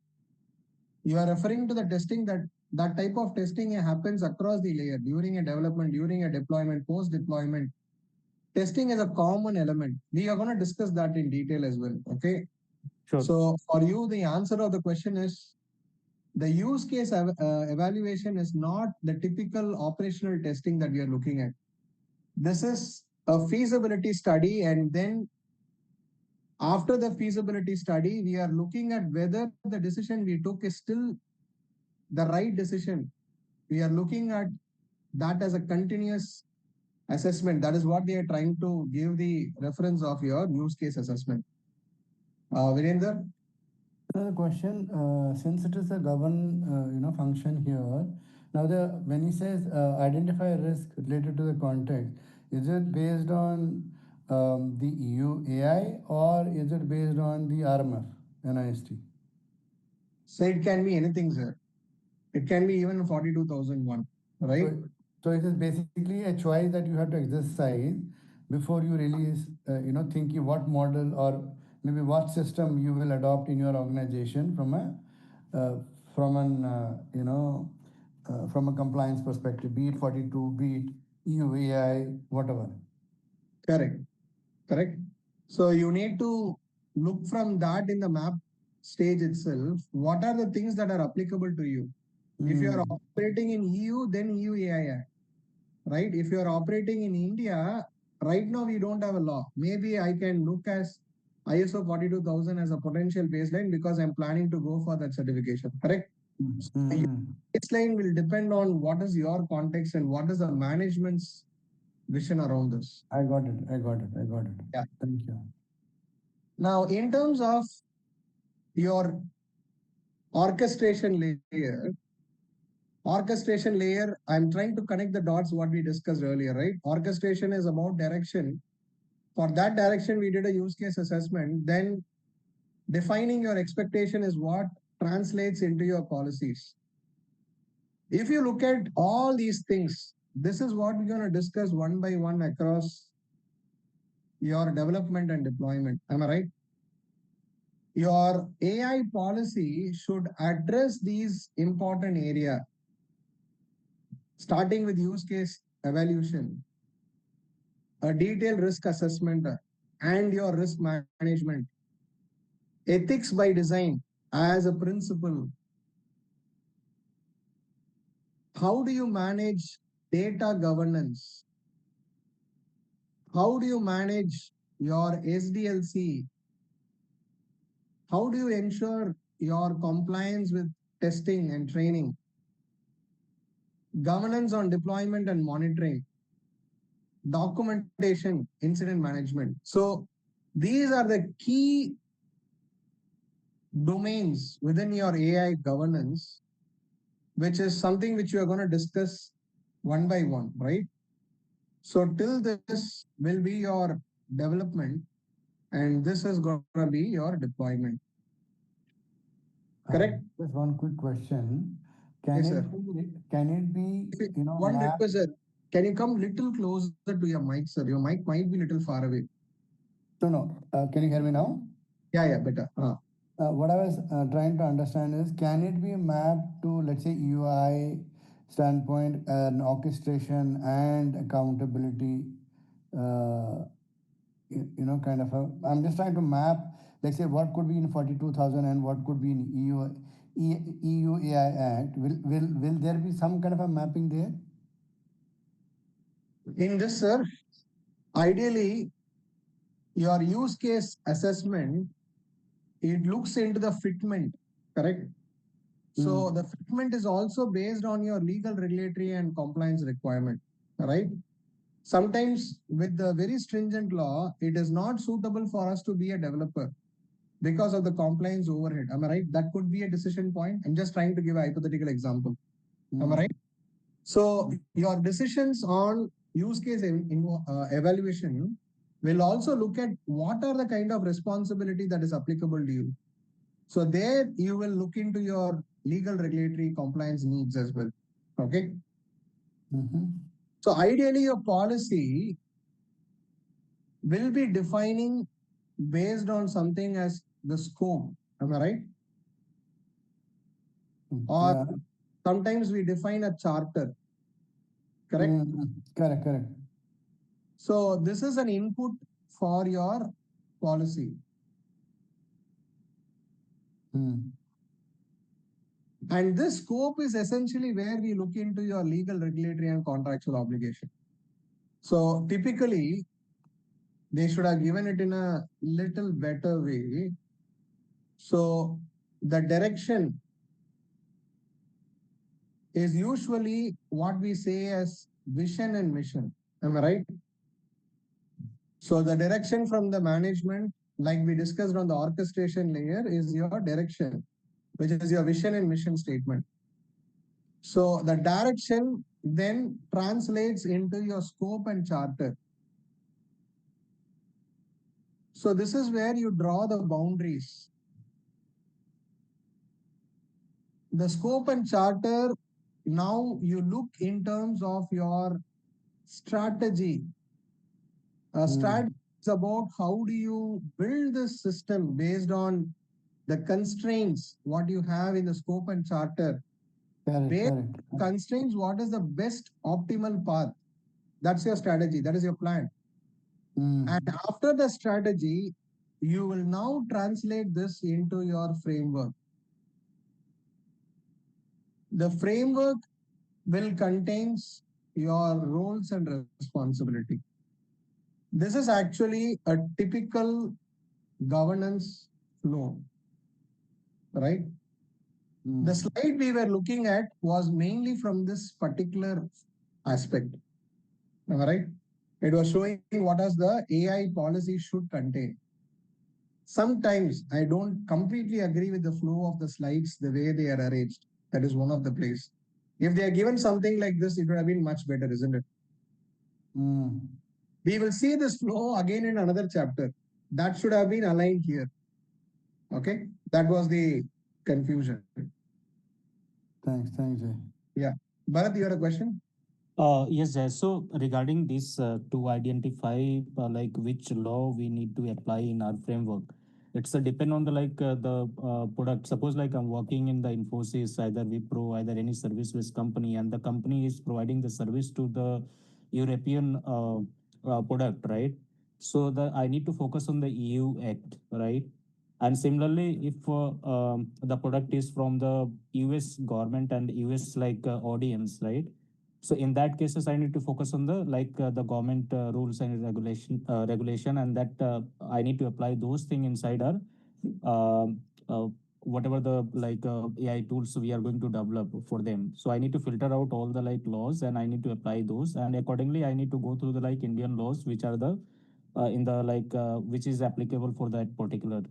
You are referring to the testing that type of testing happens across the layer during a development, during a deployment, post deployment. Testing is a common element. We are going to discuss that in detail as well. Okay. Sure. So for you, the answer of the question is the use case evaluation is not the typical operational testing that we are looking at. This is a feasibility study, and then after the feasibility study, we are looking at whether the decision we took is still the right decision. We are looking at that as a continuous assessment. That is what they are trying to give the reference of your use case assessment. Virender? The question, since it is a govern, function here, now when he says identify risk related to the context, is it based on the EU AI or is it based on the RMF, NIST? So it can be anything, sir. It can be even 42,001, right? So it is basically a choice that you have to exercise before you release, think what model or maybe what system you will adopt in your organization from a compliance perspective, be it 42, be it EU AI, whatever. Correct. So you need to look from that in the map stage itself. What are the things that are applicable to you? If you are operating in EU, then EU AI Act, right? If you are operating in India, right now we don't have a law. Maybe I can look as ISO 42,000 as a potential baseline because I'm planning to go for that certification, correct? Baseline will depend on what is your context and what is the management's vision around this. I got it. Yeah. Thank you. Now, in terms of your orchestration layer, I'm trying to connect the dots what we discussed earlier, right? Orchestration is about direction. For that direction, we did a use case assessment. Then defining your expectation is what translates into your policies. If you look at all these things, this is what we're going to discuss one by one across your development and deployment. Am I right? Your AI policy should address these important areas, starting with use case evaluation, a detailed risk assessment, and your risk management, ethics by design as a principle. How do you manage data governance? How do you manage your SDLC? How do you ensure your compliance with testing and training? Governance on deployment and monitoring, documentation, incident management. So these are the key domains within your AI governance, which is something which you are going to discuss one by one, right? So till this will be your development, and this is going to be your deployment. Correct? Just one quick question. Can Yes, it sir. be One mapped? request, sir. Can you come little closer to your mic, sir? Your mic might be little far away. No. Can you hear me now? Yeah, better. What I was trying to understand is, can it be mapped to, let's say, UI standpoint, an orchestration and accountability? Kind of a. I'm just trying to map, let's say, what could be in 42,000 and what could be in EU AI Act. Will there be some kind of a mapping there? In this, sir, ideally, your use case assessment, it looks into the fitment, correct? So the fitment is also based on your legal, regulatory, and compliance requirement, right? Sometimes with the very stringent law, it is not suitable for us to be a developer because of the compliance overhead. Am I right? That could be a decision point. I'm just trying to give a hypothetical example. Am I right? So your decisions on use case evaluation will also look at what are the kind of responsibility that is applicable to you. So there you will look into your legal, regulatory, compliance needs as well. Okay. So ideally your policy will be defining based on something as the scope. Am I right? Or sometimes we define a charter. Correct? Correct. So this is an input for your policy. And this scope is essentially where we look into your legal, regulatory, and contractual obligation. So typically, they should have given it in a little better way. So the direction is usually what we say as vision and mission. Am I right? So the direction from the management, like we discussed on the orchestration layer, is your direction, which is your vision and mission statement. So the direction then translates into your scope and charter. So this is where you draw the boundaries. The scope and charter, now you look in terms of your strategy. Strategy is about how do you build this system based on the constraints, what you have in the scope and charter. Based on constraints, what is the best optimal path? That's your strategy. That is your plan. And after the strategy, you will now translate this into your framework. The framework will contains your roles and responsibility. This is actually a typical governance flow, right? The slide we were looking at was mainly from this particular aspect. Am I right? It was showing what does the AI policy should contain. Sometimes I don't completely agree with the flow of the slides, the way they are arranged. That is one of the place. If they are given something like this, it would have been much better, isn't it? We will see this flow again in another chapter. That should have been aligned here. Okay, that was the confusion. Thanks, Jay. Yeah. Bharat, you had a question? Yes, Jay. So regarding this, to identify like which law we need to apply in our framework, it's a depend on the the product. Suppose like I'm working in the Infosys, either Wipro, either any service-based company, and the company is providing the service to the European product, right? So the I need to focus on the EU Act, right? And similarly, if the product is from the US government and US audience, right? So in that cases, I need to focus on the the government rules and regulation, and that I need to apply those things inside our whatever the AI tools we are going to develop for them. So I need to filter out all the laws, and I need to apply those, and accordingly I need to go through the Indian laws which are the in the which is applicable for that particular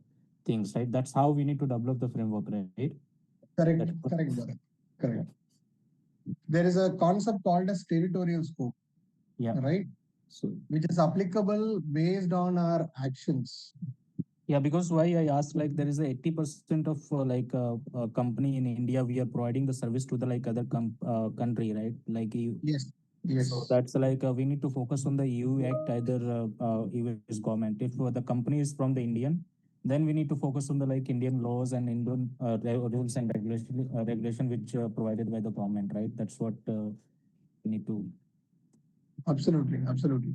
things, right? That's how we need to develop the framework, right? Correct, correct, Bharat. Correct. There is a concept called as territorial scope, right? So which is applicable based on our actions. yeah, because why I asked, like there is a 80% of company in India, we are providing the service to the like other country, right? Like you. Yes. Yes. So that's like we need to focus on the EU Act, either US government. If the company is from the Indian, then we need to focus on the like Indian laws and Indian rules and regulation which provided by the government, right? That's what we need to. Absolutely, absolutely.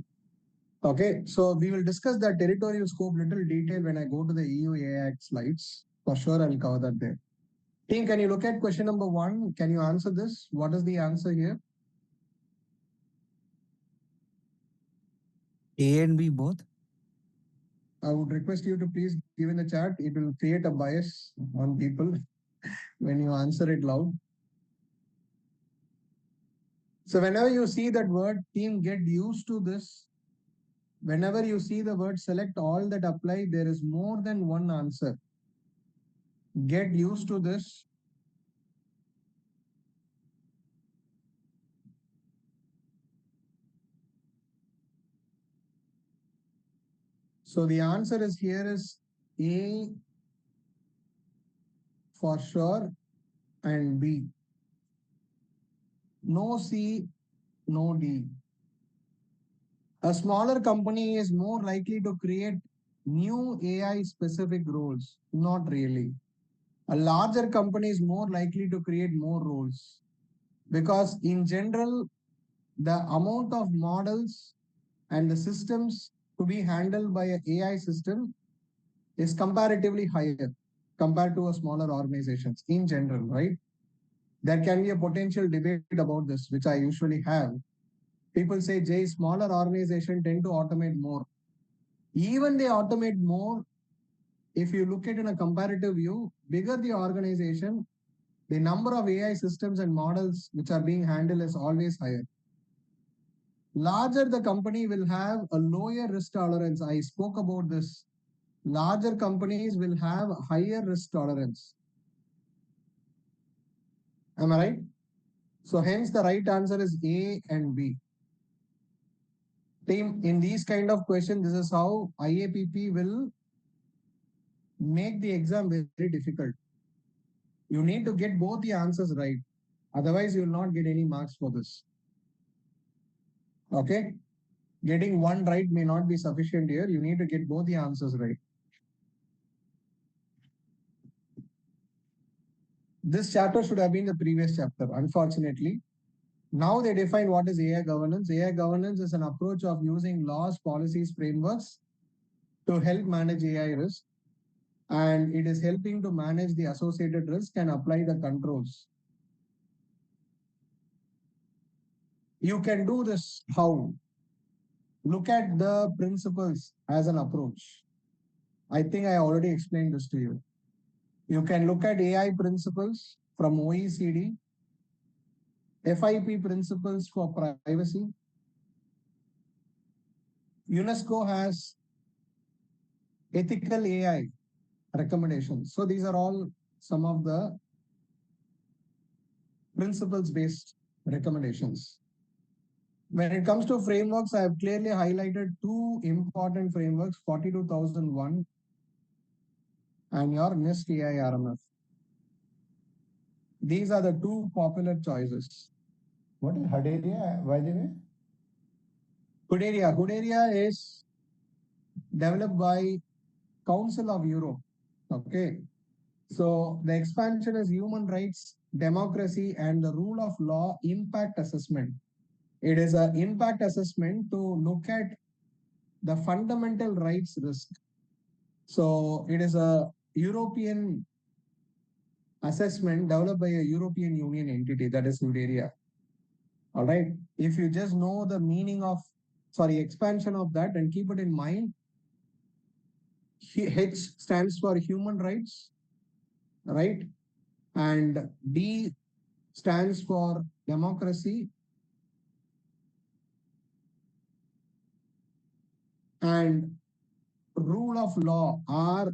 Okay, so we will discuss that territorial scope little detail when I go to the EU AI Act slides. For sure, I'll cover that there. Team, can you look at question number 1? Can you answer this? What is the answer here? A and B both? I would request you to please give in the chat. It will create a bias on people when you answer it loud. So whenever you see that word, team, get used to this. Whenever you see the word select all that apply, there is more than one answer. Get used to this. So the answer is here is A for sure and B. No C, no D. A smaller company is more likely to create new AI specific roles. Not really. A larger company is more likely to create more roles because in general, the amount of models and the systems to be handled by an AI system is comparatively higher compared to a smaller organizations in general, right? There can be a potential debate about this, which I usually have. People say, Jay, smaller organizations tend to automate more. Even they automate more, if you look at it in a comparative view, bigger the organization, the number of AI systems and models which are being handled is always higher. Larger the company will have a lower risk tolerance. I spoke about this. Larger companies will have higher risk tolerance. Am I right? So hence the right answer is A and B. Team, in these kind of questions, this is how IAPP will make the exam very difficult. You need to get both the answers right. Otherwise, you will not get any marks for this. Okay? Getting one right may not be sufficient here. You need to get both the answers right. This chapter should have been the previous chapter, unfortunately. Now they define what is AI governance. AI governance is an approach of using laws, policies, frameworks to help manage AI risk. And it is helping to manage the associated risk and apply the controls. You can do this how? Look at the principles as an approach. I think I already explained this to you. You can look at AI principles from OECD, FIP principles for privacy. UNESCO has ethical AI recommendations. So these are all some of the principles-based recommendations. When it comes to frameworks, I have clearly highlighted two important frameworks, 42001 and your NIST AI RMF. These are the two popular choices. What is Haderia, by the way? Huderia. Huderia is developed by Council of Europe. Okay. So the expansion is human rights, democracy, and the rule of law impact assessment. It is an impact assessment to look at the fundamental rights risk. So it is a European assessment developed by a European Union entity, that is Huderia. All right. If you just know the meaning of, expansion of that and keep it in mind, H stands for human rights, right? And D stands for democracy. And rule of law,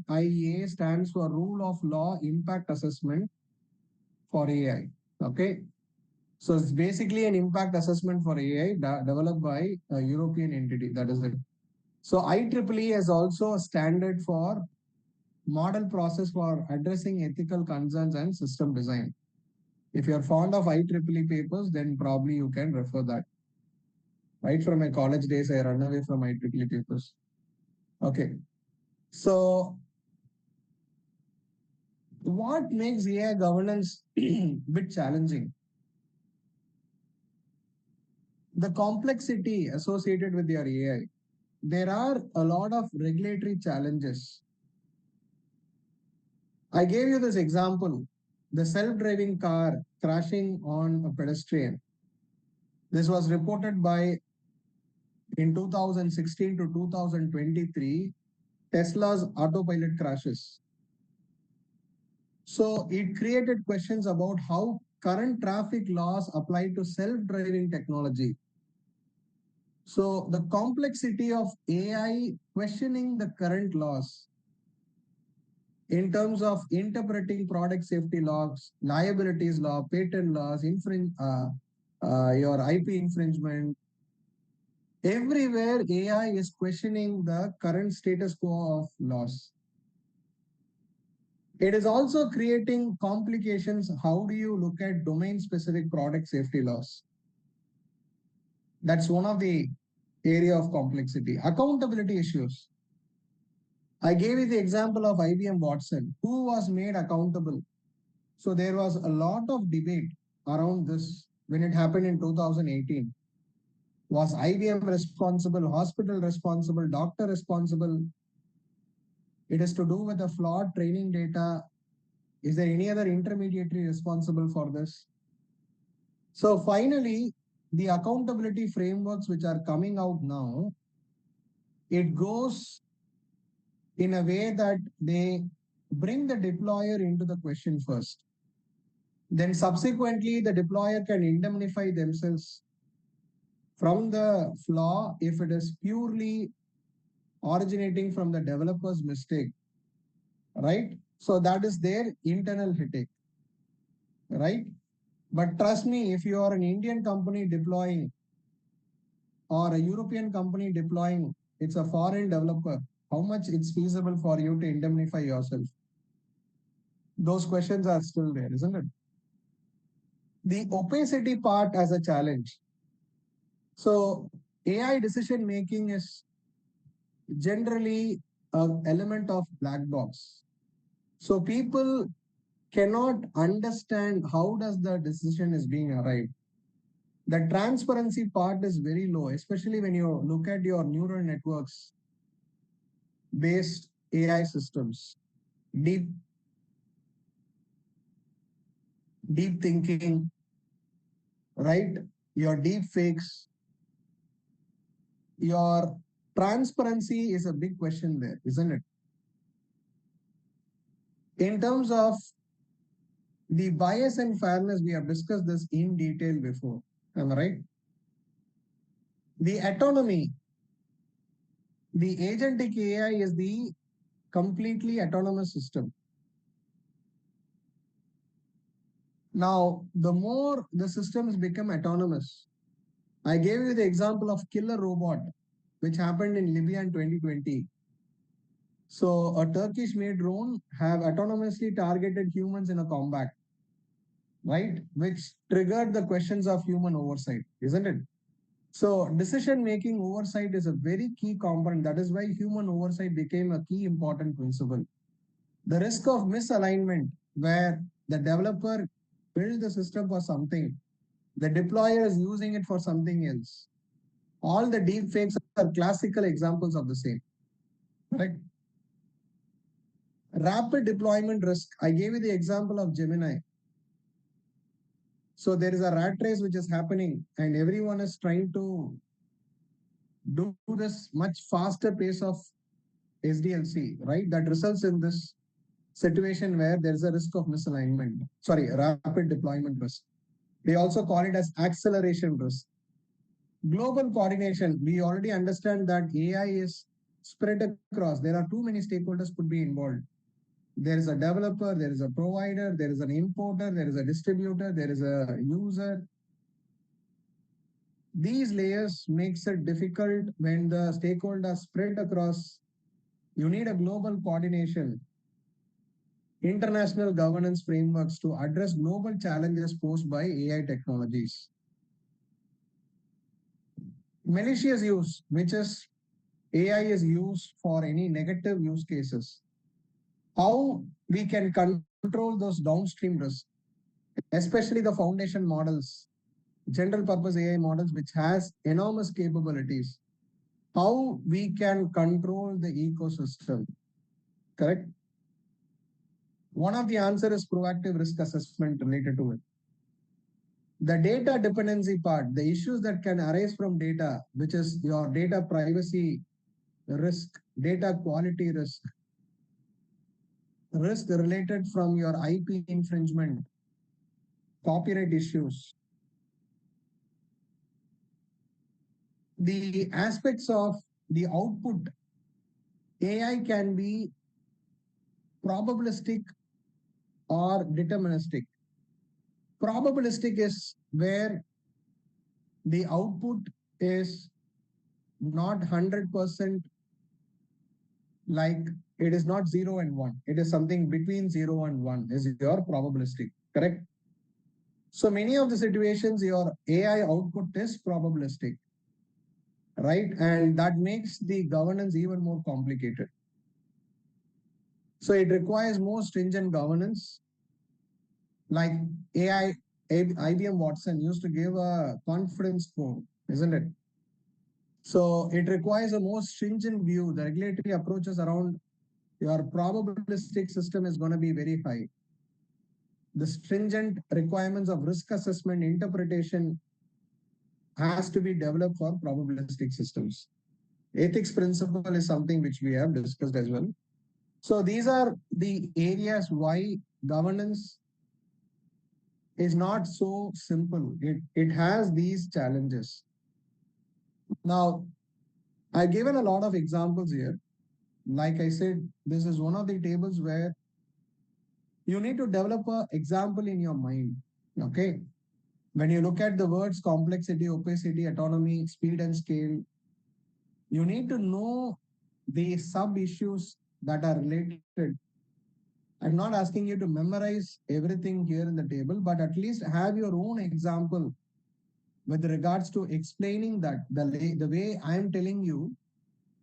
RIA stands for Rule of Law Impact Assessment for AI. Okay. So it's basically an impact assessment for AI developed by a European entity. That is it. So IEEE is also a standard for model process for addressing ethical concerns and system design. If you're fond of IEEE papers, then probably you can refer that. Right from my college days, I run away from IEEE papers. Okay. So what makes AI governance bit challenging? The complexity associated with your AI. There are a lot of regulatory challenges. I gave you this example, the self-driving car crashing on a pedestrian. This was reported by in 2016 to 2023, Tesla's autopilot crashes. So it created questions about how current traffic laws apply to self-driving technology. So the complexity of AI questioning the current laws in terms of interpreting product safety laws, liabilities law, patent laws, your IP infringement. Everywhere AI is questioning the current status quo of laws. It is also creating complications. How do you look at domain-specific product safety laws? That's one of the area of complexity. Accountability issues. I gave you the example of IBM Watson. Who was made accountable? So there was a lot of debate around this when it happened in 2018. Was IBM responsible, hospital responsible, doctor responsible? It is to do with the flawed training data. Is there any other intermediary responsible for this? So finally, the accountability frameworks which are coming out now, it goes in a way that they bring the deployer into the question first. Then subsequently, the deployer can indemnify themselves from the flaw if it is purely originating from the developer's mistake, right? So that is their internal headache, right? But trust me, if you are an Indian company deploying or a European company deploying, it's a foreign developer, how much it's feasible for you to indemnify yourself? Those questions are still there, isn't it? The opacity part as a challenge. So AI decision making is generally an element of black box. So people cannot understand how does the decision is being arrived. The transparency part is very low, especially when you look at your neural networks based AI systems, deep thinking, right? Your deep fakes, your transparency is a big question there, isn't it? In terms of the bias and fairness, we have discussed this in detail before. Am I right? The autonomy, the agentic AI is the completely autonomous system. Now, the more the systems become autonomous, I gave you the example of killer robot, which happened in Libya in 2020. So a Turkish-made drone have autonomously targeted humans in a combat, right? Which triggered the questions of human oversight, isn't it? So decision-making oversight is a very key component. That is why human oversight became a key important principle. The risk of misalignment, where the developer builds the system for something, the deployer is using it for something else. All the deep fakes are classical examples of the same, right? Rapid deployment risk. I gave you the example of Gemini. So there is a rat race which is happening and everyone is trying to do this much faster pace of SDLC, right? That results in this situation where there is a risk of misalignment. Sorry, rapid deployment risk. They also call it as acceleration risk. Global coordination. We already understand that AI is spread across. There are too many stakeholders could be involved. There is a developer, there is a provider, there is an importer, there is a distributor, there is a user. These layers makes it difficult when the stakeholders spread across. You need a global coordination, international governance frameworks to address global challenges posed by AI technologies. Malicious use, which is AI is used for any negative use cases. How we can control those downstream risks, especially the foundation models, general purpose AI models, which has enormous capabilities. How we can control the ecosystem, correct? One of the answer is proactive risk assessment related to it. The data dependency part, the issues that can arise from data, which is your data privacy risk, data quality risk, risk related from your IP infringement, copyright issues. The aspects of the output, AI can be probabilistic or deterministic. Probabilistic is where the output is not 100% like it is not 0 and 1. It is something between 0 and 1 is your probabilistic, correct? So many of the situations, your AI output is probabilistic, right? And that makes the governance even more complicated. So it requires more stringent governance. Like AI, IBM Watson used to give a confidence score, isn't it? So it requires a more stringent view. The regulatory approaches around your probabilistic system is going to be very high. The stringent requirements of risk assessment interpretation has to be developed for probabilistic systems. Ethics principle is something which we have discussed as well. So these are the areas why governance is not so simple. It has these challenges. Now, I've given a lot of examples here. Like I said, this is one of the tables where you need to develop an example in your mind. Okay. When you look at the words complexity, opacity, autonomy, speed, and scale, you need to know the sub issues that are related. I'm not asking you to memorize everything here in the table, but at least have your own example with regards to explaining that the way I'm telling you.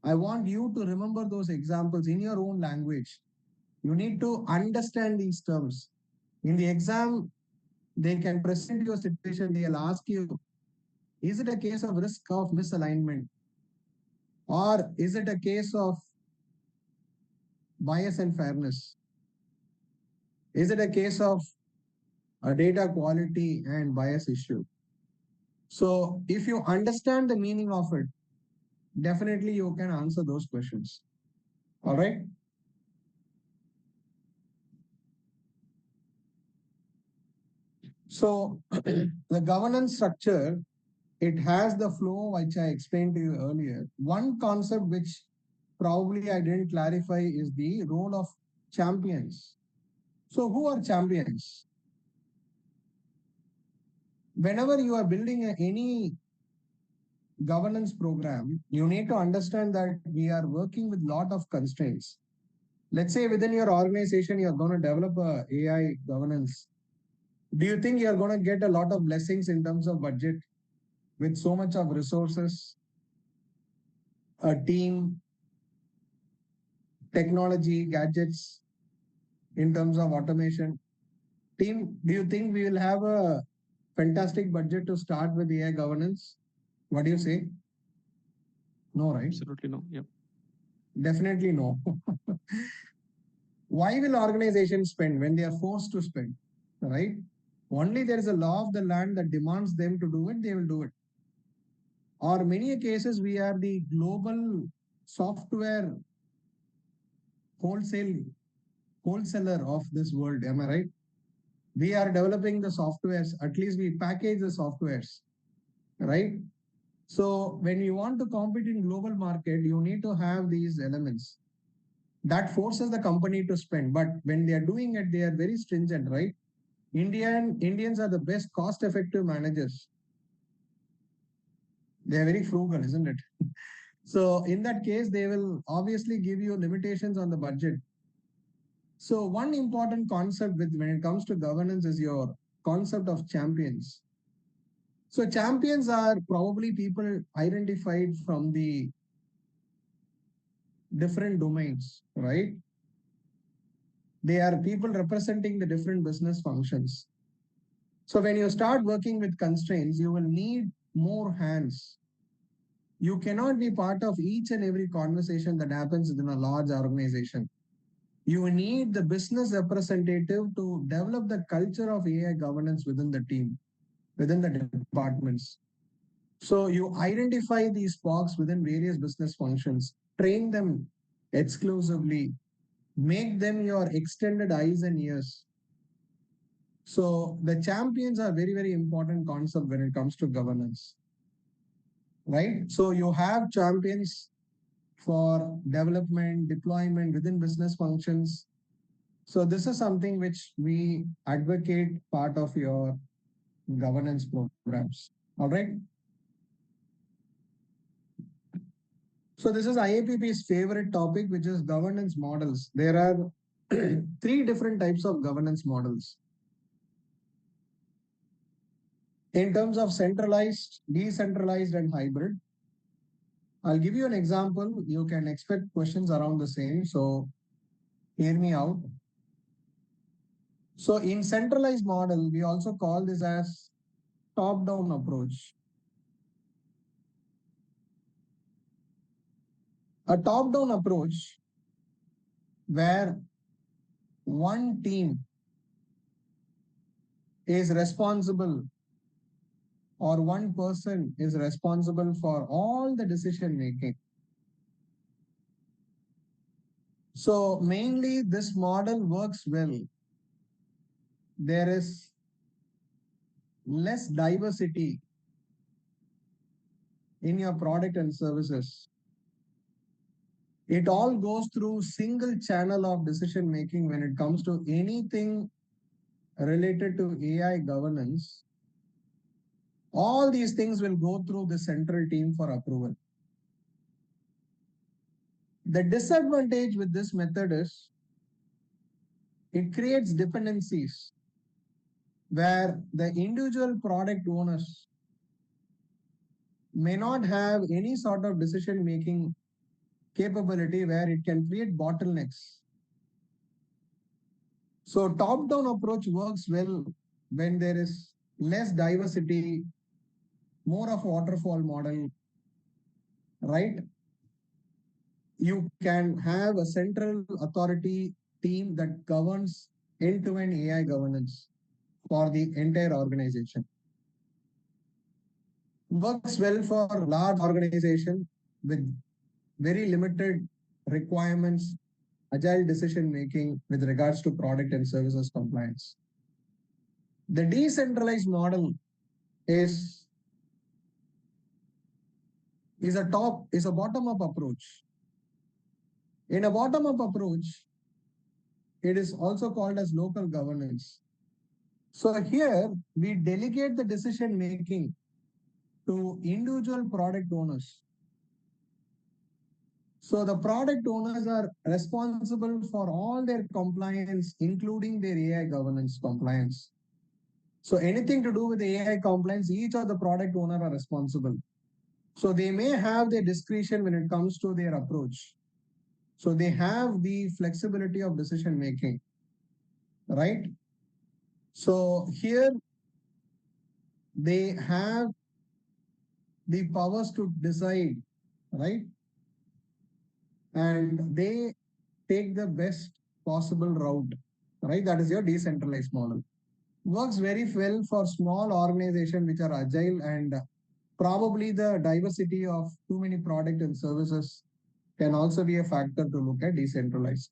I want you to remember those examples in your own language. You need to understand these terms. In the exam, they can present your situation. They'll ask you, is it a case of risk of misalignment? Or is it a case of bias and fairness? Is it a case of a data quality and bias issue? So if you understand the meaning of it, definitely you can answer those questions. All right. So the governance structure, it has the flow which I explained to you earlier. One concept which probably I didn't clarify is the role of champions. So who are champions? Whenever you are building any governance program, you need to understand that we are working with a lot of constraints. Let's say within your organization, you're going to develop a AI governance. Do you think you're going to get a lot of blessings in terms of budget with so much of resources, a team, technology, gadgets, in terms of automation? Team, do you think we will have a fantastic budget to start with AI governance? What do you say? No, right? Absolutely no. Yeah. Definitely no. Why will organizations spend when they are forced to spend, right? Only there is a law of the land that demands them to do it, they will do it. Or many cases, we are the global software wholesaler of this world. Am I right? We are developing the softwares, at least we package the softwares, right? So when you want to compete in global market, you need to have these elements that forces the company to spend. But when they are doing it, they are very stringent, right? Indians are the best cost-effective managers. They are very frugal, isn't it? So in that case, they will obviously give you limitations on the budget. So one important concept when it comes to governance is your concept of champions. So champions are probably people identified from the different domains, right? They are people representing the different business functions. So when you start working with constraints, you will need more hands. You cannot be part of each and every conversation that happens within a large organization. You need the business representative to develop the culture of AI governance within the team, within the departments. So you identify these POCs within various business functions, train them exclusively, make them your extended eyes and ears. So the champions are very, very important concept when it comes to governance, right? So you have champions for development, deployment within business functions. So this is something which we advocate part of your governance programs. All right. So this is IAPP's favorite topic, which is governance models. There are three different types of governance models. In terms of centralized, decentralized, and hybrid. I'll give you an example. You can expect questions around the same. So hear me out. So in centralized model, we also call this as top-down approach. A top-down approach where one team is responsible or one person is responsible for all the decision making. So mainly this model works well. There is less diversity in your product and services. It all goes through single channel of decision making when it comes to anything related to AI governance. All these things will go through the central team for approval. The disadvantage with this method is it creates dependencies where the individual product owners may not have any sort of decision making capability where it can create bottlenecks. So top-down approach works well when there is less diversity, more of a waterfall model, right? You can have a central authority team that governs end-to-end AI governance for the entire organization. Works well for large organization with very limited requirements, agile decision making with regards to product and services compliance. The decentralized model is a bottom-up approach. In a bottom-up approach, it is also called as local governance. So here we delegate the decision making to individual product owners. So the product owners are responsible for all their compliance, including their AI governance compliance. So anything to do with AI compliance, each of the product owner are responsible. So they may have their discretion when it comes to their approach. So they have the flexibility of decision making, right? So here they have the powers to decide, right? And they take the best possible route, right? That is your decentralized model. Works very well for small organizations which are agile, and probably the diversity of too many products and services can also be a factor to look at decentralized.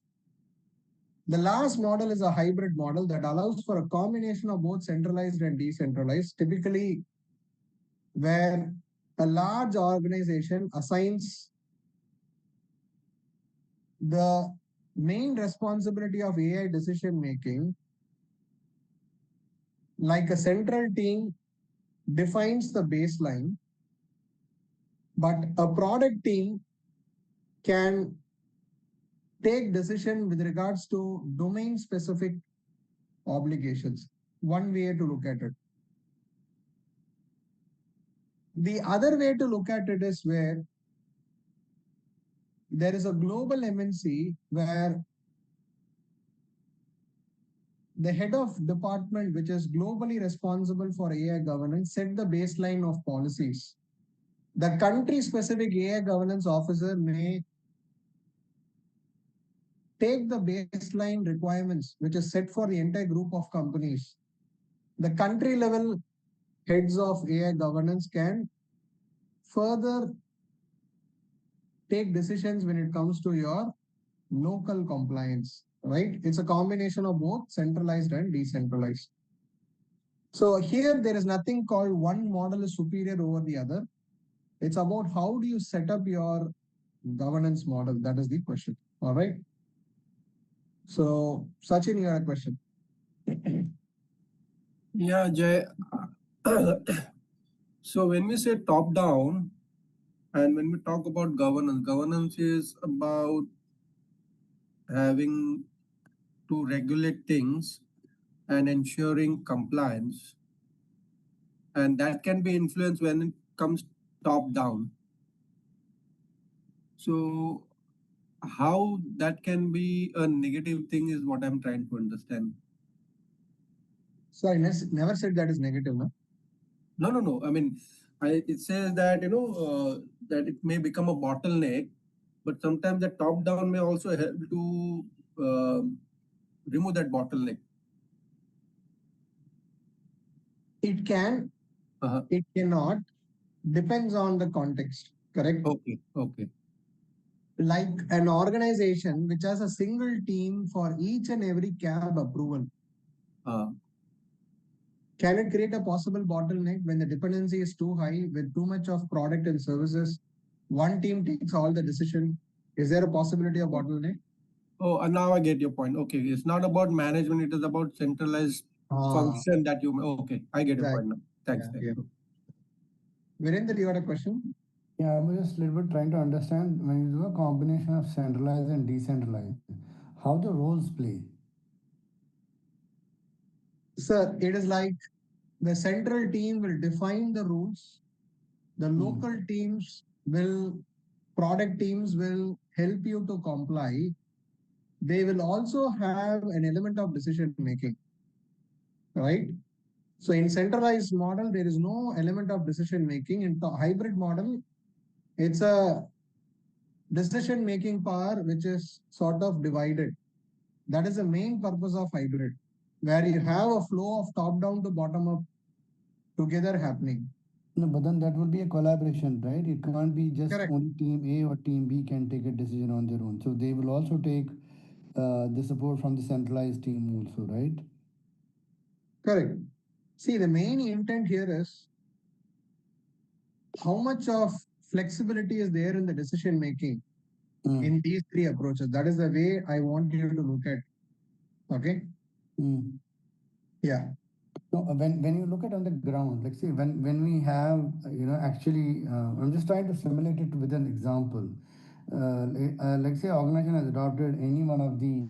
The last model is a hybrid model that allows for a combination of both centralized and decentralized, typically where a large organization assigns the main responsibility of AI decision making, like a central team defines the baseline, but a product team can take decision with regards to domain specific obligations. One way to look at it. The other way to look at it is where there is a global MNC where the head of department, which is globally responsible for AI governance, set the baseline of policies. The country specific AI governance officer may take the baseline requirements, which is set for the entire group of companies. The country level heads of AI governance can further take decisions when it comes to your local compliance, right? It's a combination of both centralized and decentralized. So here there is nothing called one model is superior over the other. It's about how do you set up your governance model? That is the question. All right. So Sachin, you had a question. Yeah, Jay. So when we say top down, and when we talk about governance, governance is about having to regulate things and ensuring compliance. And that can be influenced when it comes top down. So how that can be a negative thing is what I'm trying to understand. So I never said that is negative, no? No. I mean, it says that, that it may become a bottleneck, but sometimes the top down may also help to remove that bottleneck. It can, it cannot, depends on the context, correct? Okay. Like an organization which has a single team for each and every cab approval. Can it create a possible bottleneck when the dependency is too high with too much of product and services? One team takes all the decision. Is there a possibility of bottleneck? Oh, and now I get your point. Okay, it's not about management; it is about centralized function that you. Okay, I get your point now. Thanks. Yeah. Virendra, you had a question? Yeah, I was just a little bit trying to understand when you do a combination of centralized and decentralized, how the roles play. Sir, it is like the central team will define the rules. The local teams will, product teams will help you to comply. They will also have an element of decision making, right? So in centralized model, there is no element of decision making. In the hybrid model, it's a decision making power which is sort of divided. That is the main purpose of hybrid, where you have a flow of top down to bottom up together happening. No, but then that would be a collaboration, right? It can't be just only team A or team B can take a decision on their own. So they will also take the support from the centralized team also, right? Correct. See, the main intent here is how much of flexibility is there in the decision making in these three approaches. That is the way I want you to look at. Okay. Yeah. No, when you look at on the ground, like see when we have actually I'm just trying to simulate it with an example. Like say organization has adopted any one of the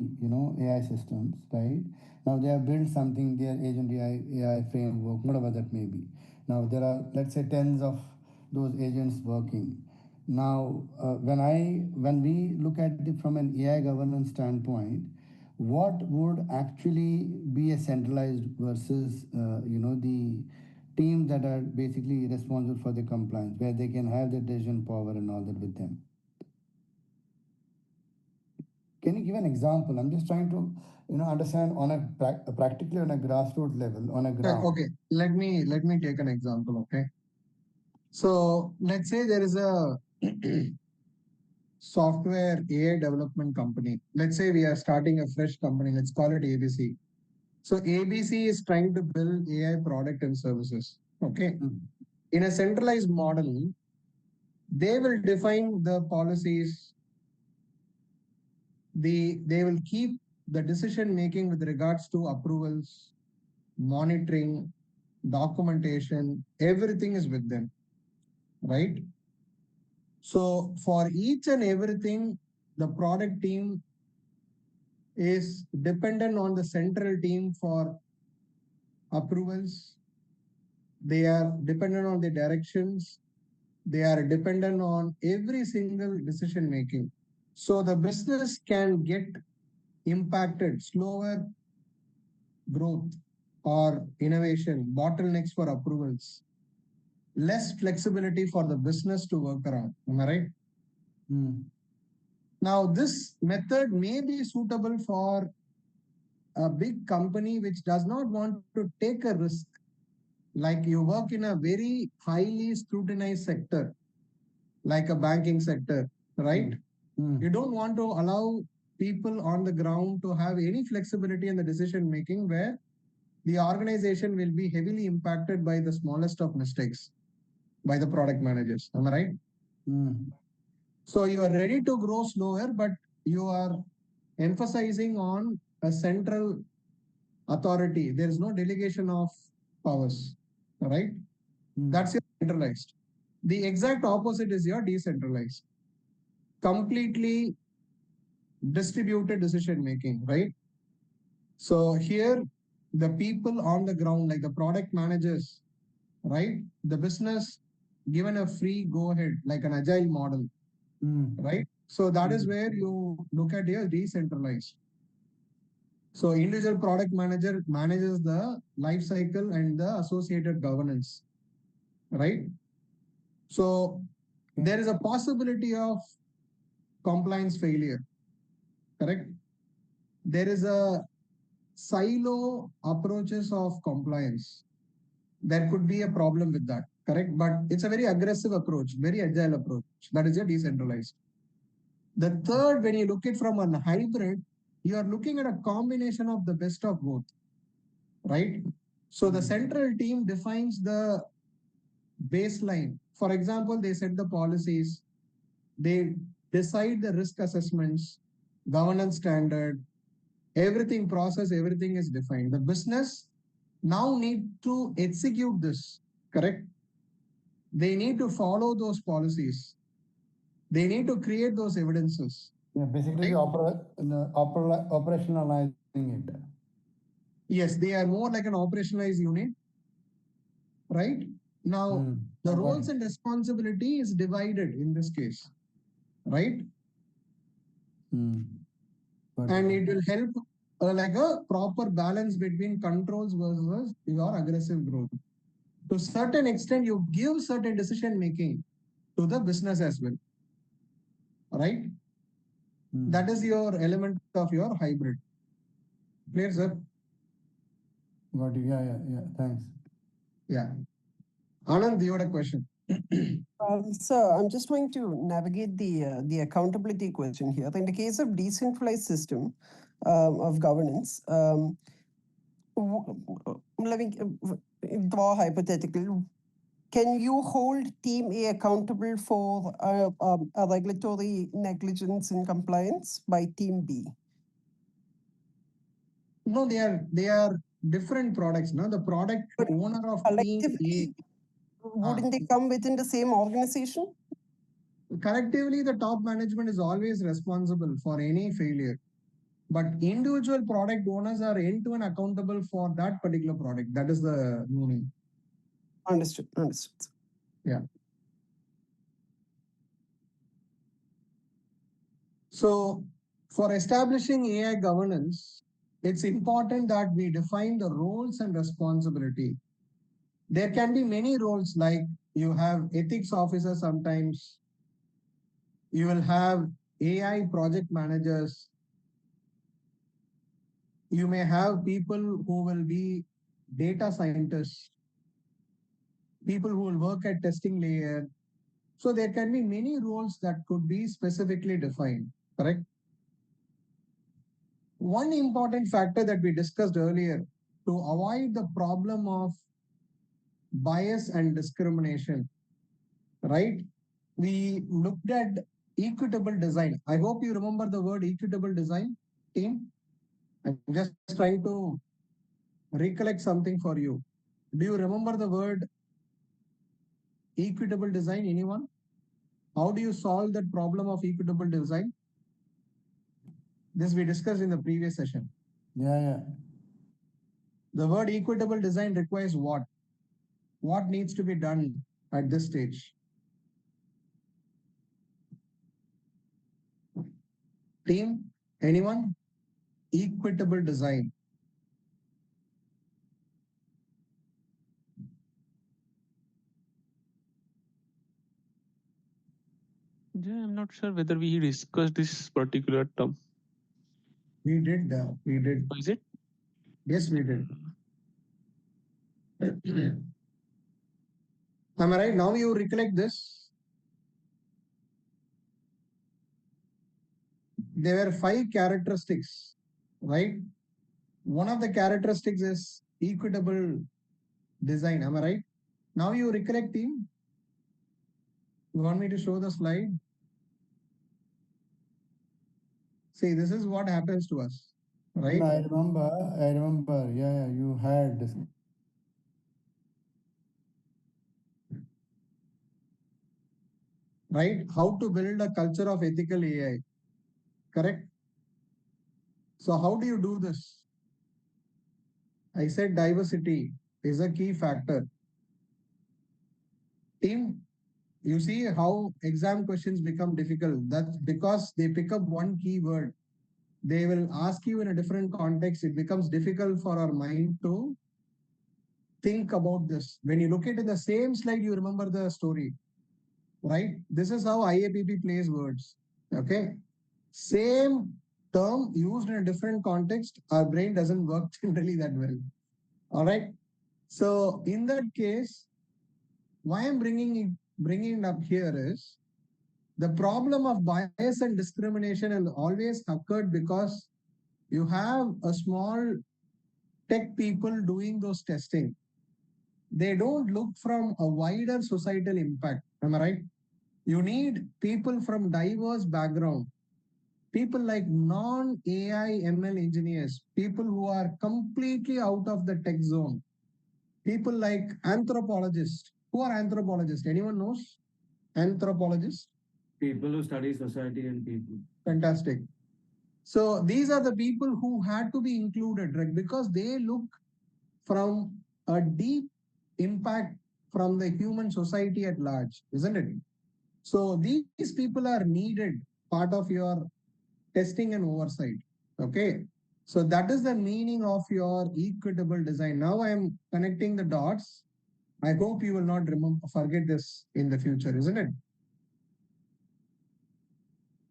AI systems, right? Now they have built something, their agent AI framework, whatever that may be. Now there are, let's say, tens of those agents working. Now when we look at it from an AI governance standpoint, what would actually be a centralized versus the team that are basically responsible for the compliance, where they can have the decision power and all that with them? Can you give an example? I'm just trying to understand on a practically on a grassroots level, on a ground. Okay, let me take an example. Okay, so let's say there is a software AI development company. Let's say we are starting a fresh company. Let's call it ABC. So ABC is trying to build AI product and services. Okay. in a centralized model, they will define the policies, they will keep the decision making with regards to approvals, monitoring, documentation, everything is with them, right? So for each and everything, the product team is dependent on the central team for approvals. They are dependent on the directions. They are dependent on every single decision making. So the business can get impacted, slower growth or innovation, bottlenecks for approvals, less flexibility for the business to work around. Am I right? Now, this method may be suitable for a big company which does not want to take a risk. Like you work in a very highly scrutinized sector, like a banking sector, right? You don't want to allow people on the ground to have any flexibility in the decision making where the organization will be heavily impacted by the smallest of mistakes by the product managers. Am I right? So you are ready to grow slower, but you are emphasizing on a central authority. There is no delegation of powers, right? That's your centralized. The exact opposite is your decentralized. Completely distributed decision making, right? So here, the people on the ground, like the product managers, right? The business given a free go ahead, like an agile model, right? So that is where you look at your decentralized. So individual product manager manages the life cycle and the associated governance, right? So there is a possibility of compliance failure, correct? There is a silo approaches of compliance. There could be a problem with that, correct? But it's a very aggressive approach, very agile approach. That is a decentralized. The third, when you look at from a hybrid, you are looking at a combination of the best of both, right? So the central team defines the baseline. For example, they set the policies, they decide the risk assessments, governance standard, everything process, everything is defined. The business now need to execute this, correct? They need to follow those policies. They need to create those evidences. Yeah, basically operationalizing it. Yes, they are more like an operationalized unit, right? Now, the roles and responsibility is divided in this case, right? And it will help like a proper balance between controls versus your aggressive growth. To certain extent, you give certain decision making to the business as well, right? That is your element of your hybrid. Clear, sir? Got it. Yeah. Thanks. Yeah. Anand, you had a question. So I'm just trying to navigate the accountability question here. In the case of decentralized system of governance, let me draw hypothetical. Can you hold Team A accountable for a regulatory negligence in compliance by Team B? No, they are different products. No, the product owner of Team A. Wouldn't they come within the same organization? Collectively, the top management is always responsible for any failure. But individual product owners are end-to-end accountable for that particular product. That is the meaning. Understood. Yeah. So for establishing AI governance, it's important that we define the roles and responsibility. There can be many roles, like you have ethics officers sometimes, you will have AI project managers, you may have people who will be data scientists, people who will work at testing layer. So there can be many roles that could be specifically defined, correct? One important factor that we discussed earlier to avoid the problem of bias and discrimination, right? We looked at equitable design. I hope you remember the word equitable design, team. I'm just trying to recollect something for you. Do you remember the word equitable design? Anyone? How do you solve that problem of equitable design? This we discussed in the previous session. Yeah. The word equitable design requires what? What needs to be done at this stage? Team, anyone? Equitable design. Yeah, I'm not sure whether we discussed this particular term. We did. We did. Oh, is it? Yes, we did. Am I right? Now you recollect this. There were 5 characteristics, right? One of the characteristics is equitable design. Am I right? Now you recollect, team. You want me to show the slide? See, this is what happens to us, right? No, I remember. Yeah, you had this. Right? How to build a culture of ethical AI. Correct? So how do you do this? I said diversity is a key factor. Team, you see how exam questions become difficult. That's because they pick up one keyword. They will ask you in a different context. It becomes difficult for our mind to think about this. When you look at it in the same slide, you remember the story, right? This is how IAPP plays words. Okay. Same term used in a different context, our brain doesn't work generally that well. All right. So in that case, why I'm bringing it up here is the problem of bias and discrimination has always occurred because you have a small tech people doing those testing. They don't look from a wider societal impact. Am I right? You need people from diverse background, people like non-AI ML engineers, people who are completely out of the tech zone, people like anthropologists. Who are anthropologists? Anyone knows? Anthropologists? People who study society and people. Fantastic. So these are the people who had to be included, right? Because they look from a deep impact from the human society at large, isn't it? So these people are needed part of your testing and oversight. Okay. So that is the meaning of your equitable design. Now I am connecting the dots. I hope you will not forget this in the future, isn't it?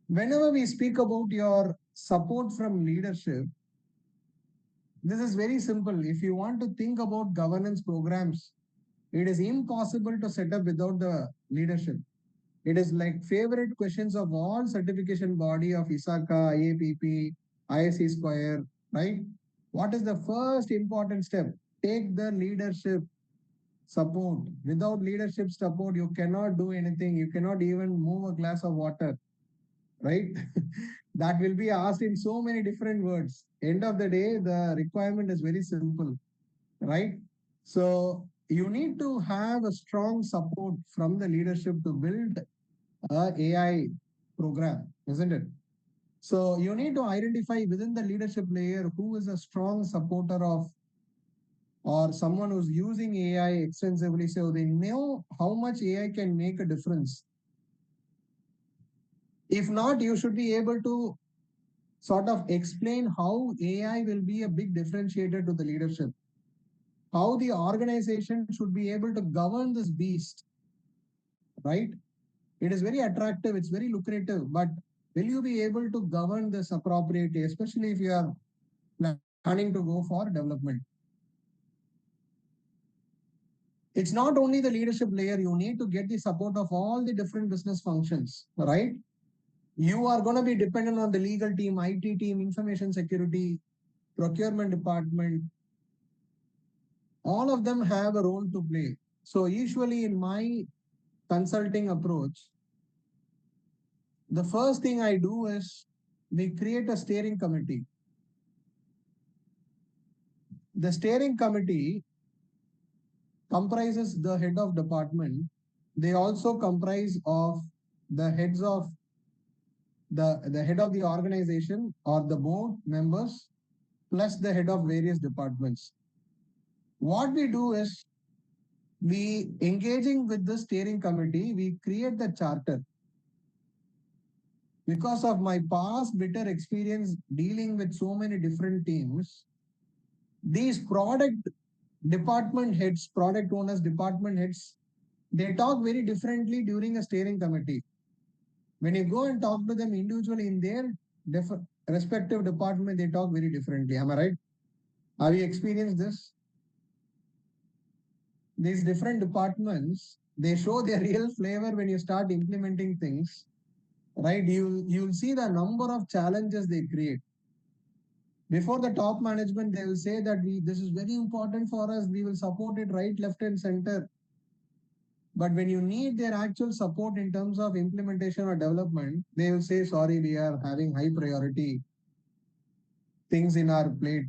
Whenever we speak about your support from leadership, this is very simple. If you want to think about governance programs, it is impossible to set up without the leadership. It is like favorite questions of all certification body of ISACA, IAPP, ISC Square, right? What is the first important step? Take the leadership support. Without leadership support, you cannot do anything. You cannot even move a glass of water, right? That will be asked in so many different words. End of the day, the requirement is very simple, right? So you need to have a strong support from the leadership to build a AI program, isn't it? So you need to identify within the leadership layer who is a strong supporter of or someone who's using AI extensively so they know how much AI can make a difference. If not, you should be able to sort of explain how AI will be a big differentiator to the leadership, how the organization should be able to govern this beast, right? It is very attractive, it's very lucrative, but will you be able to govern this appropriately, especially if you are planning to go for development? It's not only the leadership layer, you need to get the support of all the different business functions, right? You are going to be dependent on the legal team, IT team, information security, procurement department. All of them have a role to play. So usually in my consulting approach, the first thing I do is we create a steering committee. The steering committee comprises the head of department. They also comprise of the heads of the head of the organization or the board members plus the head of various departments. What we do is we engaging with the steering committee, we create the charter. Because of my past bitter experience dealing with so many different teams, these product department heads, product owners, department heads, they talk very differently during a steering committee. When you go and talk to them individually in their respective department, they talk very differently. Am I right? Have you experienced this? These different departments, they show their real flavor when you start implementing things, right? You'll see the number of challenges they create. Before the top management, they will say that this is very important for us. We will support it right, left, and center. But when you need their actual support in terms of implementation or development, they will say, sorry, we are having high priority things in our plate.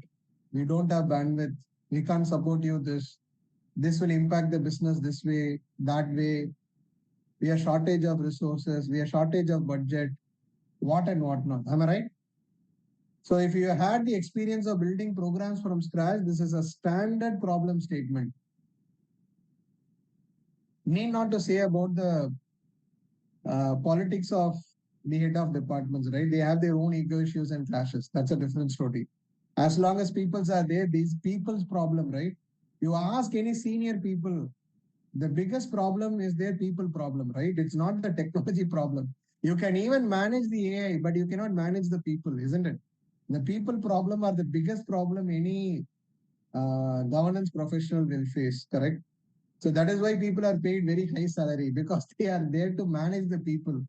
We don't have bandwidth. We can't support you this. This will impact the business this way, that way. We have shortage of resources. We have shortage of budget, what and what not. Am I right? So if you had the experience of building programs from scratch, this is a standard problem statement. Need not to say about the politics of the head of departments, right? They have their own ego issues and clashes. That's a different story. As long as peoples are there, these people's problem, right? You ask any senior people, the biggest problem is their people problem, right? It's not the technology problem. You can even manage the AI, but you cannot manage the people, isn't it? The people problem are the biggest problem any governance professional will face, correct? So that is why people are paid very high salary because they are there to manage the people,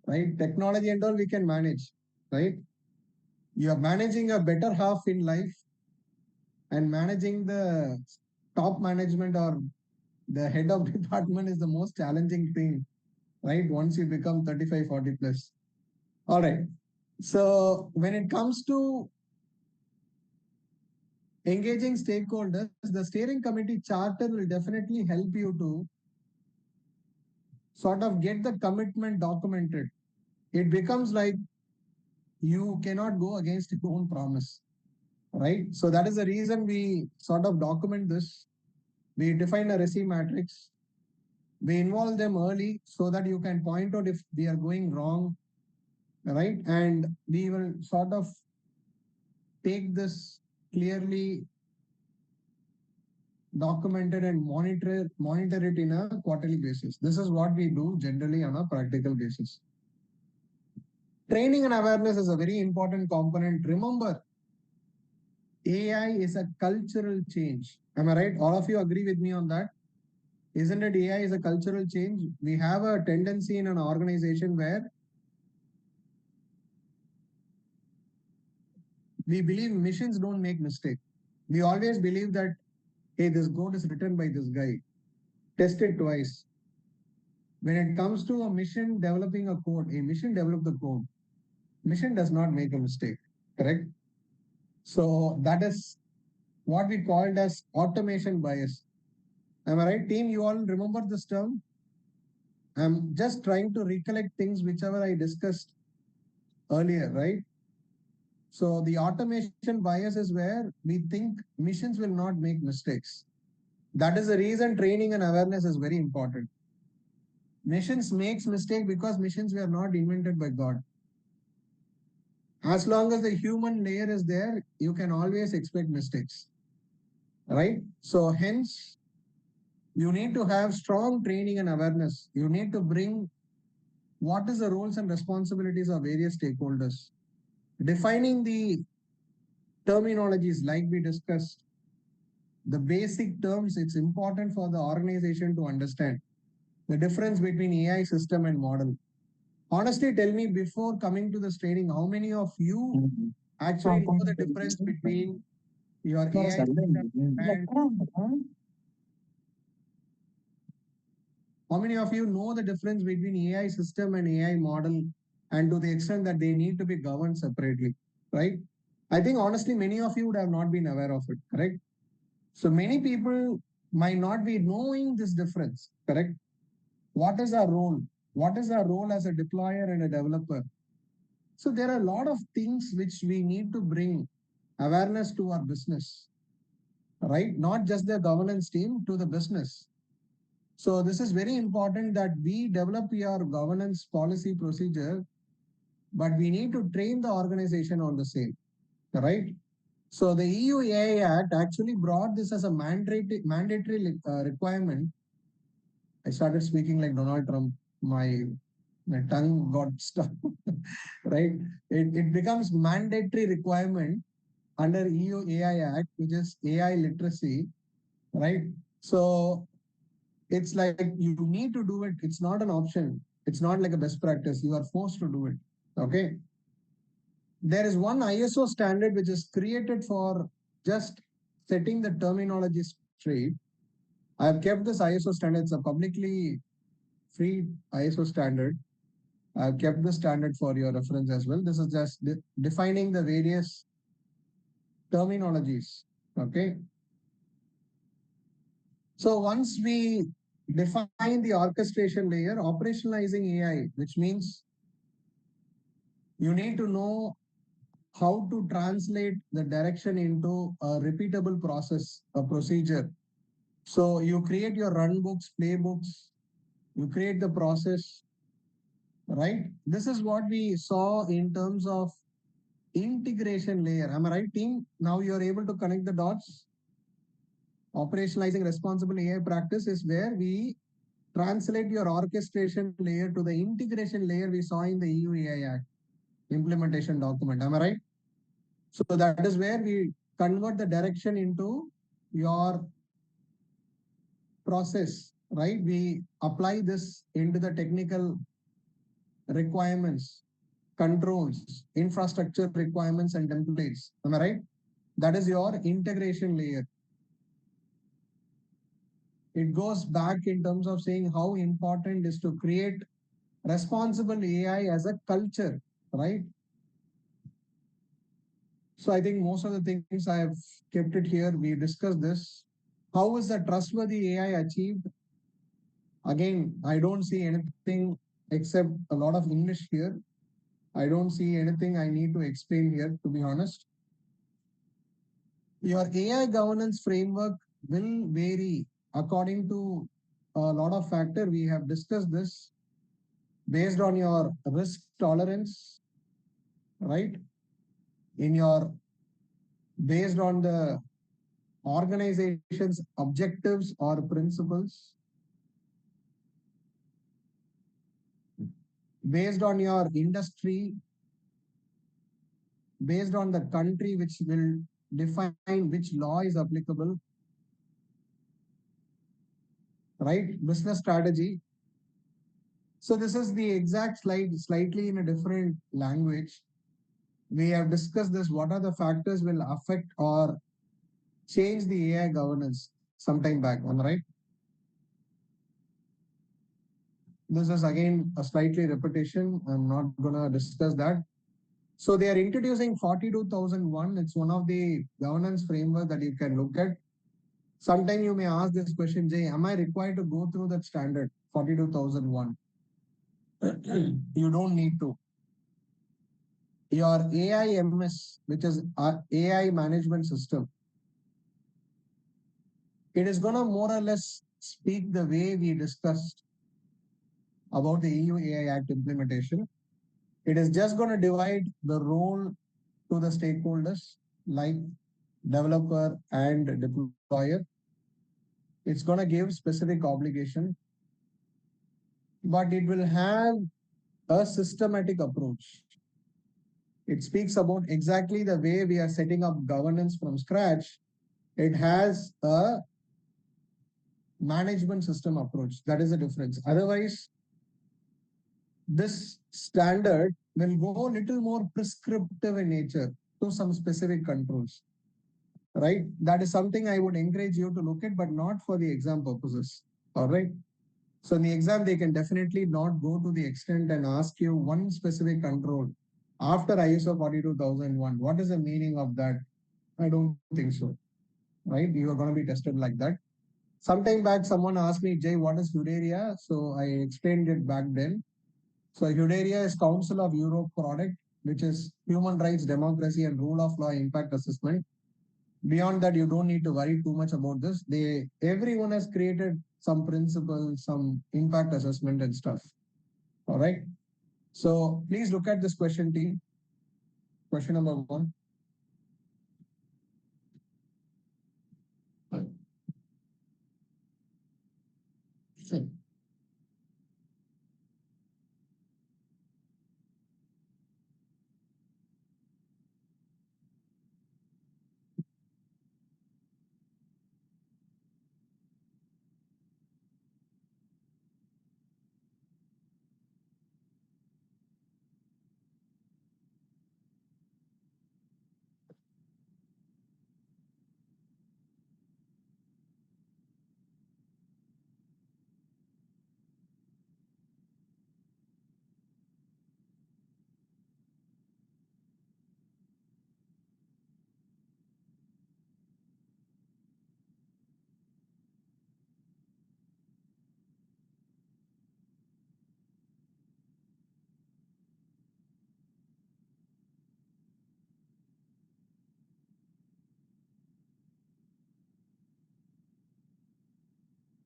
right? Technology and all we can manage, right? You are managing a better half in life and managing the top management or the head of department is the most challenging thing, right? Once you become 35, 40 plus. All right. So when it comes to engaging stakeholders, the steering committee charter will definitely help you to sort of get the commitment documented. It becomes like you cannot go against your own promise, right? So that is the reason we sort of document this. We define a RECI matrix. We involve them early so that you can point out if we are going wrong, right? And we will sort of take this clearly documented and monitor it in a quarterly basis. This is what we do generally on a practical basis. Training and awareness is a very important component. Remember, AI is a cultural change. Am I right? All of you agree with me on that? Isn't it AI is a cultural change? We have a tendency in an organization where we believe machines don't make mistakes. We always believe that, hey, this code is written by this guy. Test it twice. When it comes to a mission developing a code, a mission develop the code. Mission does not make a mistake, correct? So that is what we called as automation bias. Am I right, team? You all remember this term? I'm just trying to recollect things whichever I discussed earlier, right? So the automation bias is where we think missions will not make mistakes. That is the reason training and awareness is very important. Missions makes mistake because missions were not invented by God. As long as the human layer is there, you can always expect mistakes, right? So hence, you need to have strong training and awareness. You need to bring what is the roles and responsibilities of various stakeholders. Defining the terminologies like we discussed, the basic terms, it's important for the organization to understand the difference between AI system and model. Honestly, tell me before coming to this training, how many of you actually know the difference between your AI system and How many of you know the difference between AI system and AI model, and to the extent that they need to be governed separately, right? I think honestly, many of you would have not been aware of it, correct? So many people might not be knowing this difference, correct? What is our role? What is our role as a deployer and a developer? So there are a lot of things which we need to bring awareness to our business, right? Not just the governance team, to the business. So this is very important that we develop your governance policy procedure, but we need to train the organization on the same, right? So the EU AI Act actually brought this as a mandatory requirement. I started speaking like Donald Trump. My tongue got stuck, right? It becomes mandatory requirement under EU AI Act, which is AI literacy, right? So it's like you need to do it. It's not an option. It's not like a best practice. You are forced to do it. Okay. There is one ISO standard which is created for just setting the terminology straight. I've kept this ISO standard. It's a publicly free ISO standard. I've kept the standard for your reference as well. This is just defining the various terminologies. Okay. So once we define the orchestration layer, operationalizing AI, which means you need to know how to translate the direction into a repeatable process, a procedure. So you create your run books, playbooks, you create the process, right? This is what we saw in terms of integration layer. Am I right, team? Now you're able to connect the dots. Operationalizing responsible AI practice is where we translate your orchestration layer to the integration layer we saw in the EU AI Act implementation document. Am I right? So that is where we convert the direction into your process, right? We apply this into the technical requirements, controls, infrastructure requirements, and templates. Am I right? That is your integration layer. It goes back in terms of saying how important is to create responsible AI as a culture, right? So I think most of the things I have kept it here. We discussed this. How is the trustworthy AI achieved? Again, I don't see anything except a lot of English here. I don't see anything I need to explain here, to be honest. Your AI governance framework will vary according to a lot of factors. We have discussed this based on your risk tolerance, right? Based on the organization's objectives or principles, based on your industry, based on the country, which will define which law is applicable, right? Business strategy. So this is the exact slide, slightly in a different language. We have discussed this. What are the factors will affect or change the AI governance sometime back, am I right? This is again a slightly repetition. I'm not gonna discuss that. So they are introducing 42001. It's one of the governance framework that you can look at. Sometime you may ask this question, Jay, am I required to go through that standard 42001? You don't need to. Your AIMS, which is AI management system, it is gonna more or less speak the way we discussed about the EU AI Act implementation. It is just going to divide the role to the stakeholders like developer and deployer. It's going to give specific obligation, but it will have a systematic approach. It speaks about exactly the way we are setting up governance from scratch. It has a management system approach. That is the difference. Otherwise, this standard will go a little more prescriptive in nature to some specific controls, right? That is something I would encourage you to look at, but not for the exam purposes. All right. So in the exam, they can definitely not go to the extent and ask you one specific control after ISO 42001. What is the meaning of that? I don't think so, right? You are going to be tested like that. Sometime back, someone asked me, Jay, what is Hudaria? So I explained it back then. So Hudaria is Council of Europe product, which is human rights, democracy, and rule of law impact assessment. Beyond that, you don't need to worry too much about this. Everyone has created some principles, some impact assessment and stuff. All right. So please look at this question, team. Question number 1.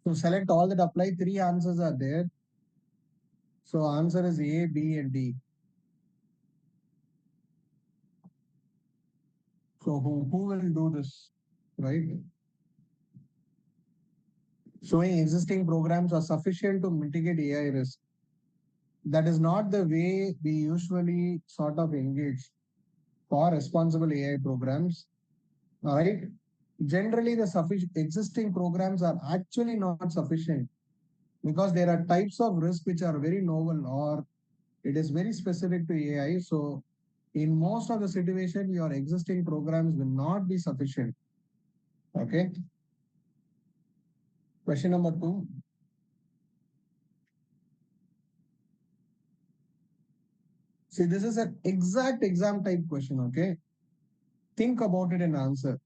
So select all that apply. 3 answers are there. So answer is A, B, and D. So who will do this, right? Showing existing programs are sufficient to mitigate AI risk. That is not the way we usually sort of engage for responsible AI programs. All right. Generally, the existing programs are actually not sufficient because there are types of risk which are very novel or it is very specific to AI. So in most of the situation, your existing programs will not be sufficient. Okay. Question number 2. See, this is an exact exam type question. Okay. Think about it and answer.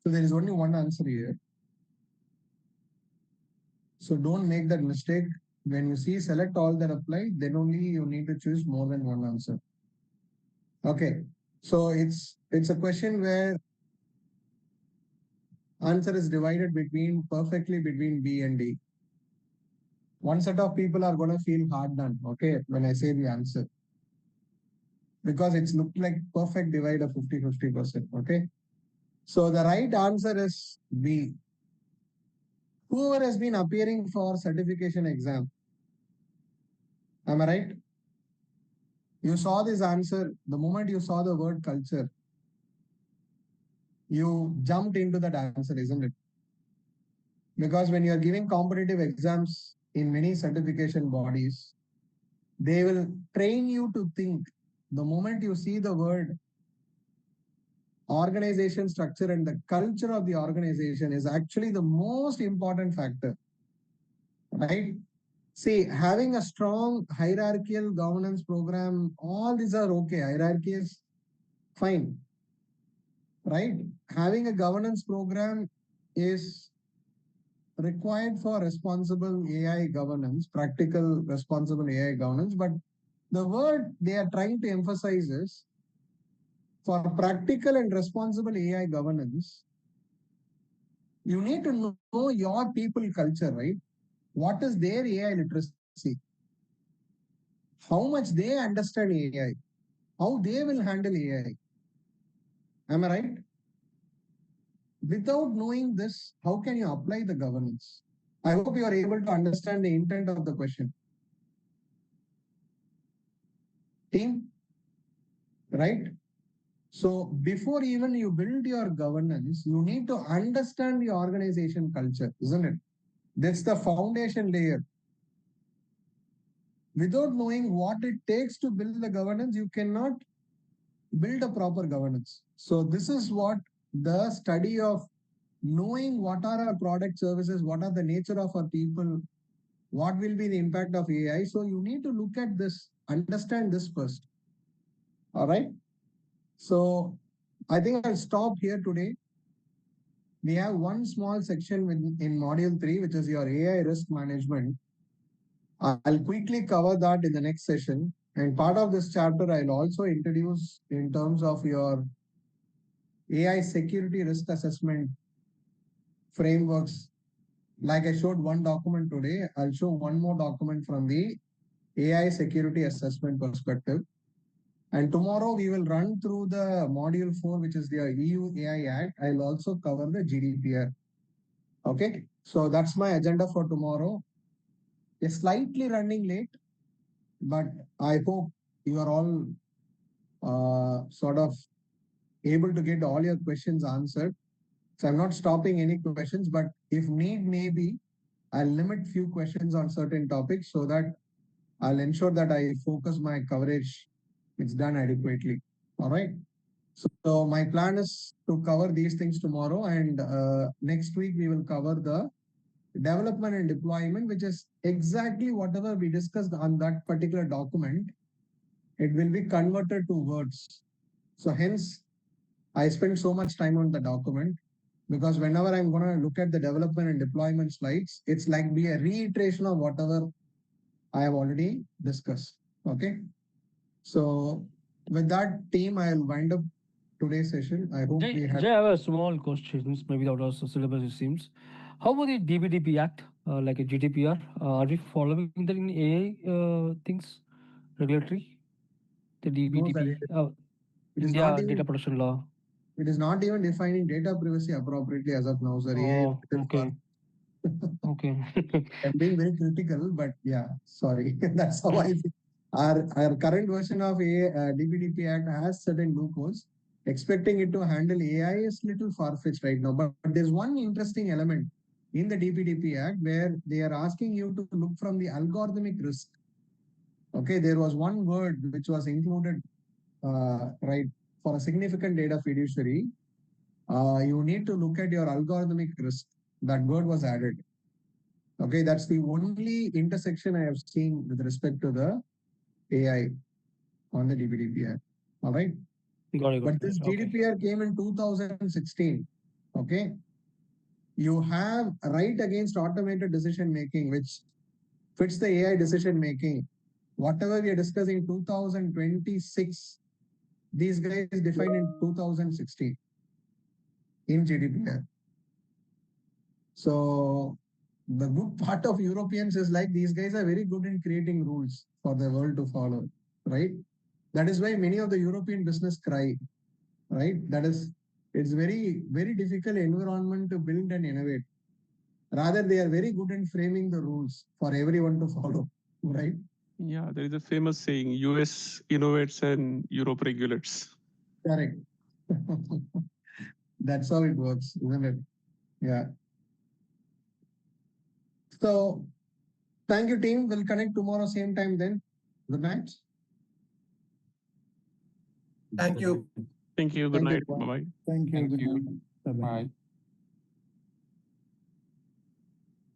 So there is only one answer here. So don't make that mistake. When you see select all that apply, then only you need to choose more than one answer. Okay. So it's a question where answer is divided perfectly between B and D. One set of people are going to feel hard done, okay, when I say the answer. Because it's looked like perfect divide of 50-50%, okay? So the right answer is B. Whoever has been appearing for certification exam, am I right? You saw this answer, the moment you saw the word culture, you jumped into that answer, isn't it? Because when you are giving competitive exams in many certification bodies, they will train you to think. The moment you see the word organization structure and the culture of the organization is actually the most important factor, right? See, having a strong hierarchical governance program, all these are okay. Hierarchy is fine, right? Having a governance program is required for responsible AI governance, practical responsible AI governance. But the word they are trying to emphasize is for practical and responsible AI governance, you need to know your people culture, right? What is their AI literacy? How much they understand AI? How they will handle AI? Am I right? Without knowing this, how can you apply the governance? I hope you are able to understand the intent of the question. Team, right? So before even you build your governance, you need to understand the organization culture, isn't it? That's the foundation layer. Without knowing what it takes to build the governance, you cannot build a proper governance. So this is what the study of knowing what are our product services, what are the nature of our people, what will be the impact of AI. So you need to look at this, understand this first. All right. So I think I'll stop here today. We have one small section in module 3, which is your AI risk management. I'll quickly cover that in the next session. And part of this chapter, I'll also introduce in terms of your AI security risk assessment frameworks. Like I showed one document today, I'll show one more document from the AI security assessment perspective. And tomorrow we will run through the module 4, which is the EU AI Act. I'll also cover the GDPR. Okay, so that's my agenda for tomorrow. It's slightly running late, but I hope you are all sort of able to get all your questions answered. So I'm not stopping any questions, but if need may be, I'll limit few questions on certain topics so that I'll ensure that I focus my coverage. It's done adequately. All right. So my plan is to cover these things tomorrow, and next week we will cover the development and deployment, which is exactly whatever we discussed on that particular document. It will be converted to words. So hence, I spend so much time on the document because whenever I'm going to look at the development and deployment slides, it's like be a reiteration of whatever I have already discussed. Okay. So with that team, I'll wind up today's session. I hope we have. Jay, I have a small questions, maybe out of syllabus it seems. How about the DBDP Act, like a GDPR? Are we following that in AI things, regulatory? The DBDP, It is not India even Data Protection Law. It is not even defining data privacy appropriately as of now, sir. Oh, okay. Okay. I'm being very critical, but yeah, sorry. That's how I feel. Our current version of DPDP Act has certain loopholes. Expecting it to handle AI is little far-fetched right now. But there's one interesting element in the DPDP Act where they are asking you to look from the algorithmic risk. Okay, there was one word which was included, right, for a significant data fiduciary. You need to look at your algorithmic risk. That word was added. Okay, that's the only intersection I have seen with respect to the AI on the DPDPR. All right. Got it. But this GDPR came in 2016. Okay. You have a right against automated decision making, which fits the AI decision making. Whatever we are discussing 2026, these guys defined in 2016 in GDPR. So the good part of Europeans is like these guys are very good in creating rules for the world to follow, right? That is why many of the European business cry, right? That is, it's very, very difficult environment to build and innovate. Rather, they are very good in framing the rules for everyone to follow, right? Yeah, there is a famous saying, US innovates and Europe regulates. Correct. That's how it works, isn't it? Yeah. So thank you, team. We'll connect tomorrow, same time then. Good night. Thank you. Thank you. Good night. Bye-bye. Thank you. Thank Good you. night. Bye-bye. Bye.